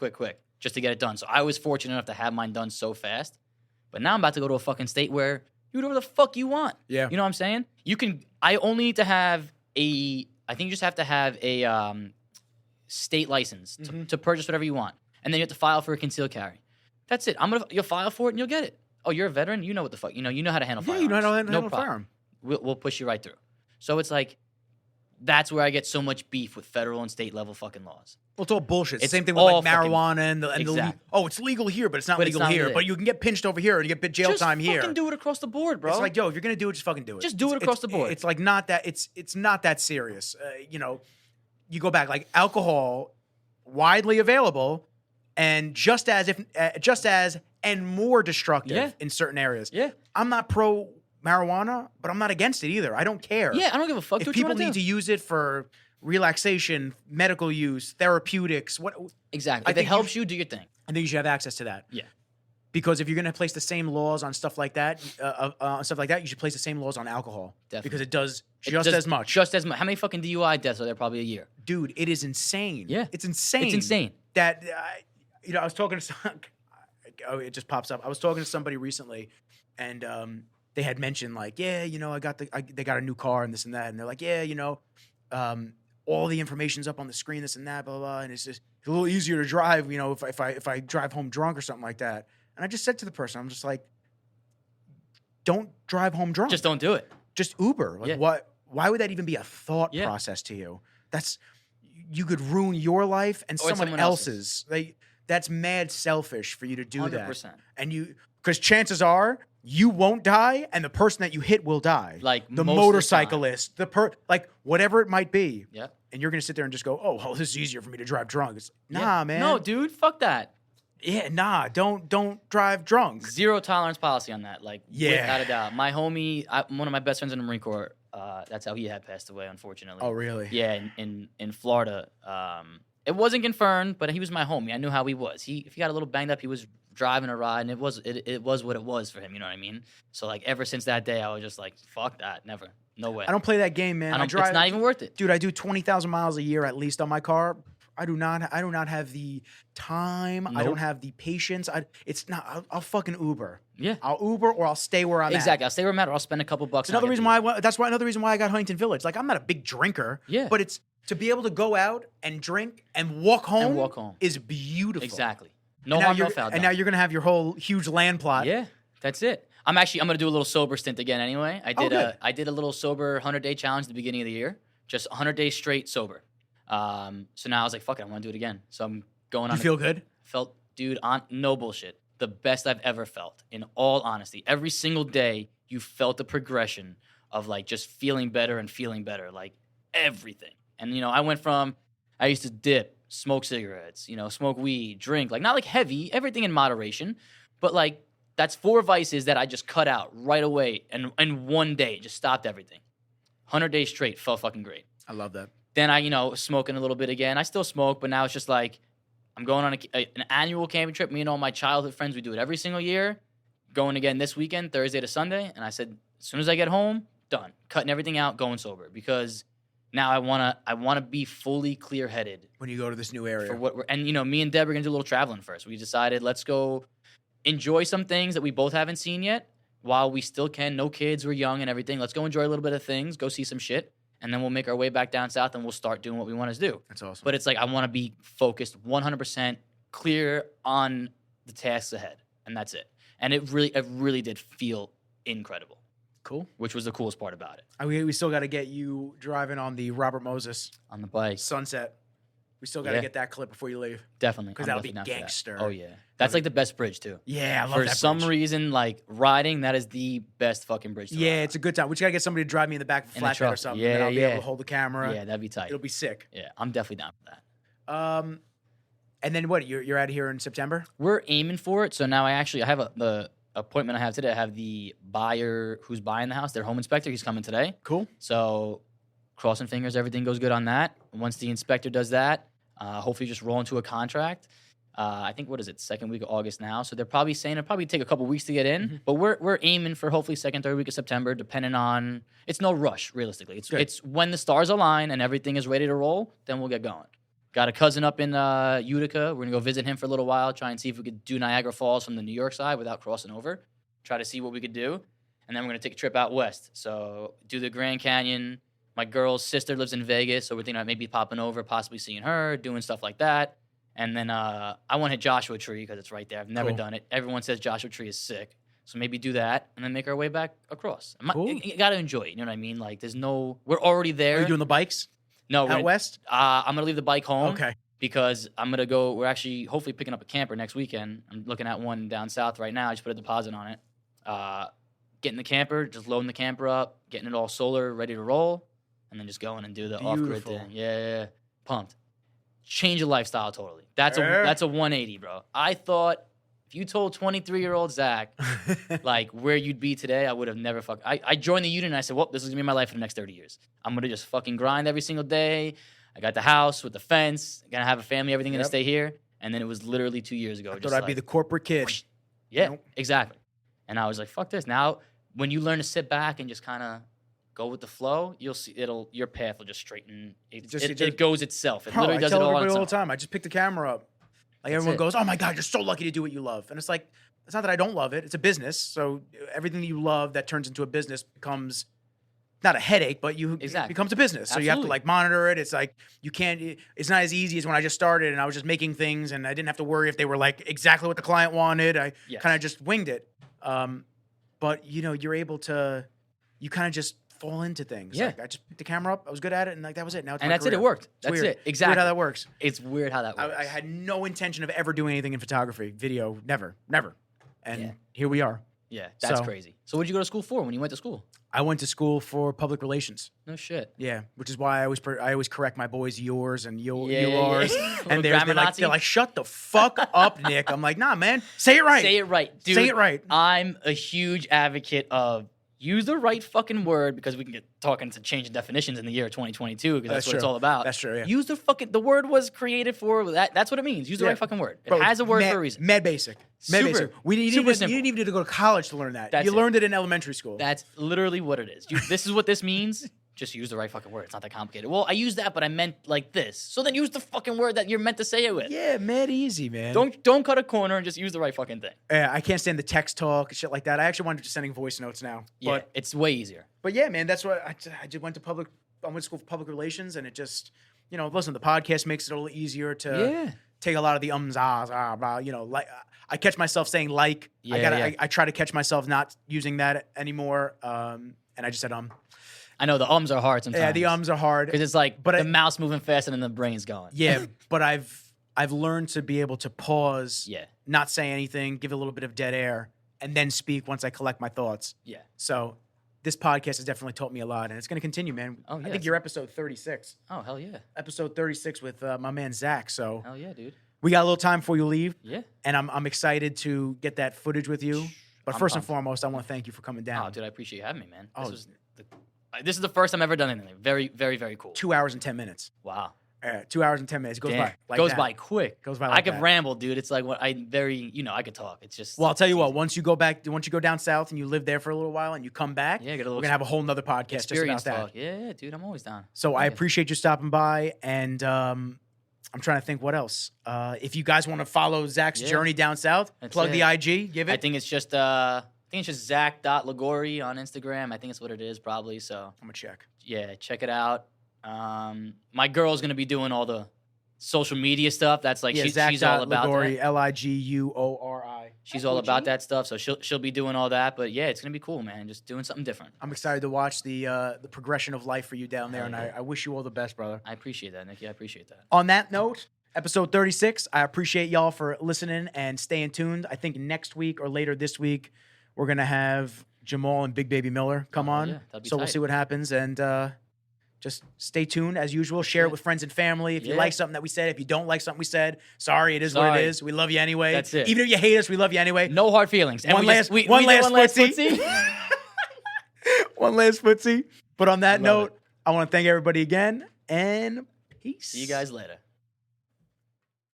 just to get it done. So I was fortunate enough to have mine done so fast. But now I'm about to go to a fucking state where you do whatever the fuck you want. Yeah. You know what I'm saying? I only need to have I think you just have to have a state license to purchase whatever you want. And then you have to file for a concealed carry. That's it. You'll file for it and you'll get it. Oh, you're a veteran? You know what the fuck. You know how to handle firearms. Yeah, you know how to no handle a problem. firearm. We'll push you right through. So it's like, That's where I get so much beef with federal and state level fucking laws. Well, it's all bullshit. It's the same thing with all like marijuana and the it's legal here, but it's not legal here. But you can get pinched over here and you get jail time here. Just fucking do it across the board, bro. It's like, yo, if you're gonna do it, just fucking do it. Just do it across the board. It's like not that. It's not that serious. You know, you go back like alcohol, widely available, and just as and more destructive in certain areas. Yeah, I'm not pro marijuana, but I'm not against it either. I don't care. Yeah, I don't give a fuck. If people need to use it for relaxation, medical use, therapeutics, what exactly? If it helps you, do your thing. I think you should have access to that. Yeah. Because if you're going to place the same laws on stuff like that, you should place the same laws on alcohol. Definitely. Because it does as much. Just as much. How many fucking DUI deaths are there probably a year? Dude, it is insane. Yeah. It's insane. It's insane. That, I was talking to it just pops up. I was talking to somebody recently, and they had mentioned like, yeah, they got a new car and this and that. And they're like, yeah, all the information's up on the screen, this and that, blah, blah, blah. And it's just a little easier to drive, if I drive home drunk or something like that. And I just said to the person, I'm just like, don't drive home drunk. Just don't do it. Just Uber. Like why would that even be a thought process to you? You could ruin your life and someone else's. That's mad selfish for you to do 100%. that. And because chances are you won't die and the person that you hit will die. Like the motorcyclist, whatever it might be. Yeah. And you're going to sit there and just go, oh, well, this is easier for me to drive drunk. It's, nah, man. No, dude, fuck that. Yeah, nah, don't drive drunk. Zero tolerance policy on that. Without a doubt. My homie, one of my best friends in the Marine Corps, that's how he had passed away, unfortunately. Oh, really? Yeah, in Florida. It wasn't confirmed, but he was my homie. I knew how he was. If he got a little banged up, he was driving a ride, and it was what it was for him. You know what I mean? So ever since that day, I was just like, fuck that, never, no way. I don't play that game, man. It's not even worth it, dude. I do 20,000 miles a year at least on my car. I do not have the time. Nope. I don't have the patience. I'll fucking Uber. Yeah. I'll Uber or I'll stay where I'm at. Exactly. I'll stay where I'm at or I'll spend a couple bucks. Another reason why I got Huntington Village. Like, I'm not a big drinker. Yeah. But it's to be able to go out and drink and walk home is beautiful. Exactly. No harm, no foul. And now you're going to have your whole huge land plot. Yeah. That's it. I'm going to do a little sober stint again anyway. I did a little sober 100-day challenge at the beginning of the year. Just 100 days straight sober. So now I was like, fuck it, I want to do it again. So I'm going on. You feel good? Felt, dude, no bullshit. The best I've ever felt, in all honesty. Every single day, you felt the progression of just feeling better and feeling better, everything. And, I went from, I used to dip, smoke cigarettes, smoke weed, drink, not heavy, everything in moderation. But that's 4 vices that I just cut out right away. And in one day, just stopped everything. 100 days straight, felt fucking great. I love that. Then I, smoking a little bit again. I still smoke, but now it's just I'm going on an annual camping trip. Me and all my childhood friends, we do it every single year. Going again this weekend, Thursday to Sunday. And I said, as soon as I get home, done. Cutting everything out, going sober. Because now I wanna be fully clear-headed. When you go to this new area. And me and Deb are going to do a little traveling first. We decided, let's go enjoy some things that we both haven't seen yet. While we still can. No kids, we're young and everything. Let's go enjoy a little bit of things. Go see some shit. And then we'll make our way back down south and we'll start doing what we want to do. That's awesome. But it's I want to be focused 100% clear on the tasks ahead. And that's it. And it really did feel incredible. Cool. Which was the coolest part about it. We still got to get you driving on the Robert Moses. On the bike. Sunset. We still got to get that clip before you leave. Definitely. Because that'll be gangster. Oh, yeah. That's the best bridge, too. Yeah, I love that bridge. For some reason, riding, that is the best fucking bridge to ride. It's a good time. We just got to get somebody to drive me in the back of a flatbed or something. Yeah, and I'll be able to hold the camera. Yeah, that'd be tight. It'll be sick. Yeah, I'm definitely down for that. And then what? You're out of here in September? We're aiming for it. So now I have the appointment I have today. I have the buyer who's buying the house, their home inspector. He's coming today. Cool. So crossing fingers, everything goes good on that. Once the inspector does that, hopefully just roll into a contract. I think, what is it, second week of August now. So they're probably saying it'll probably take a couple weeks to get in. Mm-hmm. But we're aiming for hopefully second, third week of September, depending on, it's no rush, realistically. It's when the stars align and everything is ready to roll, then we'll get going. Got a cousin up in Utica. We're going to go visit him for a little while, try and see if we could do Niagara Falls from the New York side without crossing over. Try to see what we could do. And then we're going to take a trip out west. So do the Grand Canyon. My girl's sister lives in Vegas, so we're thinking about maybe popping over, possibly seeing her, doing stuff like that. And then I want to hit Joshua Tree because it's right there. I've never done it. Everyone says Joshua Tree is sick. So maybe do that and then make our way back across. Cool. You got to enjoy it. You know what I mean? Like, we're already there. Are you doing the bikes? No, out west. I'm gonna leave the bike home. Okay. Because I'm gonna go. We're actually hopefully picking up a camper next weekend. I'm looking at one down south right now. I just put a deposit on it. Getting the camper, just loading the camper up, getting it all solar, ready to roll, and then just going and do the off-grid thing. Yeah. Pumped. Change your lifestyle totally. That's a 180, bro. I thought if you told 23-year-old Zach like where you'd be today, I would have never I joined the union and I said, well, this is gonna be my life for the next 30 years. I'm gonna just fucking grind every single day. I got the house with the fence, gonna have a family, everything gonna stay here. And then it was literally 2 years ago. I thought I'd be the corporate kid. Whoosh. Yeah, exactly. And I was like, fuck this. Now, when you learn to sit back and just kind of go with the flow, you'll see your path will just straighten. It goes itself. It literally does it all on its own. I tell everybody all the time. I just pick the camera up. Like everyone goes, "Oh my God, you're so lucky to do what you love." And it's like, it's not that I don't love it. It's a business. So everything that you love that turns into a business becomes not a headache, but it becomes a business. So you have to like monitor it. It's like it's not as easy as when I just started and I was just making things and I didn't have to worry if they were like exactly what the client wanted. I kind of just winged it. But you're able to, you kind of just fall into things. Yeah. Like I just picked the camera up. I was good at it. And like, that was it. Now it's my that's career. it. It worked. It's that's weird. it. Exactly. It's weird how that works. It's weird how that works. I had no intention of ever doing anything in photography, video, never. And here we are. Yeah, that's crazy. So what did you go to school for when you went to school? I went to school for public relations. No shit. Yeah, which is why I always correct my boys yours and yours, Yeah. and they're like, shut the fuck up, Nick. I'm like, nah, man, say it right. Say it right, dude. Say it right. I'm a huge advocate of use the right fucking word because we can get talking to changing definitions in the year 2022 because that's what it's all about. That's true. Yeah. Use the word was created for that. That's what it means. Use the right fucking word. It has a word for a reason. Mad basic. Mad basic. You didn't even need to go to college to learn that. You learned it in elementary school. That's literally what it is. This is what this means. Just use the right fucking word. It's not that complicated. Well, I used that, but I meant like this. So then use the fucking word that you're meant to say it with. Yeah, mad easy, man. Don't cut a corner and just use the right fucking thing. Yeah, I can't stand the text talk and shit like that. I actually wanted to sending voice notes now. Yeah, it's way easier. But yeah, man, that's what I just went to I went to school for public relations, and it just, listen, the podcast makes it a little easier to take a lot of the ahs, like I catch myself saying like. I try to catch myself not using that anymore, and I just said I know the ums are hard sometimes. Yeah, the ums are hard because it's like the mouse moving faster than the brain's going. Yeah, but I've learned to be able to pause, not say anything, give a little bit of dead air, and then speak once I collect my thoughts. Yeah. So this podcast has definitely taught me a lot, and it's going to continue, man. Oh, yeah. I think you're episode 36. Oh, hell yeah. Episode 36 with my man Zach. So hell yeah, dude. We got a little time before you leave. Yeah. And I'm excited to get that footage with you. But first and foremost, I want to thank you for coming down. Oh, dude, I appreciate you having me, man. This is the first time I've ever done anything. Very, very, very cool. 2 hours and 10 minutes. Wow. 2 hours and 10 minutes. It goes by like goes that. by quick. Goes by like I could that. ramble, dude. It's like I could talk. It's just. Well, I'll tell you what. Once you go down south and you live there for a little while and you come back, we're gonna have a whole nother podcast just about that. Talk. Yeah, dude, I'm always down. So I appreciate you stopping by, and I'm trying to think what else. If you guys want to follow Zach's journey down south, plug the IG. Give it. I think it's just Zach.Liguori on Instagram. I think it's what it is, probably. So I'm gonna check. Yeah, check it out. My girl's gonna be doing all the social media stuff. That's like she's all about Liguori, that. Liguori. She's all about that stuff. So she'll be doing all that. But yeah, it's gonna be cool, man. Just doing something different. I'm excited to watch the progression of life for you down there, and I wish you all the best, brother. I appreciate that, Nicky. I appreciate that. On that note, episode 36. I appreciate y'all for listening and staying tuned. I think next week or later this week, we're gonna have Jamal and Big Baby Miller come on. Yeah, that'd be so tight. We'll see what happens, and just stay tuned as usual. Share it with friends and family. If you like something that we said, if you don't like something we said, sorry, it is what it is. We love you anyway. That's it. Even if you hate us, we love you anyway. No hard feelings. And one last footsie. One last footsie. But on that note, I want to thank everybody again, and peace. See you guys later.